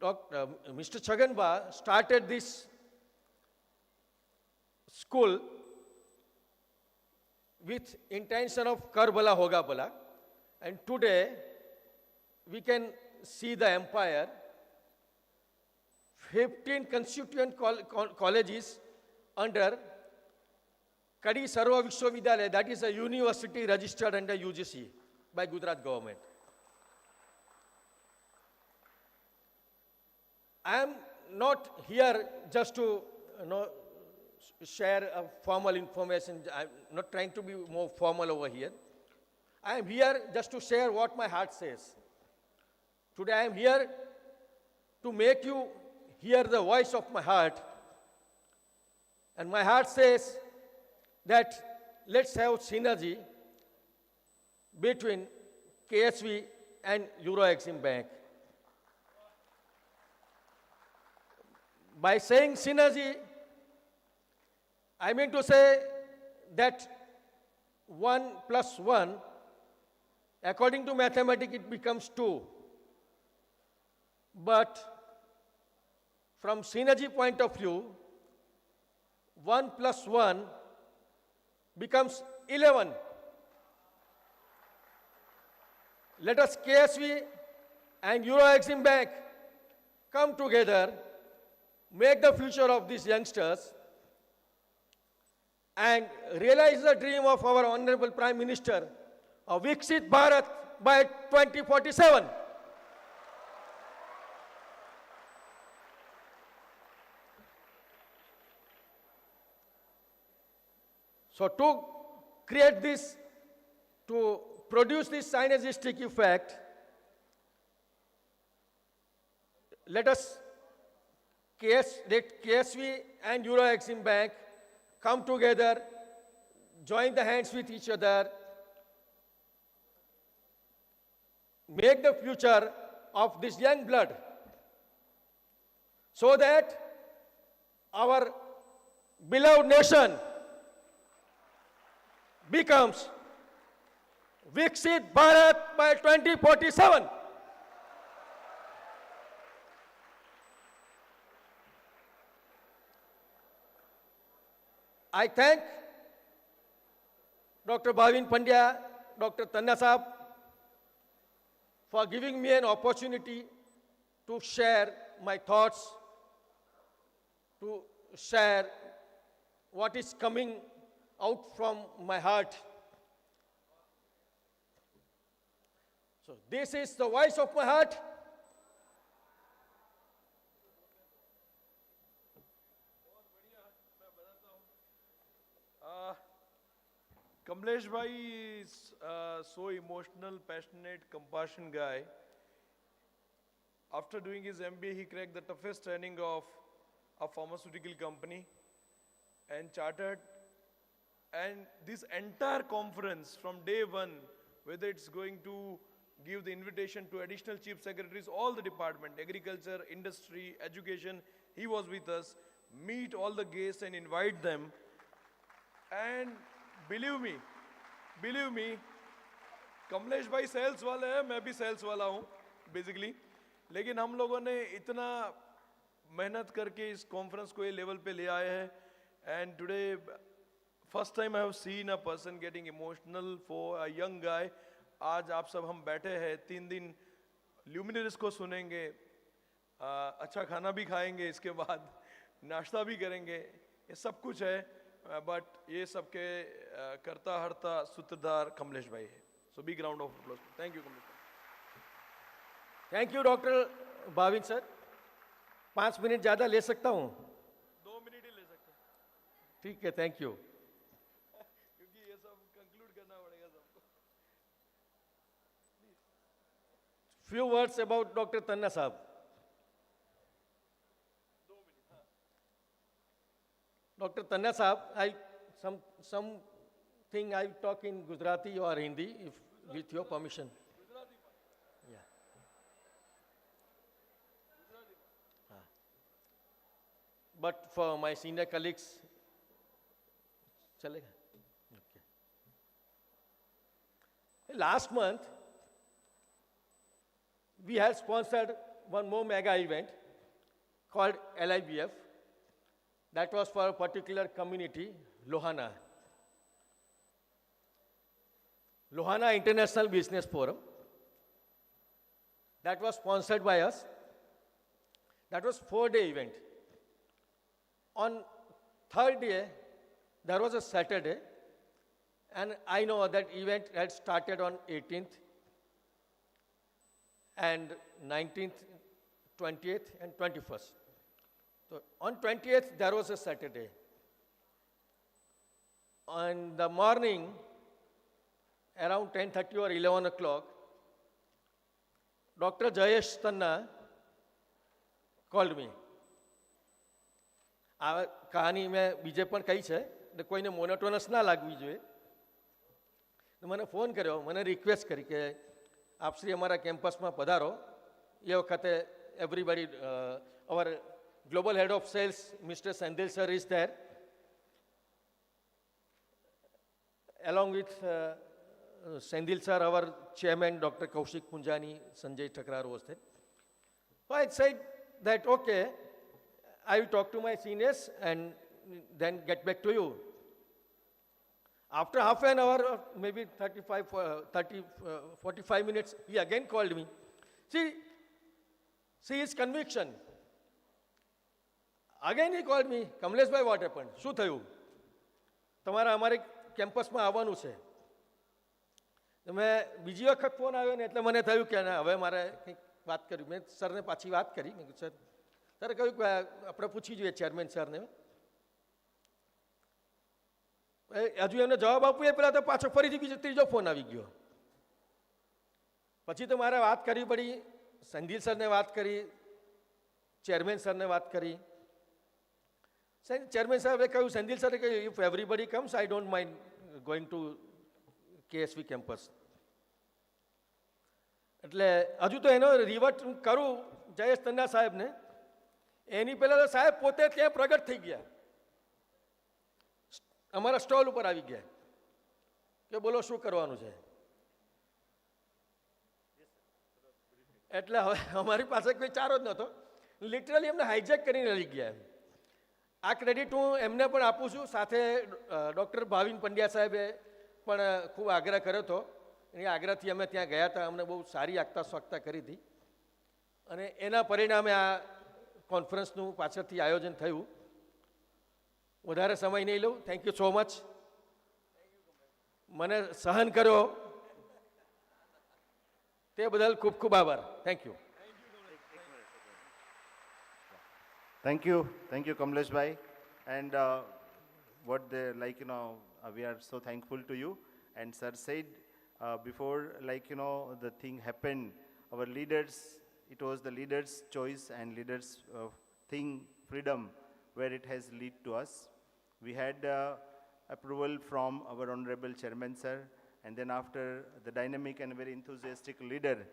Mr. Chhaganba started this school with intention of kar bala hoga bala, and today we can see the empire. 15 constituent colleges under Kadi Sarva Vishwavidyalaya, that is a university registered under UGC by Gujarat government. I am not here just to share formal information. I'm not trying to be more formal over here. I am here just to share what my heart says. Today I am here to make you hear the voice of my heart. And my heart says that let's have synergy between KSV and Euro Exim Bank. By saying synergy, I mean to say that 1 plus 1, according to mathematics, it becomes 2. But from synergy point of view, 1 plus 1 becomes 11. Let us KSV and Euro Exim Bank come together, make the future of these youngsters, and realize the dream of our Honorable Prime Minister of Viksit Bharat by 2047. So to create this, to produce this synergistic effect, let KSV and Euro Exim Bank come together, join the hands with each other, make the future of this young blood, so that our beloved nation becomes Viksit Bharat by 2047. I thank Dr. Bhavin Pandya, Dr. Tanna Saab for giving me an opportunity to share my thoughts, to share what is coming out from my heart. So this is the voice of my heart. Kamlesh Bhai is so emotional, passionate, compassionate guy. After doing his MBA, he cracked the toughest training of a pharmaceutical company and chartered. And this entire conference from day one, whether it's going to give the invitation to additional chief secretaries, all the department, agriculture, industry, education, he was with us, meet all the guests and invite them. And believe me, Kamlesh भाई sales वाले हैं, मैं भी sales वाला हूँ basically, लेकिन हम लोगों ने इतना मेहनत करके इस कॉन्फ्रेंस को ये लेवल पे ले आए हैं and today first time I have seen a person getting emotional for a young guy. आज आप सब हम बैठे हैं, 3 दिन ल्यूमिनरीज को सुनेंगे, अच्छा खाना भी खाएंगे, इसके बाद नाश्ता भी करेंगे, ये सब कुछ है, बट ये सबके करता हरता सूत्रधार कमलेश भाई है। So big round of applause. Thank you Kamlesh bhai. Thank you doctor Bhavin sir. 5 minute ज़्यादा ले सकता हूँ? 2 मिनट ही ले सकते हैं, ठीक है, थैंक यू। क्योंकि ये सब कंक्लूड करना पड़ेगा सबको। Few words about Dr. Tanna Saab. Dr. Tanna Saab, something I talk in Gujarati or Hindi, if with your permission. Yeah. But for my senior colleagues, chalega? Okay. Last month, we had sponsored one more mega event called LIBF. That was for a particular community, Lohana. Lohana International Business Forum. That was sponsored by us. That was 4-day event. On 3rd day, there was a Saturday, and I know that event had started on 18th, and 19th, 20th, and 21st. So on 20th, there was a Saturday. On the morning, around 10:30 or 11 o'clock, Dr. Jayesh Tanna called me. આ કહાની મેં બીજે પણ કહી છે, એટલે કોઈને monotonous ના લાગવી જોઈએ. મને ફોન કર્યો, મને રિક્વેસ્ટ કરી કે આપ શ્રી અમારા કેમ્પસમાં પધારો. એ વખતે everybody, our global head of sales mister Senthil sir is there, along with Sendil sir, our chairman Dr. Kaushik Punjani, Sanjay Thakrar was there. So I said that okay, I will talk to my seniors and then get back to you. After half an hour, or maybe 45 minutes, he again called me. See his conviction. Again he called me, Kamlesh bhai, what happened? શું થયું? તમારા અમારે કેમ્પસમાં આવવાનું છે. મેં બીજી વખત ફોન આવ્યો ને એટલે મને થયું કે હવે મારે કંઈક વાત કરવી. મેં સરને પાછી વાત કરી. મેં કીધું સર, સરે કહ્યું કે આપણે પૂછી જોઈએ ચેરમેન સરને. હજુ એમને જવાબ આપવું એ પહેલાં તો પાછો ફરીથી ત્રીજો ફોન આવી ગયો. પછી તો મારે વાત કરવી પડી. સંદીલ સરને વાત કરી, ચેરમેન સરને વાત કરી. ચેરમેન સાહેબે કહ્યું, સંદીલ સરે કહ્યું, if everybody comes I don't mind going to KSV campus. એટલે હજુ તો એનો રિવર્ટ કરું જયેશ તન્ના સાહેબને, એની પહેલાં તો સાહેબ પોતે ત્યાં પ્રગટ થઈ ગયા, અમારા સ્ટોલ ઉપર આવી ગયા કે બોલો શું કરવાનું છે. એટલે હવે અમારી પાસે કોઈ ચારો જ નહોતો. લિટરલી એમને હાઇજેક કરીને લઈ ગયા. આ ક્રેડિટ હું એમને પણ આપું છું. સાથે ડૉક્ટર ભાવિન પંડ્યા સાહેબે પણ ખૂબ આગ્રહ કર્યો હતો. એની આગ્રહથી અમે ત્યાં ગયા હતા. અમને બહુ સારી આગતા સ્વાગતા કરી હતી અને એના પરિણામે આ કોન્ફરન્સનું પાછળથી આયોજન થયું. વધારે સમય નહીં લઉં. Thank you so much. મને સહન કર્યો તે બદલ ખૂબ ખૂબ આભાર. Thank you. Thank you, Kamlesh bhai. And what they we are so thankful to you. And sir said before, the thing happened, our leaders, it was the leaders' choice and leaders' thing, freedom, where it has led to us. We had approval from our honorable chairman sir, and then after the dynamic and very enthusiastic leader,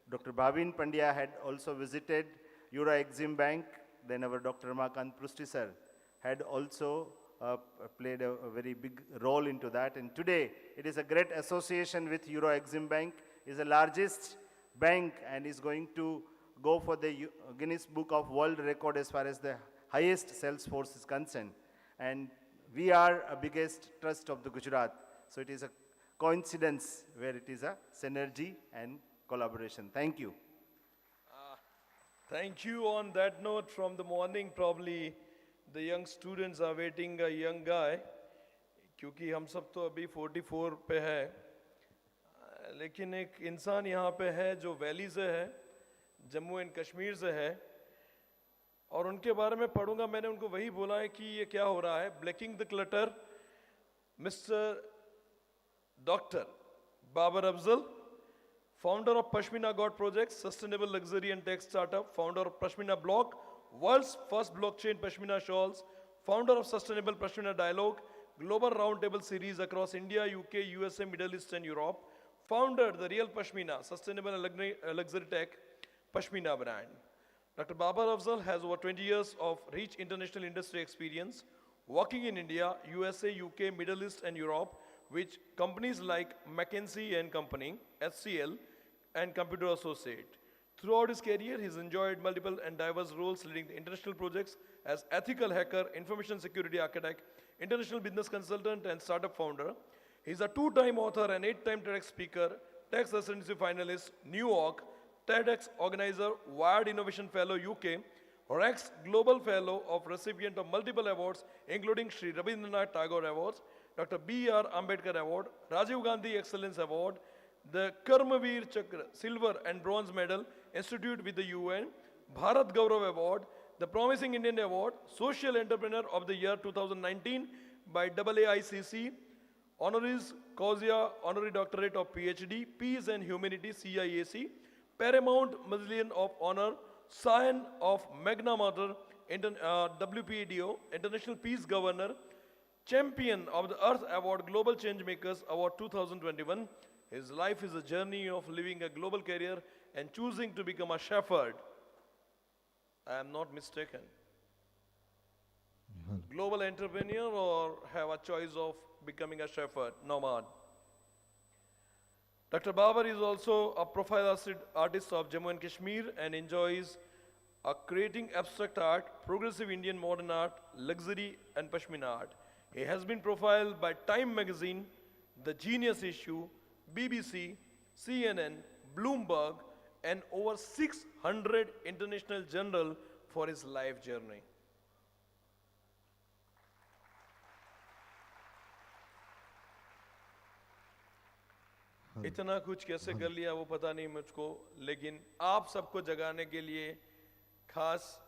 Dr. Bhavin Pandya had also visited Euro Exim Bank. Then our Dr. Ramakant Prusti sir had also played a very big role into that. And today, it is a great association with Euro Exim Bank. Is the largest bank and is going to go for the Guinness Book of World Record as far as the highest sales force is concerned. And we are a biggest trust of the Gujarat. So it is a coincidence where it is a synergy and collaboration. Thank you. Thank you. On that note, from the morning, probably the young students are waiting a young guy, क्योंकि हम सब तो अभी 44 पे है, लेकिन एक इंसान यहाँ पे है जो वैली से है, जम्मू एंड कश्मीर से है, और उनके बारे में पढ़ूंगा. मैंने उनको वही बोला है कि ये क्या हो रहा है. Breaking the clutter, mister doctor Babar Afzal, founder of Pashmina God Project, sustainable luxury and tech startup, founder of Pashmina Blog, world's first blockchain Pashmina shawls, founder of Sustainable Pashmina Dialogue, global roundtable series across India, UK, USA, Middle East and Europe, founder the Real Pashmina, sustainable and luxury tech Pashmina brand. Dr. Babar Afzal has over 20 years of rich international industry experience, working in India, USA, UK, Middle East and Europe, with companies like McKinsey and Company, HCL, and Computer Associate. Throughout his career, he's enjoyed multiple and diverse roles leading the international projects as ethical hacker, information security architect, international business consultant, and startup founder. He's a two-time author and 8-time TEDx speaker, TEDx residency finalist, New York, TEDx organizer, Wired Innovation Fellow, UK, Rex Global Fellow of recipient of multiple awards, including Sri Rabindranath Tagore Awards, Dr. B.R. Ambedkar Award, Rajiv Gandhi Excellence Award, the Karmavir Chakra Silver and Bronze Medal, Institute with the UN, Bharat Gaurav Award, the Promising Indian Award, Social Entrepreneur of the Year 2019 by AAICC, Honoris Causa Honorary Doctorate of PhD, Peace and Humanity, CIAC, Paramount Mausoleum of Honor, Scion of Magna Mater, WPDO, International Peace Governor, Champion of the Earth Award, Global Changemakers Award 2021. His life is a journey of living a global career and choosing to become a shepherd. I am not mistaken. Global entrepreneur or have a choice of becoming a shepherd, nomad. Dr. Babar is also a profile artist of Jammu and Kashmir and enjoys creating abstract art, progressive Indian modern art, luxury and Pashmina art. He has been profiled by Time Magazine, The Genius Issue, BBC, CNN, Bloomberg, and over 600 international journals for his life journey. इतना कुछ कैसे कर लिया वो पता नहीं मुझको, लेकिन आप सबको जगाने के लिए खास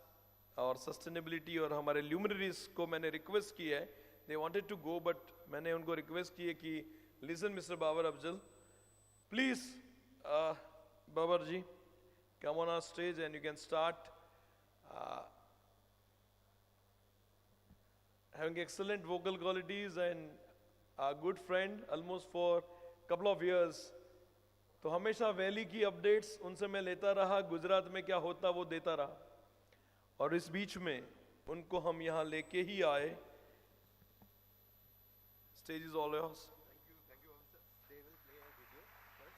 और सस्टेनेबिलिटी और हमारे ल्यूमिनरीज को मैंने रिक्वेस्ट की है. They wanted to go, but मैंने उनको रिक्वेस्ट की है कि listen, Mr. Babar Afzal, please, Babar ji, come on our stage and you can start having excellent vocal qualities and a good friend almost for couple of years. तो हमेशा valley की updates उनसे मैं लेता रहा, गुजरात में क्या होता वो देता रहा, और इस बीच में उनको हम यहाँ लेके ही आए. Stage is all yours. Thank you, officer. They will play a video first.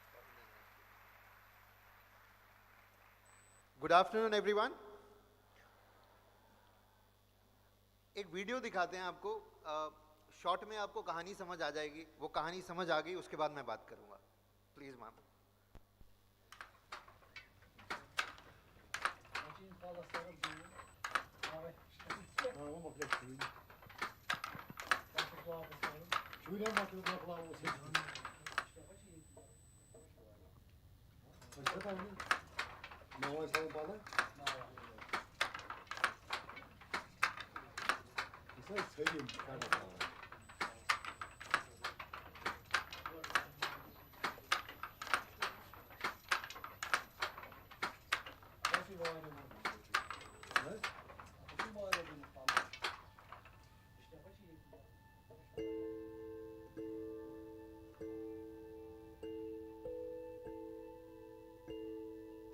Good afternoon, everyone. एक वीडियो दिखाते हैं आपको. शॉर्ट में आपको कहानी समझ आ जाएगी. वो कहानी समझ आ गई, उसके बाद मैं बात करूंगा. Please ma'am.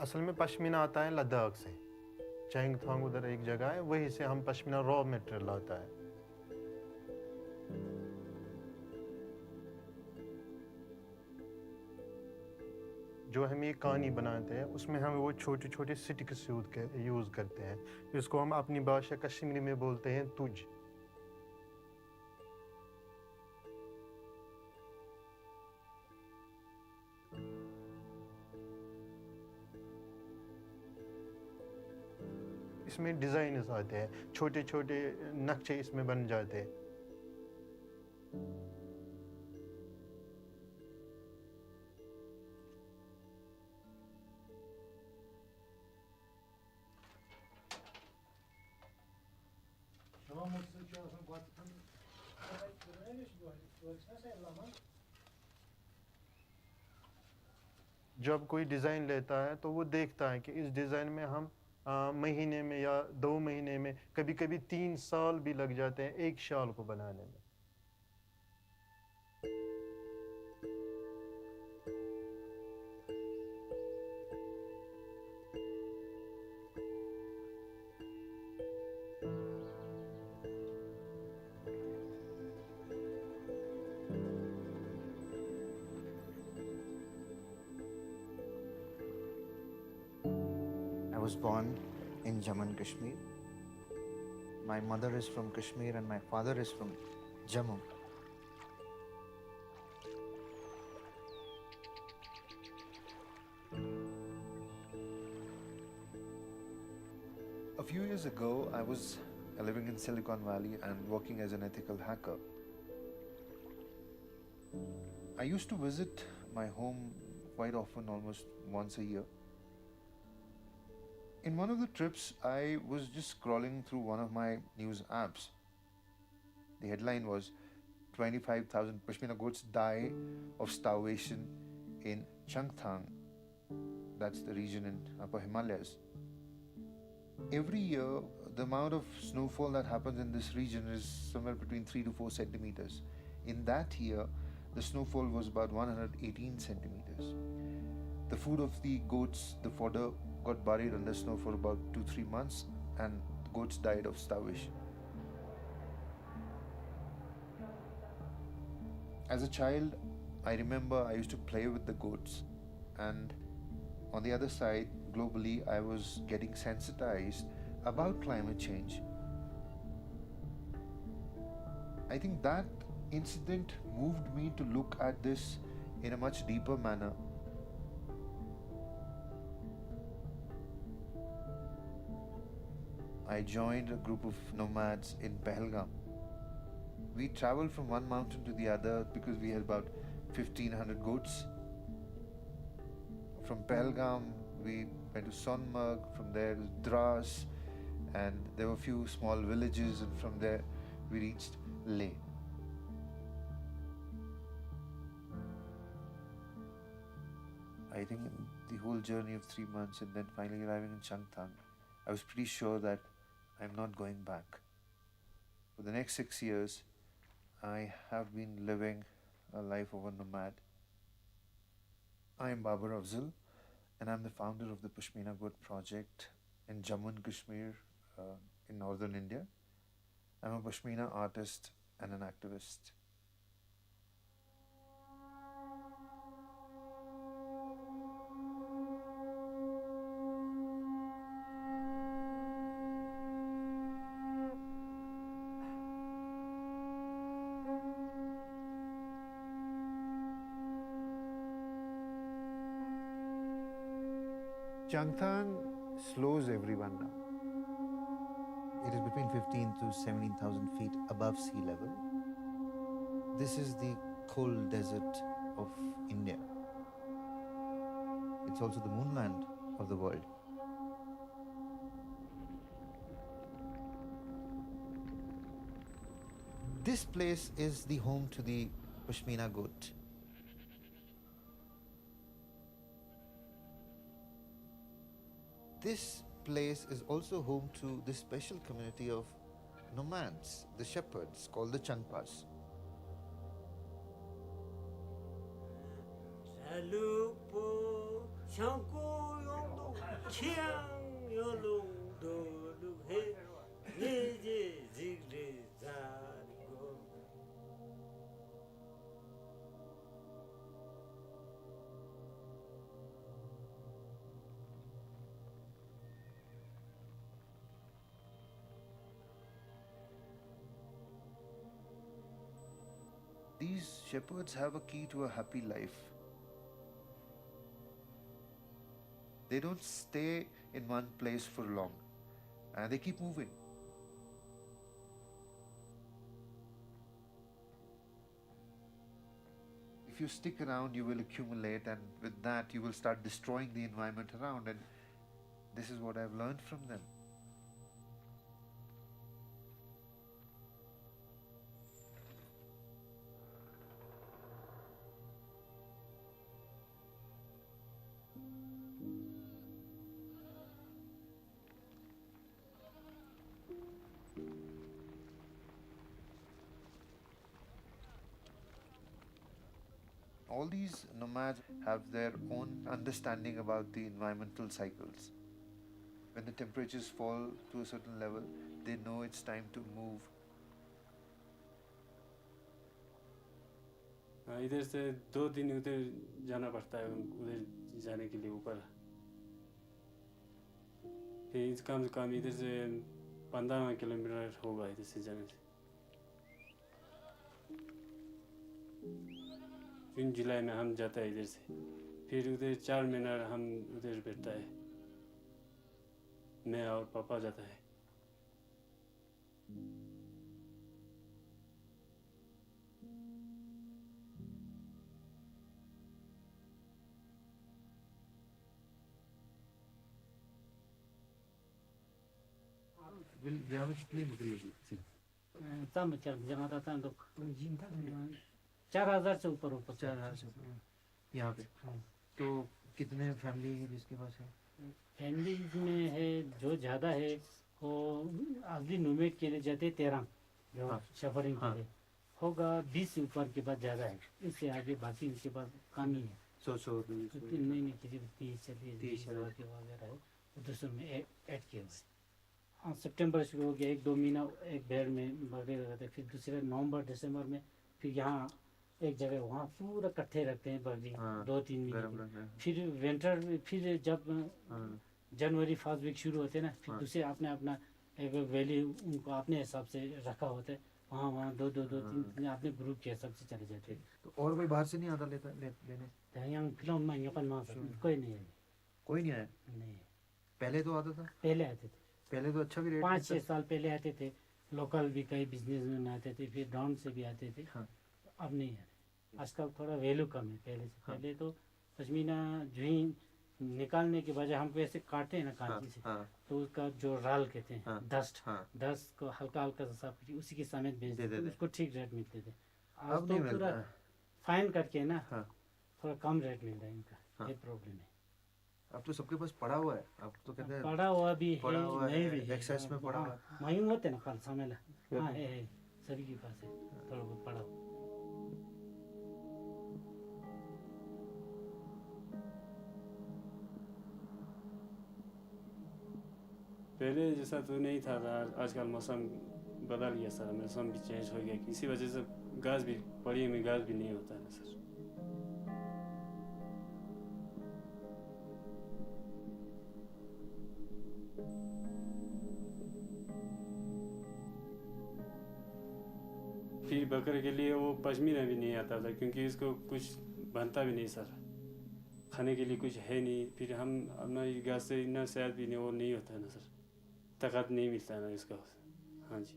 असल में पश्मीना आता है लद्दाख से. चैंगथोंग उधर एक जगह है, वहीं से हम पश्मीना रॉ मटेरियल आता है. जो हम ये कहानी बनाते हैं उसमें हम वो छोटे छोटे स्टिक्स यूज़ करते हैं, इसको हम अपनी भाषा कश्मीरी में बोलते हैं तुझ। इसमें डिज़ाइन्स आते हैं, छोटे छोटे नक्शे इसमें बन जाते हैं। जब कोई डिज़ाइन लेता है तो वो देखता है कि इस डिज़ाइन में हम महीने में या 2 महीने में, कभी कभी 3 साल भी लग जाते हैं एक शाल को बनाने में। I was born in Jammu and Kashmir. My mother is from Kashmir and my father is from Jammu. A few years ago, I was living in Silicon Valley and working as an ethical hacker. I used to visit my home quite often, almost once a year. In one of the trips, I was just scrolling through one of my news apps. The headline was 25,000 Pashmina goats die of starvation in Changthang. That's the region in Upper Himalayas. Every year, the amount of snowfall that happens in this region is somewhere between 3 to 4 centimeters. In that year, the snowfall was about 118 centimeters. The food of the goats, the fodder, got buried under snow for about 2-3 months, and the goats died of starvation. As a child, I remember I used to play with the goats, and on the other side, globally, I was getting sensitized about climate change. I think that incident moved me to look at this in a much deeper manner. I joined a group of nomads in Pahalgam. We traveled from one mountain to the other because we had about 1,500 goats. From Pahalgam, we went to Sonmarg, from there to Dras, and there were a few small villages, and from there we reached Leh. I think the whole journey of 3 months and then finally arriving in Changthang, I was pretty sure that I'm not going back. For the next 6 years, I have been living a life of a nomad. I am Babar Afzal, and I'm the founder of the Pashmina Goat Project in Jammu and Kashmir in northern India. I'm a Pashmina artist and an activist. Changthang slows everyone down. It is between 15 to 17,000 feet above sea level. This is the cold desert of India. It's also the moonland of the world. This place is the home to the Pashmina goat. This place is also home to this special community of nomads, the shepherds, called the Changpas. these shepherds have a key to a happy life. They don't stay in one place for long, and they keep moving. If you stick around, you will accumulate, and with that, you will start destroying the environment around. And this is what I've learned from them. All these nomads have their own understanding about the environmental cycles. When the temperatures fall to a certain level, they know it's time to move. इधर से 2 दिन उधर जाना पड़ता है, उधर जाने के लिए ऊपर। फिर कम से कम इधर से 15 किलोमीटर होगा इधर से जाने से। जून जुलाई में हम जाता है इधर से, फिर उधर 4 महीना हम उधर बैठता है, मैं और पापा जाता है। तो 4000 से ऊपर 4000 से ऊपर यहाँ पे। तो कितने फैमिली है जिसके पास है? फैमिली में है जो ज़्यादा है वो अगली नोमेड के लिए जाते 13 जो सफरिंग के लिए होगा, 20 से ऊपर के बाद ज़्यादा है। इससे आगे बाकी उनके पास कम ही है। नहीं किसी 30 वगैरह है, दूसरों में ऐड किया हुआ है। हाँ, सितंबर शुरू हो गया, 1-2 महीना एक बैर में बगैर रहते, फिर दूसरे नवंबर दिसंबर में फिर यहाँ एक जगह वहाँ पूरा इकट्ठे रखते हैं बकरी 2-3 महीने। फिर विंटर में फिर जब जनवरी फर्स्ट वीक शुरू होते हैं ना, फिर दूसरे अपने अपना एक वैली उनको अपने हिसाब से रखा होता है, वहाँ 2-3 अपने ग्रुप के हिसाब से चले जाते हैं। तो और कोई बाहर से नहीं आता लेने? यहाँ फिलहाल कोई नहीं है। कोई नहीं आया? नहीं। पहले तो आता था? पहले आते थे। पहले तो अच्छा भी रेट 5-6 साल पहले आते थे, लोकल भी कई बिजनेसमैन आते थे, फिर डाउन से भी आते थे। अब नहीं है, आजकल थोड़ा वैल्यू कम है पहले से। पहले तो पश्मीना जो ही निकालने के बजाय हमको ऐसे काटे हैं ना कांची से, तो उसका जो राल कहते हैं डस्ट को हल्का हल्का सा साफ करके उसी के समेत बेच देते थे, उसको ठीक रेट मिलते थे। अब तो पूरा फाइन करके ना थोड़ा कम रेट मिल रहा है इनका, ये प्रॉब्लम है। अब तो सबके पास पड़ा हुआ है, अब तो कहते हैं पड़ा हुआ भी है, नहीं भी एक्सेस में पड़ा हुआ है। महंगे होते ना फल समय है, सभी के पास है थोड़ा बहुत पड़ा हुआ। पहले जैसा तो नहीं था, आजकल मौसम बदल गया सर, मौसम भी चेंज हो गया, इसी वजह से घास भी पड़ी में घास भी नहीं होता है सर। फिर बकरे के लिए वो पश्मीना भी नहीं आता था, क्योंकि इसको कुछ बनता भी नहीं सर, खाने के लिए कुछ है नहीं। फिर हम अपना घास से इतना सेहत भी नहीं, वो नहीं होता है ना सर, ताकत नहीं मिलता है ना इसका। हाँ जी।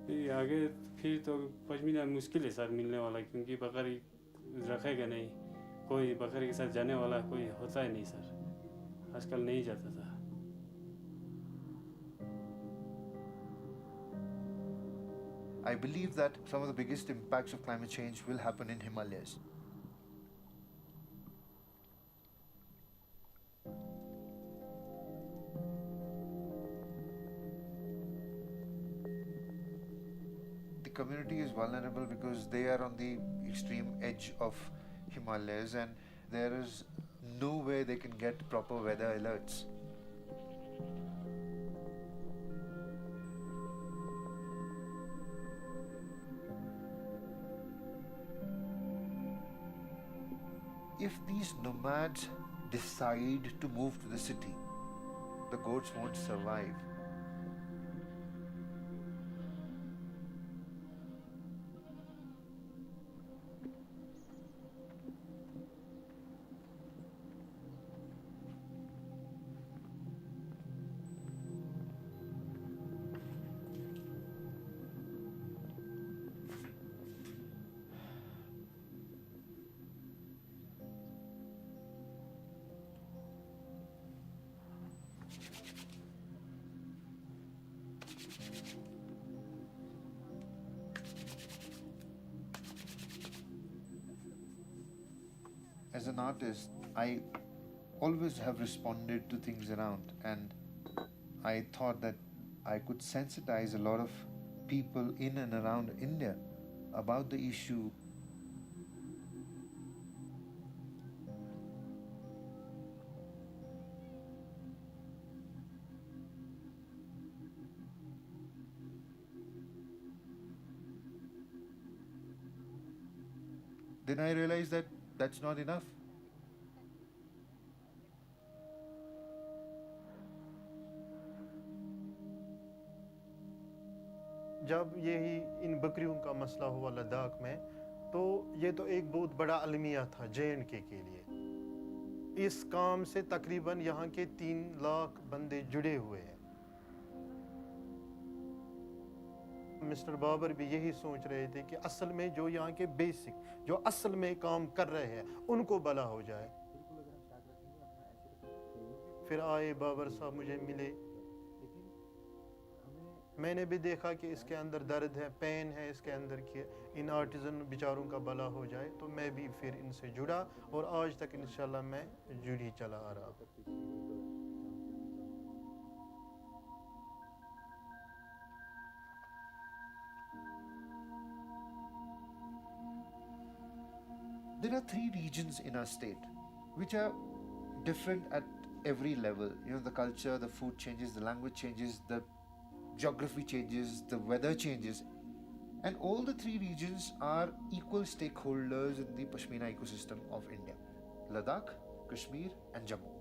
फिर आगे फिर तो पश्मीना मुश्किल है सर मिलने वाला, क्योंकि बकरी रखेगा नहीं, कोई बकरी के साथ जाने वाला कोई होता ही नहीं सर, आजकल नहीं जाता था। I believe that some of the biggest impacts of climate change will happen in Himalayas. The community is vulnerable because they are on the extreme edge of Himalayas and there is no way they can get proper weather alerts. If these nomads decide to move to the city, the goats won't survive. as an artist, I always have responded to things around, and I thought that I could sensitize a lot of people in and around India about the issue. Then I realized that that's not enough. जब यही इन बकरियों का मसला हुआ लद्दाख में, तो ये तो एक बहुत बड़ा अलमिया था JNK के लिए। इस काम से तकरीबन यहाँ के 3 लाख बंदे जुड़े हुए हैं। मिस्टर बाबर भी यही सोच रहे थे कि असल में जो यहाँ के बेसिक, जो असल में काम कर रहे हैं, उनको भला हो जाए। फिर आए बाबर साहब, मुझे मिले, मैंने भी देखा कि इसके अंदर दर्द है, पेन है इसके अंदर कि इन आर्टिजन बेचारों का भला हो जाए, तो मैं भी फिर इनसे जुड़ा और आज तक इंशाल्लाह मैं जुड़ ही चला आ रहा हूँ। There are 3 regions in our state which are different at every level. You know, the culture, the food changes, the language changes, the geography changes, the weather changes, and all the 3 regions are equal stakeholders in the Pashmina ecosystem of India: Ladakh, Kashmir, and Jammu.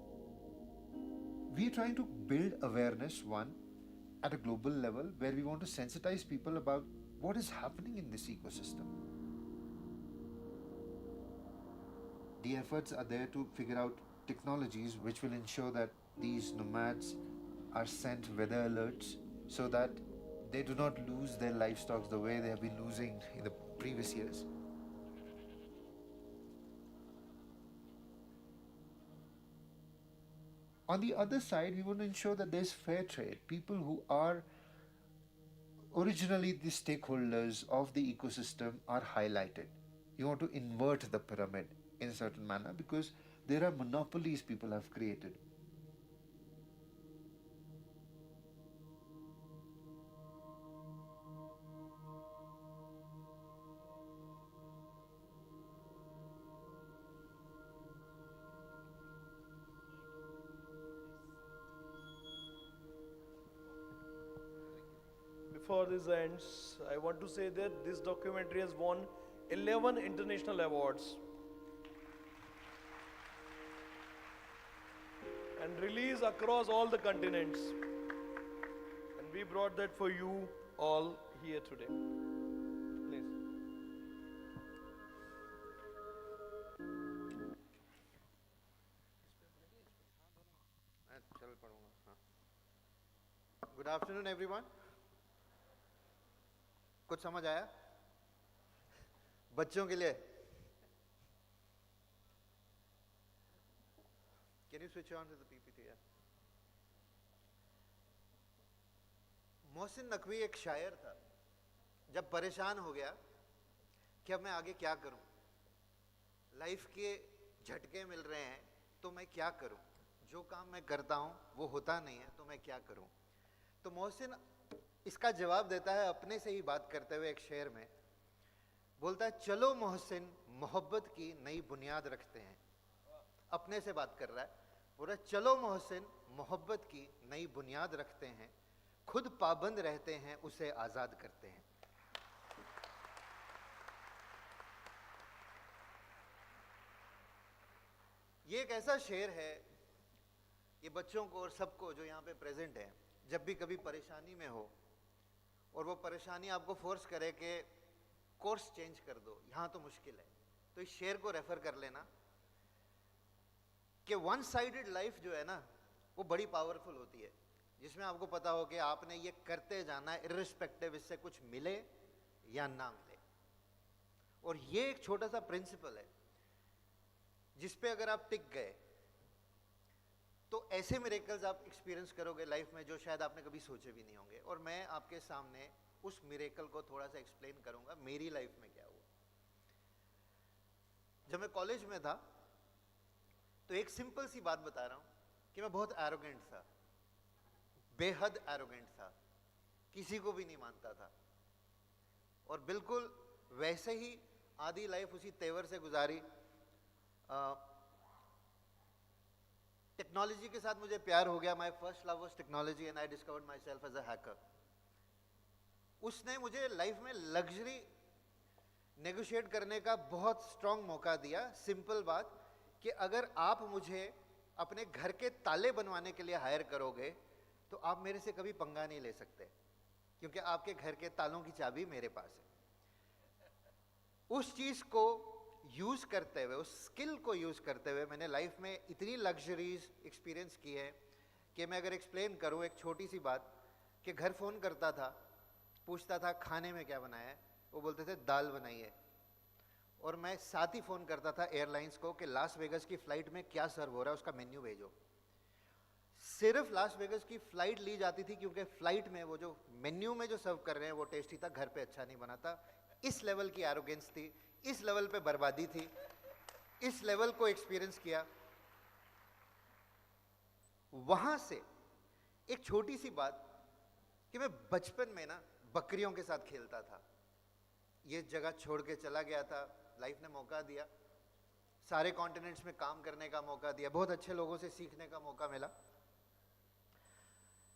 We are trying to build awareness, one, at a global level, where we want to sensitize people about what is happening in this ecosystem. The efforts are there to figure out technologies which will ensure that these nomads are sent weather alerts so that they do not lose their livestock the way they have been losing in the previous years. On the other side, we want to ensure that there's fair trade. People who are originally the stakeholders of the ecosystem are highlighted. You want to invert the pyramid in a certain manner because there are monopolies people have created. Before this ends, I want to say that this documentary has won 11 international awards and released across all the continents. And we brought that for you all here today. Please. Good afternoon, everyone. कुछ समझ आया? बच्चों के लिए Can you switch on to the PPT? Yeah. Mohsin Naqvi एक शायर था। जब परेशान हो गया कि अब मैं आगे क्या करूं, लाइफ के झटके मिल रहे हैं तो मैं क्या करूं, जो काम मैं करता हूं वो होता नहीं है तो मैं क्या करूं। तो मोहसिन इसका जवाब देता है अपने से ही बात करते हुए एक शेर में। बोलता है, चलो मोहसिन मोहब्बत की नई बुनियाद रखते हैं। अपने से बात कर रहा है, बोल रहा है, चलो मोहसिन मोहब्बत की नई बुनियाद रखते हैं, खुद पाबंद रहते हैं उसे आजाद करते हैं। ये एक ऐसा शेर है, ये बच्चों को और सबको जो यहाँ पे प्रेजेंट है, जब भी कभी परेशानी में हो और वो परेशानी आपको फोर्स करे कि कोर्स चेंज कर दो, यहाँ तो मुश्किल है, तो इस शेर को रेफर कर लेना कि वन साइडेड लाइफ जो है ना वो बड़ी पावरफुल होती है, जिसमें आपको पता हो कि आपने ये करते जाना है इर्रिस्पेक्टिव इससे कुछ मिले या ना मिले। और ये एक छोटा सा प्रिंसिपल है जिस पे अगर आप टिक गए तो ऐसे मिरेकल्स आप एक्सपीरियंस करोगे लाइफ में जो शायद आपने कभी सोचे भी नहीं होंगे। और मैं आपके सामने उस मिरेकल को थोड़ा सा एक्सप्लेन करूंगा मेरी लाइफ में क्या हुआ। जब मैं कॉलेज में था तो एक सिंपल सी बात बता रहा हूं कि मैं बहुत एरोगेंट था, बेहद एरोगेंट था, किसी को भी नहीं मानता था, और बिल्कुल वैसे ही आधी लाइफ उसी तेवर से गुजारी। टेक्नोलॉजी के साथ मुझे प्यार हो गया। My first love was technology and I discovered myself as a hacker. उसने मुझे लाइफ में लग्जरी नेगोशिएट करने का बहुत स्ट्रांग मौका दिया। सिंपल बात कि अगर आप मुझे अपने घर के ताले बनवाने के लिए हायर करोगे तो आप मेरे से कभी पंगा नहीं ले सकते, क्योंकि आपके घर के तालों की चाबी मेरे पास है। उस चीज को यूज करते हुए, उस स्किल को यूज करते हुए मैंने लाइफ में इतनी लग्जरीज एक्सपीरियंस की है कि मैं अगर एक्सप्लेन करूं एक छोटी सी बात, कि घर फोन करता था, पूछता था खाने में क्या बनाया है, वो बोलते थे दाल बनाई है, और मैं साथ ही फोन करता था एयरलाइंस को कि लास वेगस की फ्लाइट में क्या सर्व हो रहा है उसका मेन्यू भेजो। सिर्फ लास वेगस की फ्लाइट ली जाती थी क्योंकि फ्लाइट में वो जो मेन्यू में जो सर्व कर रहे हैं वो टेस्टी था, घर पे अच्छा नहीं बना था। इस लेवल की एरोगेंस थी, इस लेवल पे बर्बादी थी, इस लेवल को एक्सपीरियंस किया। वहां से एक छोटी सी बात कि मैं बचपन में ना बकरियों के साथ खेलता था। ये जगह छोड़ के चला गया था, लाइफ ने मौका दिया, सारे कॉन्टिनेंट्स में काम करने का मौका दिया, बहुत अच्छे लोगों से सीखने का मौका मिला।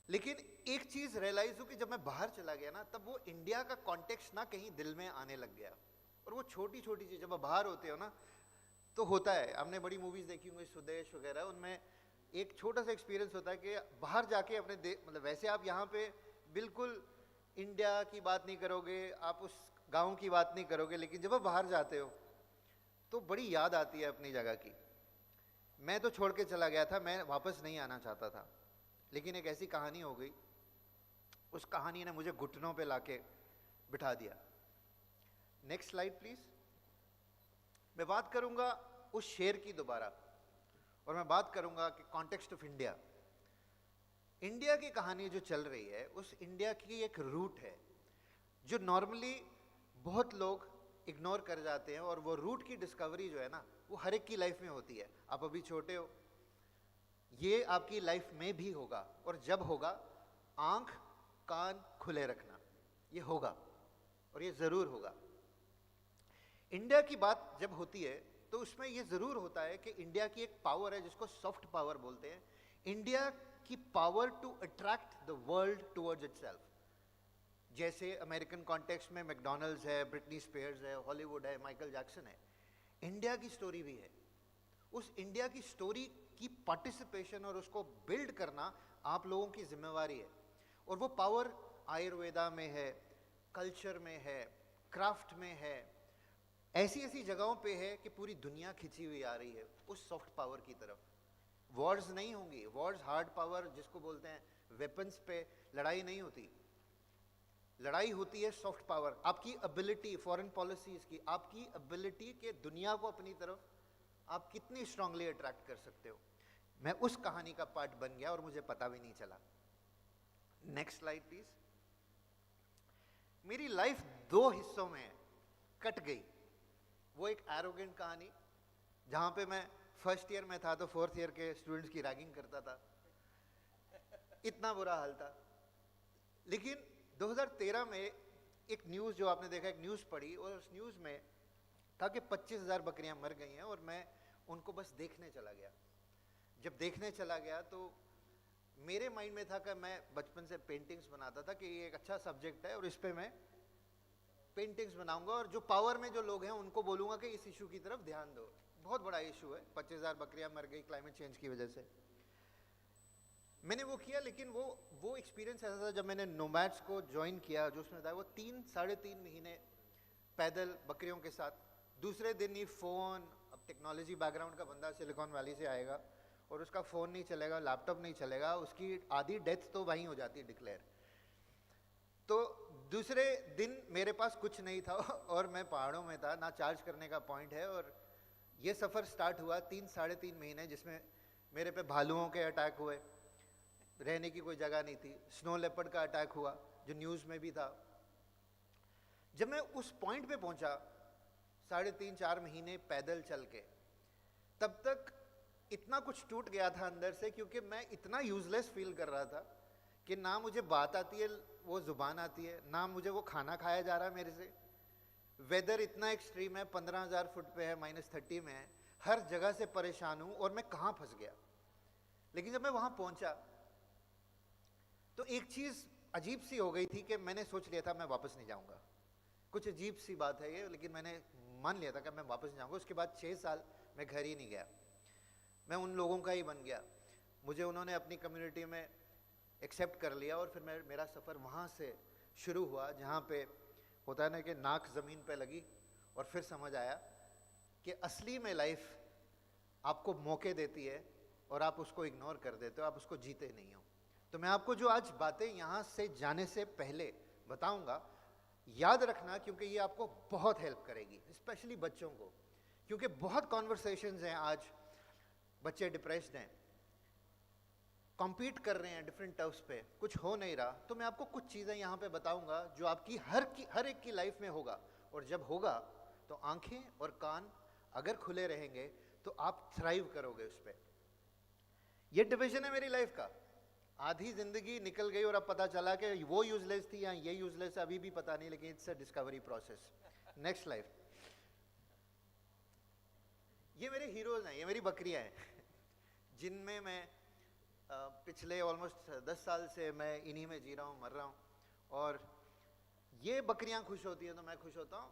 लेकिन एक चीज रियलाइज हुई कि जब मैं बाहर चला गया ना, तब वो इंडिया का कॉन्टेक्स्ट ना कहीं दिल में आने लग गया। और वो छोटी छोटी चीज, जब आप बाहर होते हो ना तो होता है, हमने बड़ी मूवीज देखी होंगी स्वदेश वगैरह, उनमें एक छोटा सा एक्सपीरियंस होता है कि बाहर जाके अपने मतलब वैसे आप यहाँ पे बिल्कुल इंडिया की बात नहीं करोगे, आप उस गांव की बात नहीं करोगे, लेकिन जब आप बाहर जाते हो तो बड़ी याद आती है अपनी जगह की। मैं तो छोड़ के चला गया था, मैं वापस नहीं आना चाहता था, लेकिन एक ऐसी कहानी हो गई, उस कहानी ने मुझे घुटनों पे लाके बिठा दिया। Next slide please. मैं बात करूंगा उस शेर की दोबारा, और मैं बात करूंगा कि कॉन्टेक्स्ट ऑफ इंडिया। इंडिया की कहानी जो चल रही है, उस इंडिया की एक रूट है जो नॉर्मली बहुत लोग इग्नोर कर जाते हैं, और वो रूट की डिस्कवरी जो है ना वो हर एक की लाइफ में होती है। आप अभी छोटे हो, ये आपकी लाइफ में भी होगा, और जब होगा आंख कान खुले रखना, ये होगा और ये जरूर होगा। इंडिया की बात जब होती है तो उसमें ये जरूर होता है कि इंडिया की एक पावर है जिसको सॉफ्ट पावर बोलते हैं। इंडिया की power to attract the world towards itself. जैसे अमेरिकन कॉन्टेक्स्ट में मैकडॉनल्ड्स है, ब्रिटनी स्पीयर्स है, हॉलीवुड है, माइकल जैक्सन है। इंडिया की स्टोरी भी है। उस इंडिया की स्टोरी की पार्टिसिपेशन और उसको बिल्ड करना आप लोगों की जिम्मेवारी है, और वो पावर आयुर्वेदा में है, कल्चर में है, क्राफ्ट में है, ऐसी ऐसी जगहों पे है कि पूरी दुनिया खिंची हुई आ रही है उस सॉफ्ट पावर की तरफ। वॉर्स नहीं होंगी, वॉर्स हार्ड पावर जिसको बोलते हैं, वेपन्स पे लड़ाई नहीं होती, लड़ाई होती है सॉफ्ट पावर, आपकी एबिलिटी, फॉरेन पॉलिसीज की, आपकी एबिलिटी के दुनिया को अपनी तरफ आप कितनी स्ट्रांगली अट्रैक्ट कर सकते हो। मैं उस कहानी का पार्ट बन गया और मुझे पता भी नहीं चला। Next slide please. मेरी लाइफ दो हिस्सों में कट गई। वो एक एरोगेंट कहानी जहां पे मैं फर्स्ट ईयर में था तो फोर्थ ईयर के स्टूडेंट्स की रैगिंग करता था, इतना बुरा हाल था। लेकिन 2013 में एक न्यूज़ जो आपने देखा, एक न्यूज़ पढ़ी, और उस न्यूज़ में था कि 25,000 बकरियां मर गई हैं, और मैं उनको बस देखने चला गया। जब देखने चला गया तो मेरे माइंड में था कि मैं बचपन से पेंटिंग्स बनाता था कि ये एक अच्छा सब्जेक्ट है और इस पे मैं पेंटिंग्स बनाऊंगा, और जो पावर में जो लोग हैं उनको बोलूंगा कि इस इशू की तरफ ध्यान दो। बहुत बड़ा इशू है, 25,000 बकरियां मर गई क्लाइमेट चेंज की वजह से। मैंने वो किया, लेकिन वो एक्सपीरियंस ऐसा था जब मैंने नोमैड्स को ज्वाइन किया, जो उसमें था वो 3-3.5 महीने पैदल बकरियों के साथ। दूसरे दिन ही फ़ोन, अब टेक्नोलॉजी बैकग्राउंड का बंदा सिलिकॉन वैली से आएगा और उसका फ़ोन नहीं चलेगा, लैपटॉप नहीं चलेगा, उसकी आधी डेथ तो वहीं हो जाती है डिक्लेयर। तो दूसरे दिन मेरे पास कुछ नहीं था और मैं पहाड़ों में था, ना चार्ज करने का पॉइंट है, और ये सफ़र स्टार्ट हुआ 3-3.5 महीने जिसमें मेरे पे भालुओं के अटैक हुए, रहने की कोई जगह नहीं थी, स्नो लेपर्ड का अटैक हुआ जो न्यूज़ में भी था। जब मैं उस पॉइंट पे पहुंचा 3.5-4 महीने पैदल चल के, तब तक इतना कुछ टूट गया था अंदर से, क्योंकि मैं इतना यूजलेस फील कर रहा था कि ना मुझे बात आती है, वो जुबान आती है, ना मुझे वो खाना खाया जा रहा है मेरे से। वेदर इतना एक्सट्रीम है, 15,000 फुट पे है, -30 में है, हर जगह से परेशान हूं और मैं कहाँ फंस गया। लेकिन जब मैं वहां पहुंचा तो एक चीज अजीब सी हो गई थी कि मैंने सोच लिया था मैं वापस नहीं जाऊंगा। कुछ अजीब सी बात है ये, लेकिन मैंने मान लिया था कि मैं वापस नहीं जाऊंगा। उसके बाद 6 साल मैं घर ही नहीं गया, मैं उन लोगों का ही बन गया। मुझे उन्होंने अपनी कम्युनिटी में एक्सेप्ट कर लिया और फिर मेरा सफ़र वहाँ से शुरू हुआ, जहाँ पे होता है ना कि नाक ज़मीन पे लगी और फिर समझ आया कि असली में लाइफ आपको मौके देती है और आप उसको इग्नोर कर देते हो, आप उसको जीते नहीं हो। तो मैं आपको जो आज बातें यहाँ से जाने से पहले बताऊँगा, याद रखना, क्योंकि ये आपको बहुत हेल्प करेगी, स्पेशली बच्चों को। क्योंकि बहुत कॉन्वर्सेशंस हैं आज, बच्चे डिप्रेस्ड हैं, कॉम्पीट कर रहे हैं डिफरेंट टर्फ्स पे, कुछ हो नहीं रहा। तो मैं आपको कुछ चीज़ें यहाँ पे बताऊंगा जो आपकी हर एक की लाइफ में होगा, और जब होगा तो आंखें और कान अगर खुले रहेंगे तो आप थ्राइव करोगे उस पर। ये डिवीजन है मेरी लाइफ का। आधी जिंदगी निकल गई और अब पता चला कि वो यूजलेस थी या ये यूजलेस, अभी भी पता नहीं, लेकिन it's a discovery process. Next life. ये मेरे हीरोज हैं, ये मेरी बकरियां हैं जिनमें मैं पिछले ऑलमोस्ट 10 साल से मैं इन्हीं में जी रहा हूँ, मर रहा हूँ। और ये बकरियां खुश होती हैं तो मैं खुश होता हूँ।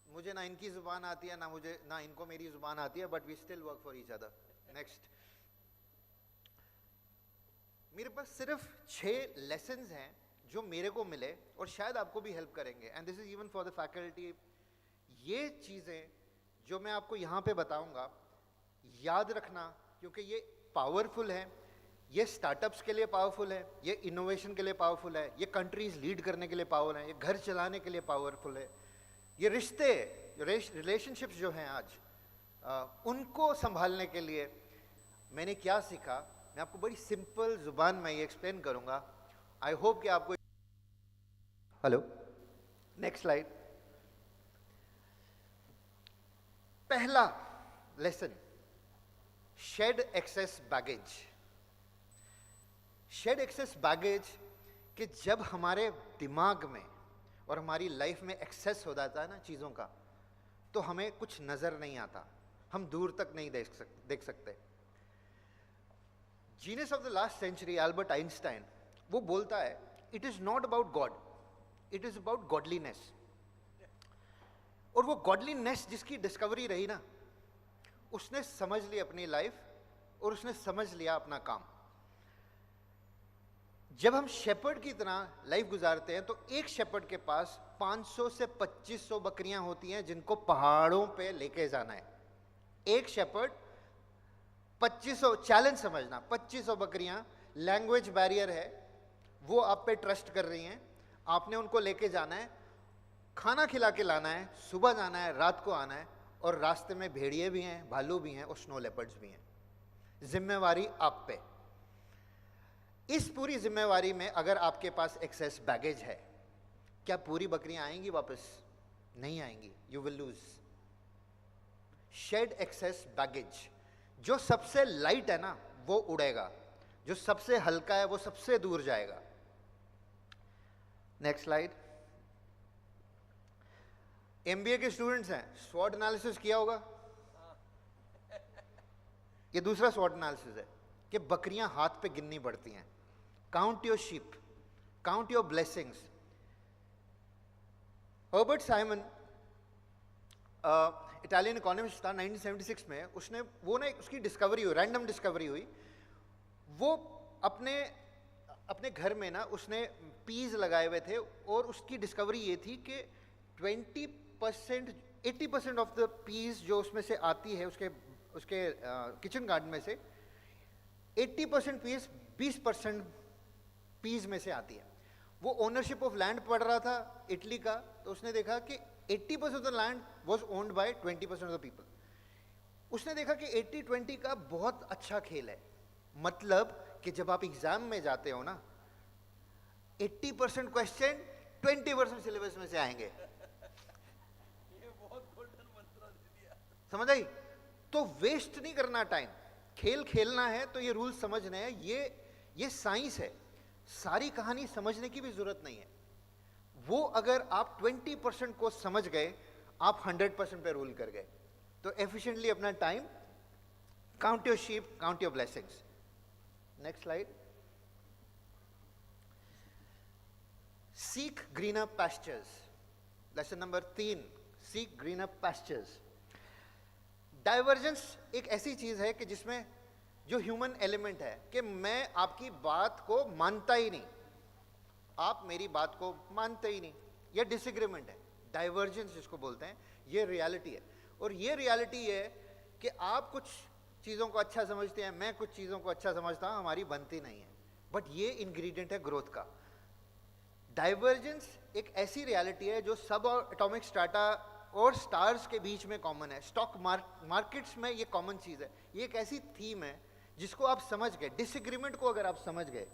मुझे ना इनकी जुबान आती है, ना इनको मेरी जुबान आती है, but we still work for each other. Next. मेरे पास सिर्फ 6 लेसन्स हैं जो मेरे को मिले और शायद आपको भी हेल्प करेंगे, and this is even for the faculty. ये चीज़ें जो मैं आपको यहाँ पे बताऊंगा, याद रखना, क्योंकि ये पावरफुल है, ये स्टार्टअप्स के लिए पावरफुल है, ये इनोवेशन के लिए पावरफुल है, ये कंट्रीज लीड करने के लिए पावरफुल है, ये घर चलाने के लिए पावरफुल है, ये रिलेशनशिप्स जो हैं आज उनको संभालने के लिए मैंने क्या सीखा, मैं आपको बड़ी सिंपल जुबान में ये एक्सप्लेन करूंगा। आई होप कि आपको। Hello, next slide. पहला lesson, shed excess baggage. Shed excess baggage कि जब हमारे दिमाग में और हमारी लाइफ में एक्सेस हो जाता है ना चीज़ों का, तो हमें कुछ नज़र नहीं आता, हम दूर तक नहीं देख सकते। Genius of the last century Albert Einstein, वो बोलता है it is not about God, it is about godliness. और वो गॉडलीनेस जिसकी डिस्कवरी रही ना, उसने समझ ली अपनी लाइफ और उसने समझ लिया अपना काम। जब हम शेपर्ड की तरह लाइफ गुजारते हैं तो एक शेपर्ड के पास 500 से 2500 बकरियां होती हैं जिनको पहाड़ों पे लेके जाना है। एक शेपर्ड 2500, चैलेंज समझना, 2500 बकरियां, लैंग्वेज बैरियर है, वो आप पे ट्रस्ट कर रही हैं, आपने उनको लेके जाना है, खाना खिला के लाना है, सुबह जाना है, रात को आना है, और रास्ते में भेड़िए भी हैं, भालू भी हैं और स्नो लेपर्ड्स भी हैं। जिम्मेवारी आप पे। इस पूरी जिम्मेवारी में अगर आपके पास एक्सेस बैगेज है, क्या पूरी बकरियां आएंगी वापस? नहीं आएंगी, you will lose. Shed excess baggage, जो सबसे लाइट है ना वो उड़ेगा, जो सबसे हल्का है वो सबसे दूर जाएगा। Next slide. एमबीए के स्टूडेंट्स हैं, स्वॉट एनालिसिस किया होगा। ये दूसरा स्वॉट एनालिसिस है कि बकरियां हाथ पे गिननी पड़ती हैं। Count your sheep, count your blessings. Herbert Simon Italian economist था, 1976 में उसकी डिस्कवरी हुई, रैंडम डिस्कवरी हुई। वो अपने घर में ना उसने पीज लगाए हुए थे और उसकी डिस्कवरी ये थी कि 80% ऑफ द पीस जो उसमें से आती है उसके किचन गार्डन में से 80% पीस 20% पीस में से आती है। वो ओनरशिप ऑफ लैंड पढ़ रहा था इटली का, तो उसने देखा कि 80% of the land was owned by 20% of the people. उसने देखा कि 80-20 का बहुत अच्छा खेल है, मतलब कि जब आप एग्जाम में जाते हो ना 80% क्वेश्चन 20% सिलेबस में से आएंगे। समझ आई? तो वेस्ट नहीं करना टाइम, खेल खेलना है तो ये रूल्स समझने हैं, ये साइंस है, सारी कहानी समझने की भी जरूरत नहीं है। वो अगर आप 20% को समझ गए, आप 100% पे रूल कर गए। तो एफिशिएंटली अपना time, count your sheep, count your blessings. Next slide. Seek greener pastures, lesson number 3, seek greener pastures. Divergence एक ऐसी चीज है कि जिसमें जो ह्यूमन एलिमेंट है कि मैं आपकी बात को मानता ही नहीं, आप मेरी बात को मानते ही नहीं, यह डिसएग्रीमेंट है, डाइवर्जेंस जिसको बोलते हैं, ये रियलिटी है। और ये रियलिटी है कि आप कुछ चीज़ों को अच्छा समझते हैं, मैं कुछ चीज़ों को अच्छा समझता हूं, हमारी बनती नहीं है, बट ये इंग्रेडिएंट है ग्रोथ का। डाइवर्जेंस एक ऐसी रियलिटी है जो सब एटॉमिक स्ट्रैटा और स्टार्स के बीच में कॉमन है। स्टॉक मार्केट्स में ये कॉमन चीज़ है। ये एक ऐसी थीम है जिसको आप समझ गए, डिसएग्रीमेंट को अगर आप समझ गए,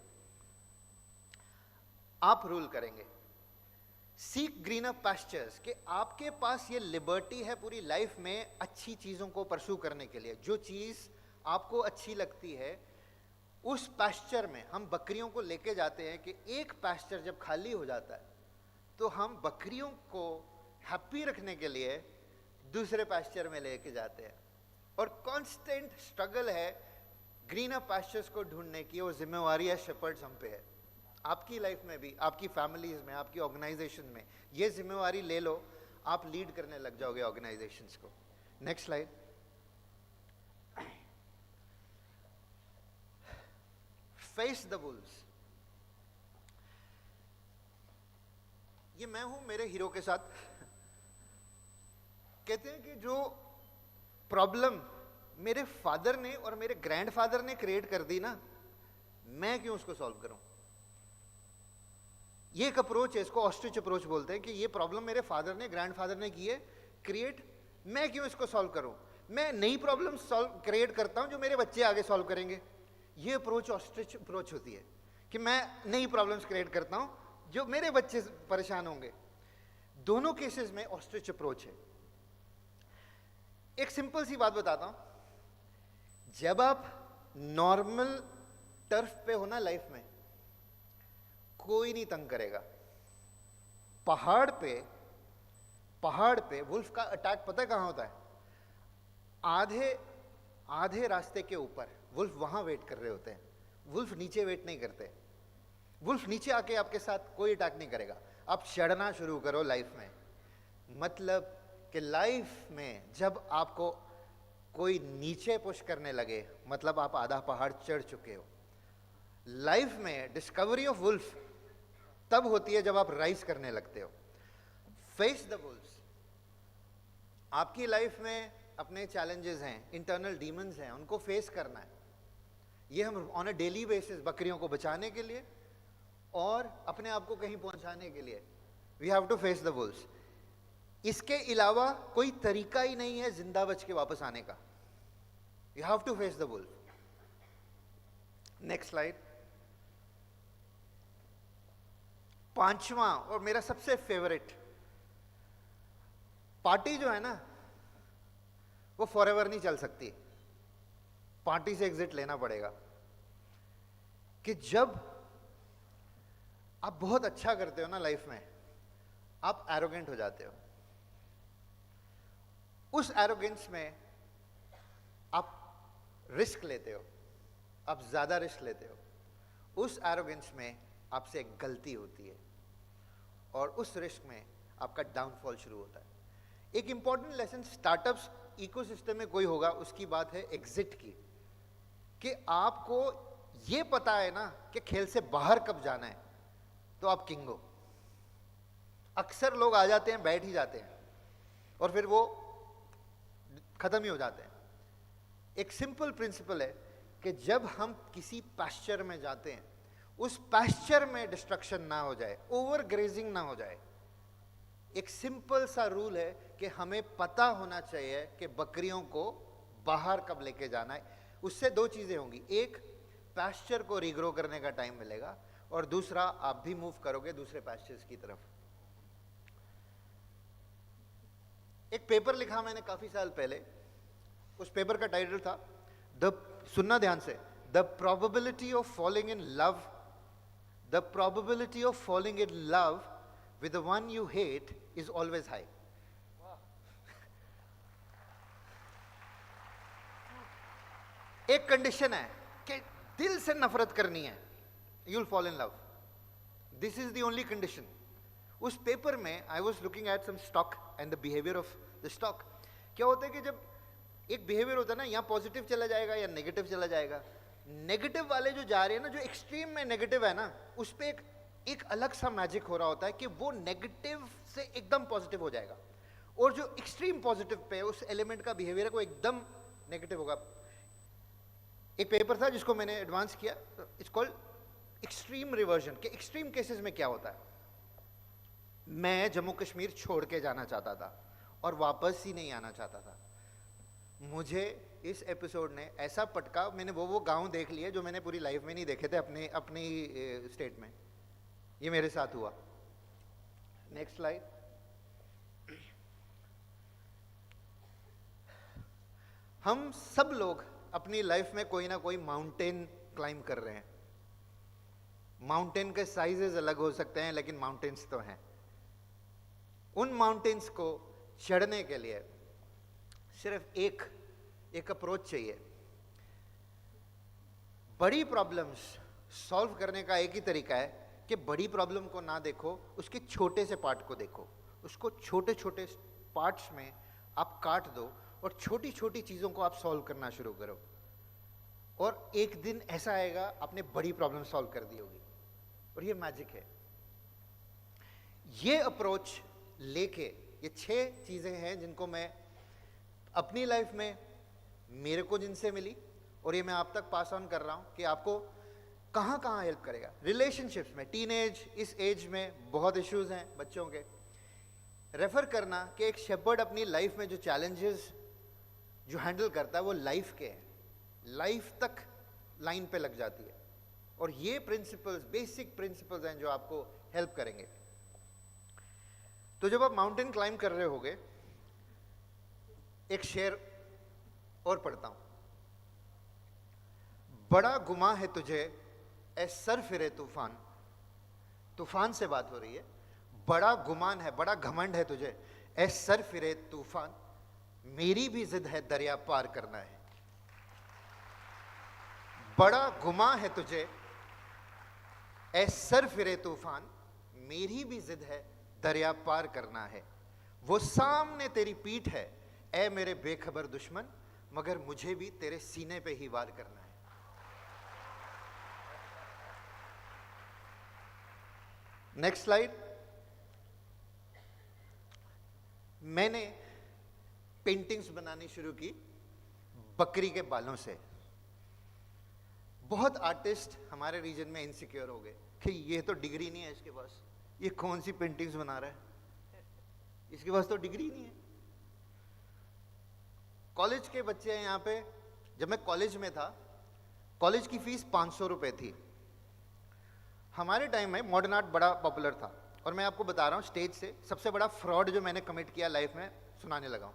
आप रूल करेंगे। सीक ग्रीनर पैस्चर्स, कि आपके पास ये लिबर्टी है पूरी लाइफ में अच्छी चीज़ों को परस्यू करने के लिए। जो चीज़ आपको अच्छी लगती है, उस पैस्चर में हम बकरियों को लेके जाते हैं कि एक पैस्चर जब खाली हो जाता है तो हम बकरियों को हैप्पी रखने के लिए दूसरे पैस्चर में लेके जाते हैं। और कांस्टेंट स्ट्रगल है ग्रीनर पैस्चर्स को ढूंढने की, और जिम्मेवारी है शेपर्ड्स हम पे है। आपकी लाइफ में भी, आपकी फैमिलीज में, आपकी ऑर्गेनाइजेशन में ये जिम्मेवारी ले लो, आप लीड करने लग जाओगे ऑर्गेनाइजेशंस को। Next slide. Face the Wolves. ये मैं हूं मेरे हीरो के साथ। कहते हैं कि जो प्रॉब्लम मेरे फादर ने और मेरे ग्रैंडफादर ने क्रिएट कर दी ना, मैं क्यों उसको सॉल्व करूं। ये एक अप्रोच है, इसको ऑस्ट्रिच अप्रोच बोलते हैं कि ये प्रॉब्लम मेरे फादर ने, ग्रैंडफादर ने की है क्रिएट, मैं क्यों इसको सॉल्व करूं। मैं नई प्रॉब्लम सॉल्व क्रिएट करता हूं जो मेरे बच्चे आगे सॉल्व करेंगे। ये अप्रोच ऑस्ट्रिच अप्रोच होती है कि मैं नई प्रॉब्लम्स क्रिएट करता हूं जो मेरे बच्चे परेशान होंगे। दोनों केसेस में ऑस्ट्रिच अप्रोच है। एक सिंपल सी बात बताता हूं, जब आप नॉर्मल टर्फ पे हो ना लाइफ में, कोई नहीं तंग करेगा। पहाड़ पे वुल्फ का अटैक पता है कहां होता है? आधे रास्ते के ऊपर वुल्फ वहां वेट कर रहे होते हैं, वुल्फ नीचे वेट नहीं करते। वुल्फ नीचे आके आपके साथ कोई अटैक नहीं करेगा। आप चढ़ना शुरू करो लाइफ में। मतलब कि लाइफ में जब आपको कोई नीचे पुश करने लगे, मतलब आप आधा पहाड़ चढ़ चुके हो। लाइफ में डिस्कवरी ऑफ वुल्फ तब होती है जब आप राइज करने लगते हो। Face the Wolves. आपकी लाइफ में अपने चैलेंजेस हैं, इंटरनल डीमंस हैं, उनको फेस करना है। ये हम ऑन अ डेली बेसिस बकरियों को बचाने के लिए और अपने आप को कहीं पहुंचाने के लिए we have to face the wolves. इसके अलावा कोई तरीका ही नहीं है जिंदा बच के वापस आने का। You have to face the wolf. Next slide. पांचवा और मेरा सबसे फेवरेट, पार्टी जो है ना वो फॉरएवर नहीं चल सकती। पार्टी से एग्जिट लेना पड़ेगा। कि जब आप बहुत अच्छा करते हो ना लाइफ में, आप एरोगेंट हो जाते हो। उस एरोगेंस में आप रिस्क लेते हो, आप ज्यादा रिस्क लेते हो। उस एरोगेंस में आपसे एक गलती होती है और उस रिस्क में आपका डाउनफॉल शुरू होता है। एक इंपॉर्टेंट लेसन स्टार्टअप्स इकोसिस्टम में कोई होगा, उसकी बात है एग्जिट की। कि आपको ये पता है ना कि खेल से बाहर कब जाना है, तो आप किंग हो। अक्सर लोग आ जाते हैं, बैठ ही जाते हैं और फिर वो खत्म ही हो जाते हैं। एक सिंपल प्रिंसिपल है कि जब हम किसी पैस्चर में जाते हैं, उस पैस्चर में डिस्ट्रक्शन ना हो जाए, ओवर ग्रेजिंग ना हो जाए। एक सिंपल सा रूल है कि हमें पता होना चाहिए कि बकरियों को बाहर कब लेके जाना है। उससे दो चीजें होंगी, एक पैस्चर को रिग्रो करने का टाइम मिलेगा और दूसरा आप भी मूव करोगे दूसरे पैस्चर्स की तरफ। एक पेपर लिखा मैंने काफी साल पहले, उस पेपर का टाइटल था द सुनना ध्यान से, the probability of following in love, the probability of following in love with the one you hate is always high. एक कंडीशन है कि दिल से नफरत करनी है, you will fall in love. This is the only condition. उस paper में I was looking at some stock and the behaviour of the stock. क्या होता है कि जब एक बिहेवियर होता है ना, यहाँ पॉजिटिव चला जाएगा या नेगेटिव चला जाएगा. नेगेटिव वाले जो जा रहे हैं ना, जो एक्सट्रीम में नेगेटिव है ना, उस पर एक अलग सा मैजिक हो रहा होता है कि वो नेगेटिव से एकदम पॉजिटिव हो जाएगा. और जो एक्सट्रीम पॉजिटिव पे उस एलिमेंट का बिहेवियर है वो एकदम नेगेटिव होगा. एक पेपर था जिसको मैंने एडवांस किया, इट्स कॉल्ड एक्सट्रीम रिवर्जन. के एक्सट्रीम केसेस में क्या होता है. मैं जम्मू कश्मीर छोड़ के जाना चाहता था और वापस ही नहीं आना चाहता था. मुझे इस एपिसोड ने ऐसा पटका, मैंने वो गांव देख लिए जो मैंने पूरी लाइफ में नहीं देखे थे अपनी स्टेट में. ये मेरे साथ हुआ. Next slide. हम सब लोग अपनी लाइफ में कोई ना कोई माउंटेन क्लाइंब कर रहे हैं. माउंटेन के साइजेस अलग हो सकते हैं, लेकिन माउंटेन्स तो हैं. उन माउंटेन्स को चढ़ने के लिए सिर्फ एक अप्रोच चाहिए. बड़ी प्रॉब्लम्स सॉल्व करने का एक ही तरीका है कि बड़ी प्रॉब्लम को ना देखो, उसके छोटे से पार्ट को देखो. उसको छोटे छोटे पार्ट्स में आप काट दो और छोटी छोटी चीज़ों को आप सॉल्व करना शुरू करो. और एक दिन ऐसा आएगा आपने बड़ी प्रॉब्लम सॉल्व कर दी होगी. और ये मैजिक है. ये अप्रोच लेके, ये 6 चीज़ें हैं जिनको मैं अपनी लाइफ में, मेरे को जिनसे मिली, और ये मैं आप तक पास ऑन कर रहा हूँ कि आपको कहाँ कहाँ हेल्प करेगा. रिलेशनशिप्स में, टीनेज, इस एज में बहुत इश्यूज हैं बच्चों के. रेफर करना कि एक शेपर्ड अपनी लाइफ में जो चैलेंजेस जो हैंडल करता है वो लाइफ के हैं, लाइफ तक लाइन पे लग जाती है. और ये प्रिंसिपल्स, बेसिक प्रिंसिपल्स हैं जो आपको हेल्प करेंगे. तो जब आप माउंटेन क्लाइंब कर रहे होगे, एक शेर और पढ़ता हूं. बड़ा गुमा है तुझे ए सर फिरे तूफान. तूफान से बात हो रही है. बड़ा गुमान है, बड़ा घमंड है तुझे ए सर फिरे तूफान. मेरी भी जिद है दरिया पार करना है. बड़ा गुमा है तुझे ए सर फिरे तूफान. मेरी भी जिद है दरिया पार करना है. वो सामने तेरी पीठ है ए मेरे बेखबर दुश्मन, मगर मुझे भी तेरे सीने पे ही वार करना है. Next slide. मैंने पेंटिंग्स बनानी शुरू की बकरी के बालों से. बहुत आर्टिस्ट हमारे रीजन में इनसिक्योर हो गए कि ये तो डिग्री नहीं है इसके पास, ये कौन सी पेंटिंग्स बना रहा है, इसके पास तो डिग्री नहीं है. कॉलेज के बच्चे हैं यहाँ पे. जब मैं कॉलेज में था, कॉलेज की फीस 500 रुपए थी. हमारे टाइम में मॉडर्न आर्ट बड़ा पॉपुलर था. और मैं आपको बता रहा हूँ स्टेज से सबसे बड़ा फ्रॉड जो मैंने कमिट किया लाइफ में, सुनाने लगा हूँ.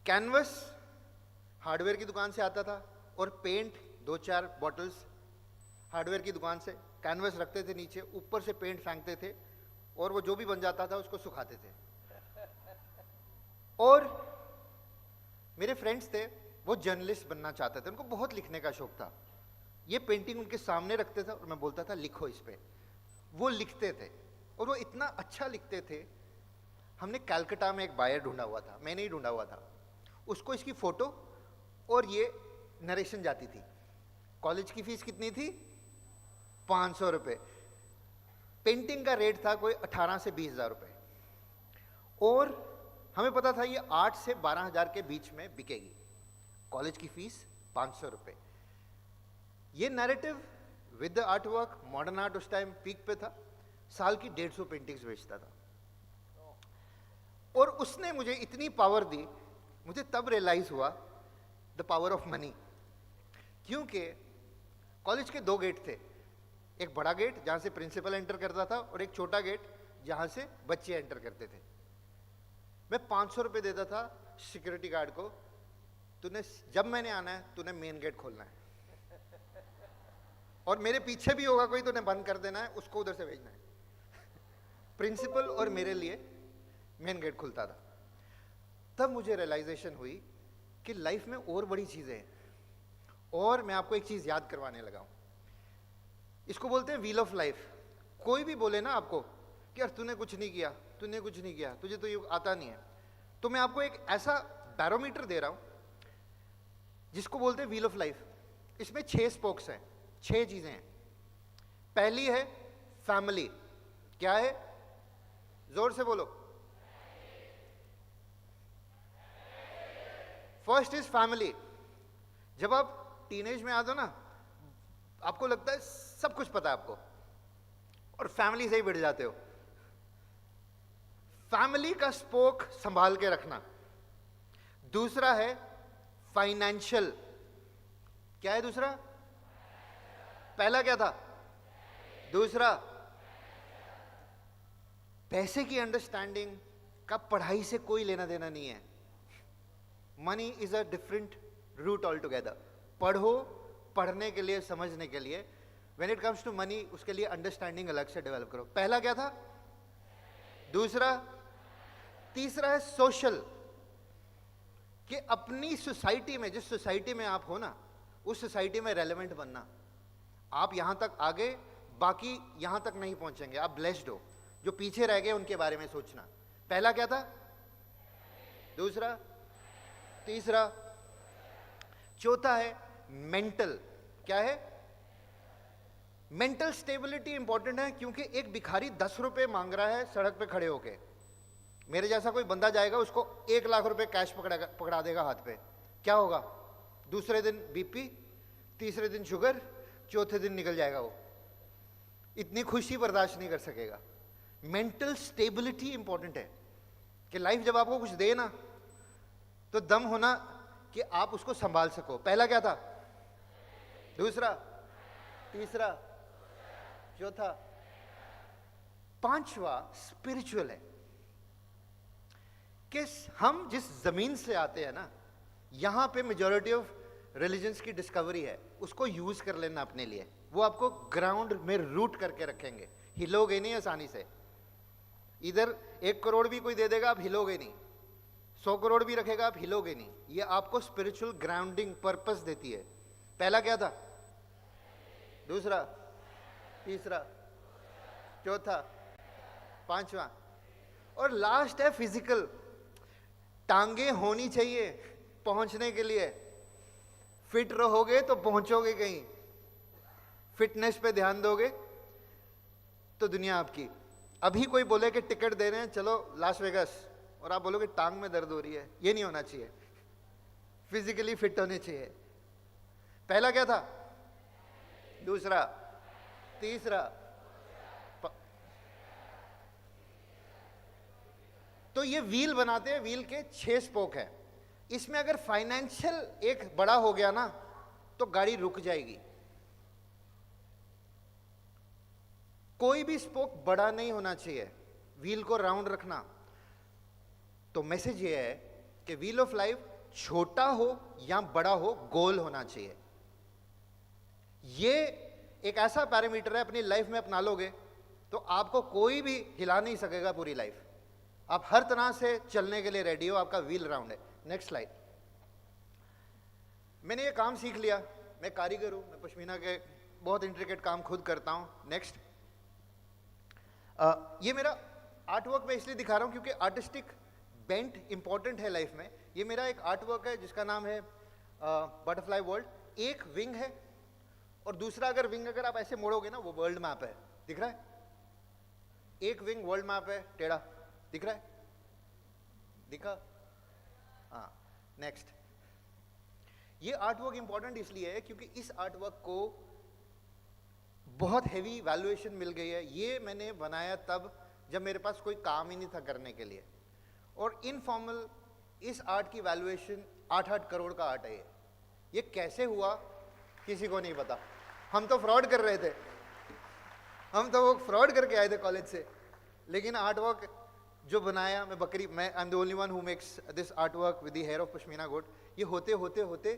कैनवस हार्डवेयर की दुकान से आता था और पेंट 2-4 बॉटल्स हार्डवेयर की दुकान से, कैनवस रखते थे नीचे, ऊपर से पेंट फेंकते थे और वो जो भी बन जाता था उसको सुखाते थे. और मेरे फ्रेंड्स थे, वो जर्नलिस्ट बनना चाहते थे, उनको बहुत लिखने का शौक था. ये पेंटिंग उनके सामने रखते थे और मैं बोलता था लिखो इस पे. वो लिखते थे और वो इतना अच्छा लिखते थे. हमने कलकत्ता में एक बायर ढूंढा हुआ था, मैंने ही ढूंढा हुआ था. उसको इसकी फोटो और ये नरेशन जाती थी. कॉलेज की फीस कितनी थी? 500 रुपये. पेंटिंग का रेट था कोई 18 से 20 हज़ार रुपये. और हमें पता था ये 8 से 12 हज़ार के बीच में बिकेगी. कॉलेज की फीस 500 रुपये. ये narrative with the art work, modern art उस टाइम पीक पे था, साल की 150 पेंटिंग्स बेचता था. और उसने मुझे इतनी पावर दी, मुझे तब रियलाइज हुआ द पावर ऑफ मनी. क्योंकि कॉलेज के 2 गेट थे. एक बड़ा गेट जहां से प्रिंसिपल एंटर करता था और एक छोटा गेट जहां से बच्चे एंटर करते थे. मैं 500 रुपये देता था सिक्योरिटी गार्ड को, तूने जब मैंने आना है तूने मेन गेट खोलना है, और मेरे पीछे भी होगा कोई तूने बंद कर देना है, उसको उधर से भेजना है। प्रिंसिपल और मेरे लिए मेन गेट खुलता था। तब मुझे रियलाइजेशन हुई कि लाइफ में और बड़ी चीजें हैं। और मैं आपको एक चीज याद करवाने लगा हूं, इसको बोलते हैं व्हील ऑफ लाइफ। कोई भी बोले ना आपको कि यार तूने कुछ नहीं किया, तूने कुछ नहीं किया, तुझे तो ये आता नहीं है, तो मैं आपको एक ऐसा बैरोमीटर दे रहा हूं जिसको बोलते हैं व्हील ऑफ लाइफ। इसमें 6 स्पोक्स हैं, 6 चीजें हैं। पहली है फैमिली। क्या है? जोर से बोलो। First is family. जब आप टीनेज में आते हो ना, आपको लगता है सब कुछ पता है आपको, और फैमिली से ही भिड़ जाते हो। फैमिली का स्पोक संभाल के रखना। दूसरा है फाइनेंशियल। क्या है दूसरा? पहला क्या था? दूसरा पैसे की अंडरस्टैंडिंग का पढ़ाई से कोई लेना देना नहीं है। Money is a different route altogether. पढ़ो, पढ़ने के लिए, समझने के लिए। When it comes to money, उसके लिए अंडरस्टैंडिंग अलग से डेवलप करो। पहला क्या था? दूसरा। तीसरा है सोशल, कि अपनी सोसाइटी में, जिस सोसाइटी में आप हो ना, उस सोसाइटी में रेलेवेंट बनना। आप यहां तक आगे, बाकी यहां तक नहीं पहुंचेंगे। आप ब्लेस्ड हो। जो पीछे रह गए उनके बारे में सोचना। पहला क्या था? दूसरा, तीसरा। चौथा है मेंटल। क्या है? मेंटल स्टेबिलिटी इंपॉर्टेंट है, क्योंकि एक भिखारी 10 रुपए मांग रहा है सड़क पे खड़े होके। मेरे जैसा कोई बंदा जाएगा, उसको 1 लाख रुपए कैश पकड़ा देगा हाथ पे, क्या होगा? दूसरे दिन बीपी, तीसरे दिन शुगर, चौथे दिन निकल जाएगा वो। इतनी खुशी बर्दाश्त नहीं कर सकेगा। मेंटल स्टेबिलिटी इंपॉर्टेंट है, कि लाइफ जब आपको कुछ दे ना, तो दम होना कि आप उसको संभाल सको। पहला क्या था? दूसरा, तीसरा, चौथा। पांचवा स्पिरिचुअल है, कि हम जिस जमीन से आते हैं ना, यहां पे मेजॉरिटी ऑफ रिलीजन्स की डिस्कवरी है। उसको यूज कर लेना अपने लिए। वो आपको ग्राउंड में रूट करके रखेंगे। हिलोगे नहीं आसानी से। इधर 1 करोड़ भी कोई दे देगा, आप हिलोगे नहीं। 100 करोड़ भी रखेगा, आप हिलोगे नहीं। ये आपको स्पिरिचुअल ग्राउंडिंग पर्पस देती है। पहला क्या था? दूसरा, तीसरा, चौथा, पांचवा, और लास्ट है फिजिकल। टांगे होनी चाहिए पहुंचने के लिए। फिट रहोगे तो पहुंचोगे कहीं। फिटनेस पे ध्यान दोगे तो दुनिया आपकी। अभी कोई बोले कि टिकट दे रहे हैं, चलो लास वेगास, और आप बोलोगे टांग में दर्द हो रही है, ये नहीं होना चाहिए। फिजिकली फिट होने चाहिए। पहला क्या था? दूसरा, तीसरा, तो ये व्हील बनाते हैं। व्हील के 6 स्पोक हैं। इसमें अगर फाइनेंशियल एक बड़ा हो गया ना, तो गाड़ी रुक जाएगी। कोई भी स्पोक बड़ा नहीं होना चाहिए, व्हील को राउंड रखना। तो मैसेज ये है कि व्हील ऑफ लाइफ छोटा हो या बड़ा हो, गोल होना चाहिए। ये एक ऐसा पैरामीटर है, अपनी लाइफ में अपना लोगे तो आपको कोई भी हिला नहीं सकेगा पूरी लाइफ। आप हर तरह से चलने के लिए रेडी हो। आपका व्हील राउंड है। Next slide. मैंने ये काम सीख लिया। मैं कारीगर हूं, मैं पश्मीना के बहुत इंट्रिकेट काम खुद करता हूं। नेक्स्ट। ये मेरा आर्ट वर्क मैं इसलिए दिखा रहा हूं क्योंकि आर्टिस्टिक बेंट इंपॉर्टेंट है लाइफ में। ये मेरा एक आर्ट वर्क है जिसका नाम है बटरफ्लाई वर्ल्ड। एक विंग है, और दूसरा अगर विंग अगर आप ऐसे मोड़ोगे ना, वो वर्ल्ड मैप है। दिख रहा है? एक विंग वर्ल्ड मैप है, टेढ़ा। दिख रहा है? दिखा? हाँ। नेक्स्ट। ये आर्ट वर्क इंपॉर्टेंट इसलिए है क्योंकि इस आर्ट वर्क को बहुत हेवी वैल्यूएशन मिल गई है। ये मैंने बनाया तब जब मेरे पास कोई काम ही नहीं था करने के लिए। और इनफॉर्मल इस आर्ट की वैल्यूएशन 8-8 करोड़ का आर्ट है। ये कैसे हुआ किसी को नहीं पता। हम तो फ्रॉड कर रहे थे, हम तो वो फ्रॉड करके आए थे कॉलेज से। लेकिन आर्ट वर्क जो बनाया मैं बकरी, मैं I am the only one who makes this art work with the hair of pashmina goat. ये होते होते होते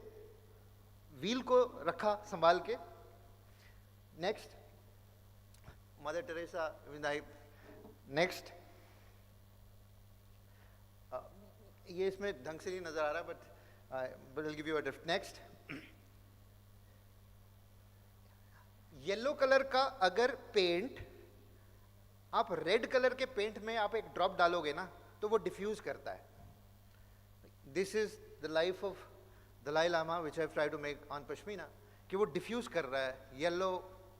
व्हील को रखा संभाल के। नेक्स्ट, मदर टेरेसा, नेक्स्ट, ये इसमें ढंग से नहीं नजर आ रहा but will give you a drift. Next, yellow colour का अगर पेंट आप रेड कलर के पेंट में आप एक ड्रॉप डालोगे ना तो वो डिफ्यूज करता है। This is the life of Dalai Lama which I try to make on pashmina, कि वो डिफ्यूज कर रहा है। Yellow,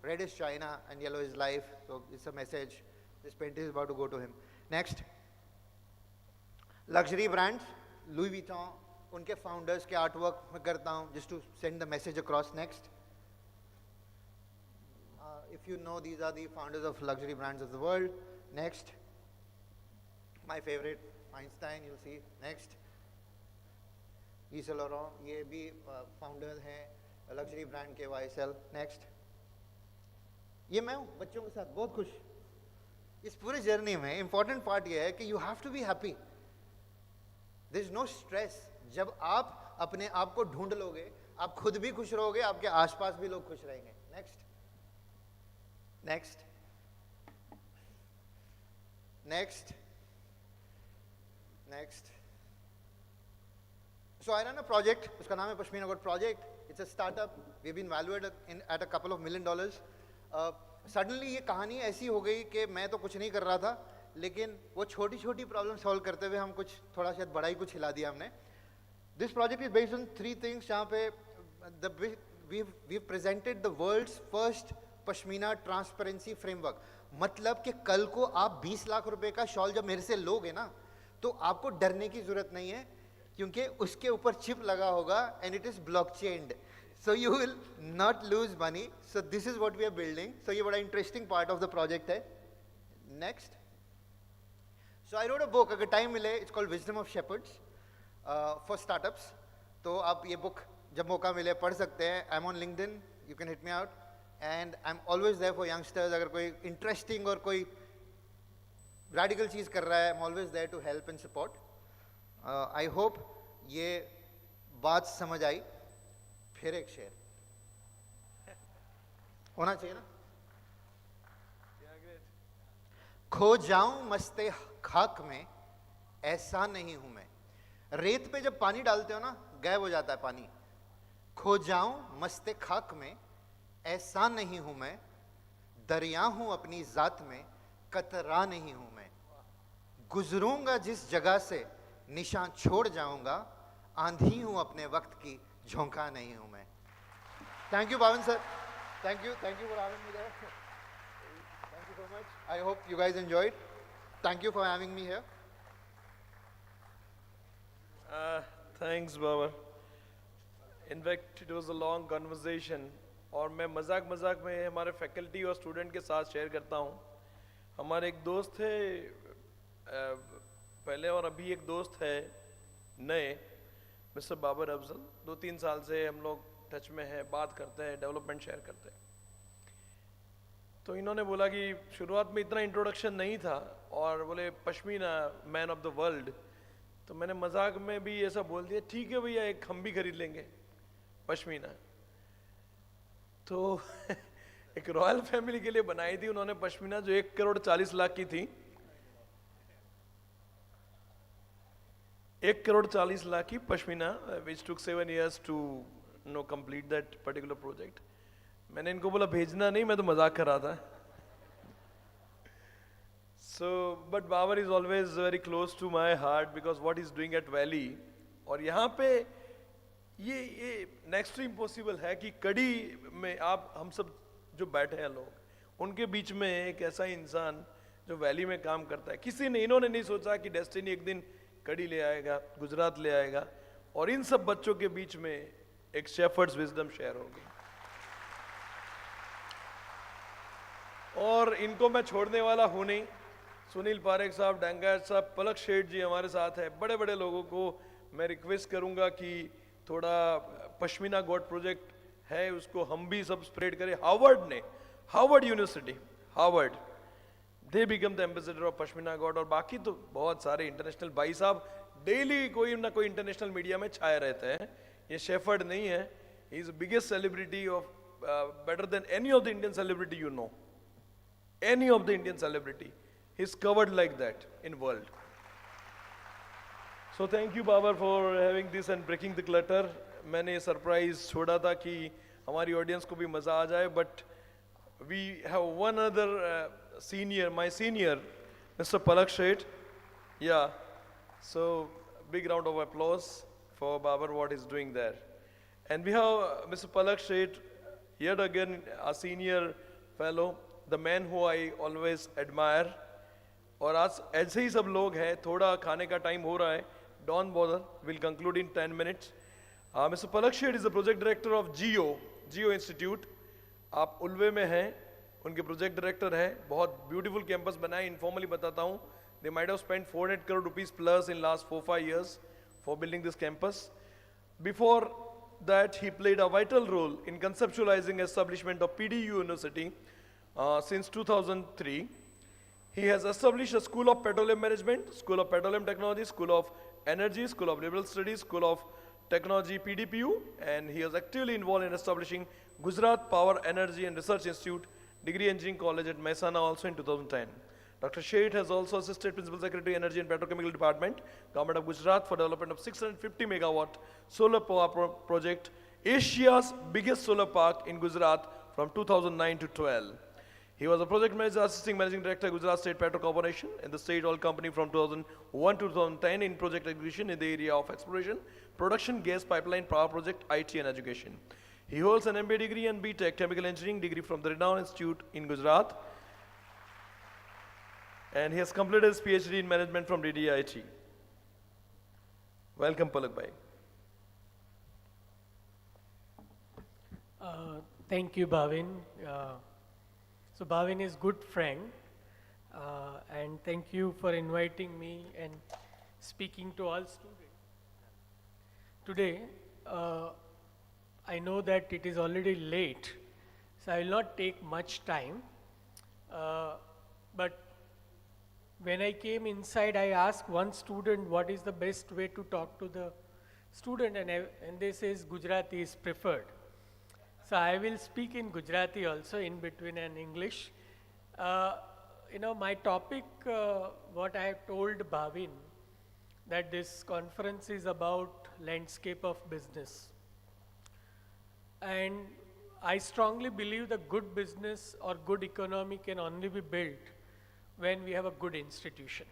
red is China and yellow is life, so it's a message, this paint is about to go to him. Next, luxury brands, Louis Vuitton, उनके founders के art work मैं करता हूँ just to send the message across. Next, if you know, these are the founders of luxury brands of the world. Next, my favorite, Einstein, you'll see. Next, Yves Saint Laurent, ये भी founders हैं luxury brand के YSL. Next, ये मैं हूँ बच्चों के साथ बहुत खुश। इस पूरे जर्नी में important part ये है कि you have to be happy. There is no stress. जब आप अपने आप को ढूंढ लोगे, आप खुद भी खुश रहोगे, आपके आसपास भी लोग खुश रहेंगे। Next. Next, next, next. So I run a project, उसका नाम है पश्मीना गोट project. It's a startup. We've been valued at a couple of $1 million. Suddenly ये कहानी ऐसी हो गई कि मैं तो कुछ नहीं कर रहा था, लेकिन वो छोटी छोटी प्रॉब्लम सॉल्व करते हुए हम कुछ थोड़ा शायद बड़ा ही कुछ हिला दिया हमने। This project is based on 3 things, जहाँ पे we've presented the world's first pashmina transparency framework. मतलब कि कल को आप 20 लाख रुपए का शॉल जब मेरे से लोगे ना तो आपको डरने की जरूरत नहीं है, क्योंकि उसके ऊपर चिप लगा होगा and it is blockchained, so you will not lose money. So this is what we are building. So ये बड़ा interesting part of the project है। Next, so I wrote a book, अगर टाइम मिले, it's called wisdom of shepherds for startups. तो आप ये book जब मौका मिले पढ़ सकते हैं। I am on LinkedIn, you can hit me out, and I am always there for youngsters. अगर कोई इंटरेस्टिंग और कोई रेडिकल चीज़ कर रहा है, I am always there to help and support. I hope ये बात समझ आई। फिर एक शेर होना चाहिए ना। खो जाऊं मस्ते खाक में, ऐसा नहीं हूं मैं। रेत पे जब पानी डालते हो ना, गायब हो जाता है पानी। खो जाऊं मस्ते खाक में, ऐसा नहीं हूं मैं। दरिया हूं अपनी जात में, कतरा नहीं हूं मैं। गुजरूंगा जिस जगह से, निशान छोड़ जाऊंगा। आंधी हूं अपने वक्त की, झोंका नहीं हूं मैं। Thank you Pawan sir, thank you for having me there. Thank you so much. I hope you guys enjoyed. Thank you for having me here. Thanks, Baba. In fact, it was a long conversation. और मैं मजाक मजाक में हमारे faculty और student के साथ share करता हूँ। हमारे एक दोस्त थे पहले, और अभी एक दोस्त है नए, मिस्टर बाबर अफजल। 2-3 साल से हम लोग टच में हैं, बात करते हैं, डेवलपमेंट शेयर करते हैं। तो इन्होंने बोला कि शुरुआत में इतना इंट्रोडक्शन नहीं था, और बोले pashmina man of the world. तो मैंने मजाक में भी ऐसा बोल दिया, ठीक है भैया, एक हम भी खरीद लेंगे पश्मीना। तो एक रॉयल फैमिली के लिए बनाई थी उन्होंने पश्मीना, जो 1,40,00,000 की थी। 1,40,00,000 की pashmina, which took 7 years to complete that particular project. मैंने इनको बोला भेजना नहीं, मैं तो मजाक कर रहा था। So but Babar is always very close to my heart, because what is doing at valley. और यहाँ पे ये नेक्स्ट टू इम्पॉसिबल है कि कड़ी में आप हम सब जो बैठे हैं लोग, उनके बीच में एक ऐसा इंसान जो वैली में काम करता है। किसी ने, इन्होंने नहीं सोचा कि डेस्टिनी एक दिन कड़ी ले आएगा, गुजरात ले आएगा, और इन सब बच्चों के बीच में एक शेफर्ड्स विजडम शेयर होगी। और इनको मैं छोड़ने वाला हूँ नहीं। सुनील पारेख साहब, डंगायत साहब, पलक शेठ जी हमारे साथ हैं। बड़े बड़े लोगों को मैं रिक्वेस्ट करूंगा कि थोड़ा पश्मीना गोट प्रोजेक्ट है उसको हम भी सब स्प्रेड करें। Harvard university, Harvard they become the ambassador of pashmina God. और बाकी तो बहुत सारे इंटरनेशनल भाई साहब डेली कोई ना कोई इंटरनेशनल मीडिया में छाए रहते हैं. ये शेफर्ड नहीं है, he is biggest celebrity of better than any of the Indian celebrity you know. Any of the Indian celebrity. He's covered like that in world. So thank you Babar for having this and breaking the clutter. मैंने surprise छोड़ा था कि हमारी audience को भी मजा आ जाए, but we have one other senior, my senior, Mr. Palak Sheth. Yeah. So big round of applause for Babar what he's doing there. And we have Mr. Palak Sheth, yet again a senior fellow, the man who I always admire. और आज ऐसे ही सब लोग हैं, थोड़ा खाने का time हो रहा है. Don't bother, we'll conclude in 10 minutes. Mr. Palak Sheth is the project director of Geo Institute. आप उल्वे में हैं, उनके प्रोजेक्ट डायरेक्टर हैं. बहुत ब्यूटीफुल कैंपस बना है. इनफॉर्मली बताता हूँ, they might have spent 400 crore rupees plus in last 4-5 years for building this campus. Before that, he played a vital role in conceptualizing establishment of PDU University since 2003. He has established a School of Petroleum Management, School of Petroleum Technology, School of Energy, School of Liberal Studies, School of Technology PDPU, and he was actively involved in establishing Gujarat Power Energy and Research Institute, Degree Engineering College at Mehsana also in 2010. Dr. Sheth has also assisted Principal Secretary Energy and Petrochemical Department, Government of Gujarat for development of 650 megawatt solar power project, Asia's biggest solar park in Gujarat from 2009 to 12. He was a project manager, assisting managing director, Gujarat State Petro Corporation, in the state oil company from 2001 to 2010 in project execution in the area of exploration, production, gas pipeline, power project, IT and education. He holds an MBA degree and BTech chemical engineering degree from the renowned institute in Gujarat. And he has completed his PhD in management from DDIT. Welcome, Palak Bhai. Thank you, Bhavin. So Bhavin is good friend, and thank you for inviting me and speaking to all students. Today, I know that it is already late, so I will not take much time, but when I came inside, I asked one student what is the best way to talk to the student, and they says Gujarati is preferred. So I will speak in Gujarati also in between and English. My topic, what I have told Bhavin, that this conference is about landscape of business. And I strongly believe that good business or good economy can only be built when we have a good institution.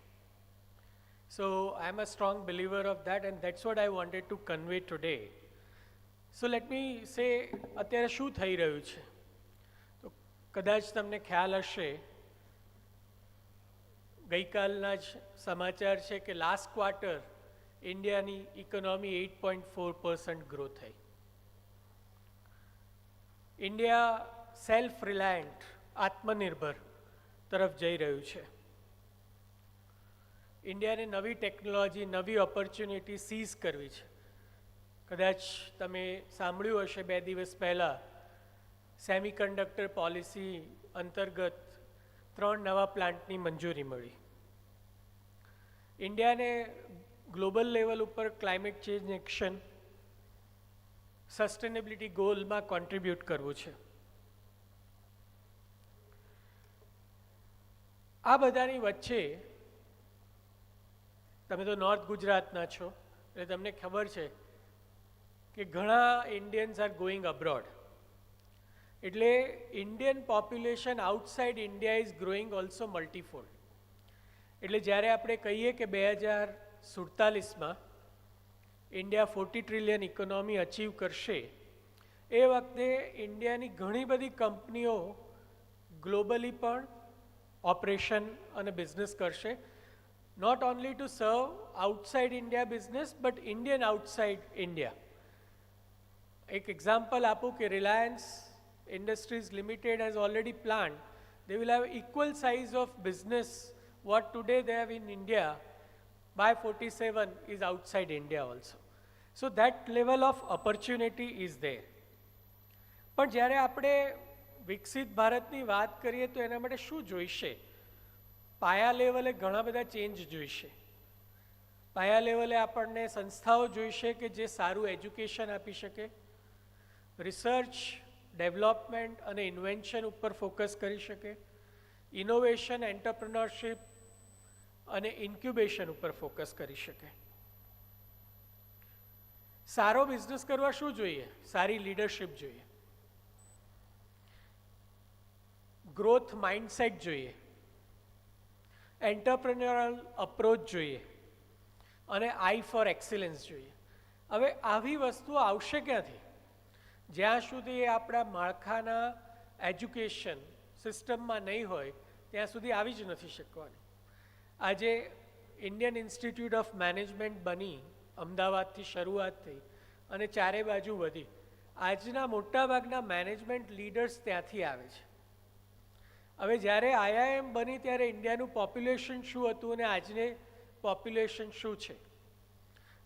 So I'm a strong believer of that, and that's what I wanted to convey today. So let me say, અત્યારે શું થઈ રહ્યું છે? તો કદાચ તમને ખ્યાલ હશે, ગઈકાલના જ સમાચાર છે કે લાસ્ટ ક્વાર્ટર ઇન્ડિયાની ઇકોનોમી 8.4% ગ્રો થઈ. ઇન્ડિયા સેલ્ફ રિલાયન્ટ, આત્મનિર્ભર તરફ જઈ રહ્યું છે. ઇન્ડિયાને નવી ટેકનોલોજી, નવી ઓપોર્ચ્યુનિટી સીઝ કરવી છે. કદાચ તમે સાંભળ્યું હશે 2 દિવસ પહેલાં સેમિકન્ડક્ટર પોલિસી અંતર્ગત 3 નવા પ્લાન્ટની મંજૂરી મળી. ઇન્ડિયાને ગ્લોબલ લેવલ ઉપર ક્લાઇમેટ ચેન્જ એક્શન, સસ્ટેનેબિલિટી ગોલમાં કોન્ટ્રીબ્યુટ કરવું છે. આ બધાની વચ્ચે તમે તો નોર્થ ગુજરાતના છો એટલે તમને ખબર છે કે ઘણા ઇન્ડિયન્સ આર ગોઈંગ અબ્રોડ. એટલે Indian population outside India is growing also મલ્ટીફોલ્ડ. એટલે જ્યારે આપણે કહીએ કે 2047માં ઇન્ડિયા 40 ટ્રિલિયન ઇકોનોમી અચીવ કરશે, એ વખતે ઇન્ડિયાની ઘણી બધી કંપનીઓ ગ્લોબલી પણ ઓપરેશન અને બિઝનેસ કરશે. Not only to serve outside India business, but Indian outside India. એક એક્ઝામ્પલ આપું કે Reliance Industries Limited has already planned, they will have equal size of business what today they have in India by 47 is outside India also. So that level of opportunity is there. પણ જ્યારે આપણે વિકસિત ભારતની વાત કરીએ તો એના માટે શું જોઈશે? પાયા લેવલે ઘણા બધા ચેન્જ જોઈશે. પાયા લેવલે આપણને સંસ્થાઓ જોઈશે કે જે સારું એજ્યુકેશન આપી શકે, રિસર્ચ, ડેવલપમેન્ટ અને ઇન્વેન્શન ઉપર ફોકસ કરી શકે, ઇનોવેશન, એન્ટરપ્રિનરશિપ અને ઇન્ક્યુબેશન ઉપર ફોકસ કરી શકે. સારો બિઝનેસ કરવા શું જોઈએ? સારી લીડરશિપ જોઈએ, ગ્રોથ માઇન્ડસેટ જોઈએ, એન્ટરપ્રેન્યોરલ અપ્રોચ જોઈએ અને આઈ ફોર એક્સિલન્સ જોઈએ. હવે આવી વસ્તુઓ આવશે ક્યાંથી? જ્યાં સુધી એ આપણા માળખાના એજ્યુકેશન સિસ્ટમમાં નહીં હોય ત્યાં સુધી આવી જ નથી શકવાની. આજે ઇન્ડિયન ઇન્સ્ટિટ્યૂટ ઓફ મેનેજમેન્ટ બની, અમદાવાદથી શરૂઆત થઈ અને ચારે બાજુ વધી. આજના મોટાભાગના મેનેજમેન્ટ લીડર્સ ત્યાંથી આવે છે. હવે જ્યારે આઈઆઈએમ બની ત્યારે ઇન્ડિયાનું પોપ્યુલેશન શું હતું અને આજને પોપ્યુલેશન શું છે?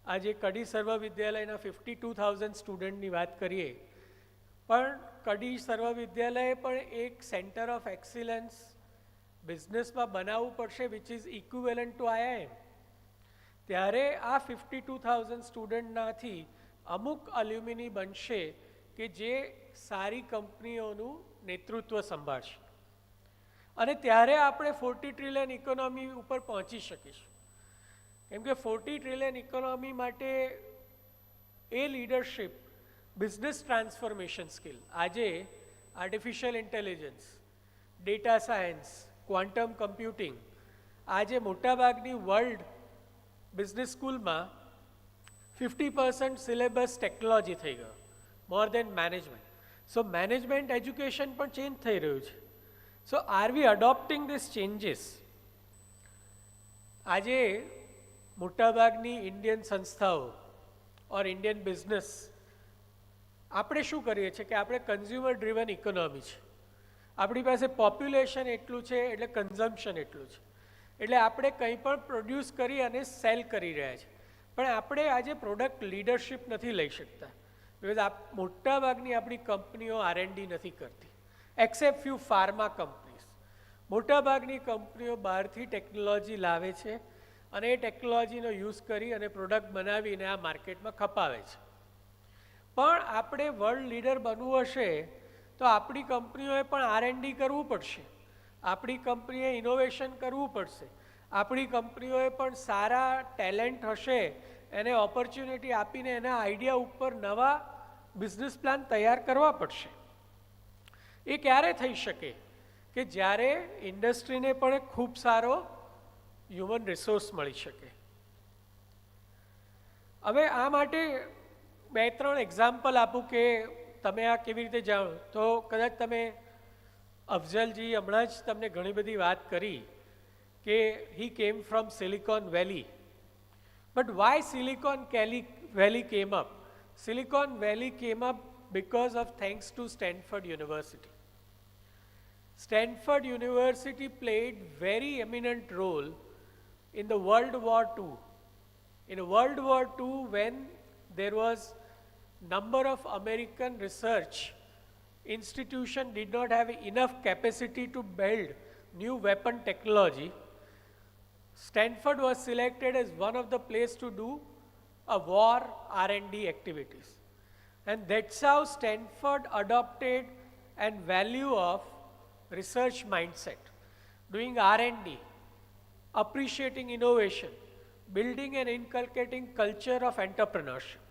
આજે કડી સર્વ વિદ્યાલયના 52,000 સ્ટુડન્ટની વાત કરીએ, પણ કડી સર્વ વિદ્યાલય પણ એક સેન્ટર ઓફ એક્સિલન્સ બિઝનેસમાં બનાવવું પડશે, which is equivalent two IIM. ત્યારે આ 52,000 સ્ટુડન્ટનાથી અમુક અલ્યુમિની બનશે કે જે સારી કંપનીઓનું નેતૃત્વ સંભાળશે અને ત્યારે આપણે 40 ટ્રિલિયન ઇકોનોમી ઉપર પહોંચી શકીશું. કેમ કે 40 ટ્રિલિયન ઇકોનોમી માટે એ લીડરશિપ, બિઝનેસ ટ્રાન્સફોર્મેશન સ્કિલ, આજે artificial intelligence, data science, quantum computing, આજે મોટાભાગની વર્લ્ડ બિઝનેસ સ્કૂલમાં 50% સિલેબસ ટેકનોલોજી થઈ ગયો, મોર દેન મેનેજમેન્ટ. સો મેનેજમેન્ટ એજ્યુકેશન પણ ચેન્જ થઈ રહ્યું છે. સો આર વી અડોપ્ટિંગ ધીસ ચેન્જીસ? આજે મોટાભાગની ઇન્ડિયન સંસ્થાઓ ઓર ઇન્ડિયન બિઝનેસ, આપણે શું કરીએ છીએ કે આપણે કન્ઝ્યુમર ડ્રિવન ઇકોનોમી છે. આપણી પાસે પોપ્યુલેશન એટલું છે એટલે કન્ઝમ્પશન એટલું છે, એટલે આપણે કંઈ પણ પ્રોડ્યુસ કરી અને સેલ કરી રહ્યા છીએ, પણ આપણે આજે પ્રોડક્ટ લીડરશિપ નથી લઈ શકતા. બિકોઝ મોટાભાગની આપણી કંપનીઓ R&D નથી કરતી, એક્સેપ્ટ ફ્યુ ફાર્મા કંપનીઝ. મોટાભાગની કંપનીઓ બહારથી ટેકનોલોજી લાવે છે અને એ ટેકનોલોજીનો યુઝ કરી અને પ્રોડક્ટ બનાવીને આ માર્કેટમાં ખપાવે છે. પણ આપણે વર્લ્ડ લીડર બનવું હશે તો આપણી કંપનીઓએ પણ R&D કરવું પડશે, આપણી કંપનીએ ઇનોવેશન કરવું પડશે, આપણી કંપનીઓએ પણ સારા ટેલેન્ટ હશે એને ઓપોર્ચ્યુનિટી આપીને એના આઈડિયા ઉપર નવા બિઝનેસ પ્લાન તૈયાર કરવા પડશે. એ ક્યારે થઈ શકે? કે જ્યારે ઇન્ડસ્ટ્રીને પણ એક ખૂબ સારો હ્યુમન રિસોર્સ મળી શકે. હવે આ માટે 2-3 એક્ઝામ્પલ આપું કે તમે આ કેવી રીતે જાણો. તો કદાચ તમે અફઝલજી હમણાં જ તમને ઘણી બધી વાત કરી કે he came from Silicon Valley. But why Silicon Valley came up? Silicon Valley came up because of thanks to Stanford University. Stanford University played very eminent role in the World War II. In World War II, when there was number of American research institution did not have enough capacity to build new weapon technology, Stanford was selected as one of the place to do a war R&D activities. And that's how Stanford adopted and value of research mindset, doing R&D, appreciating innovation, building and inculcating culture of entrepreneurship.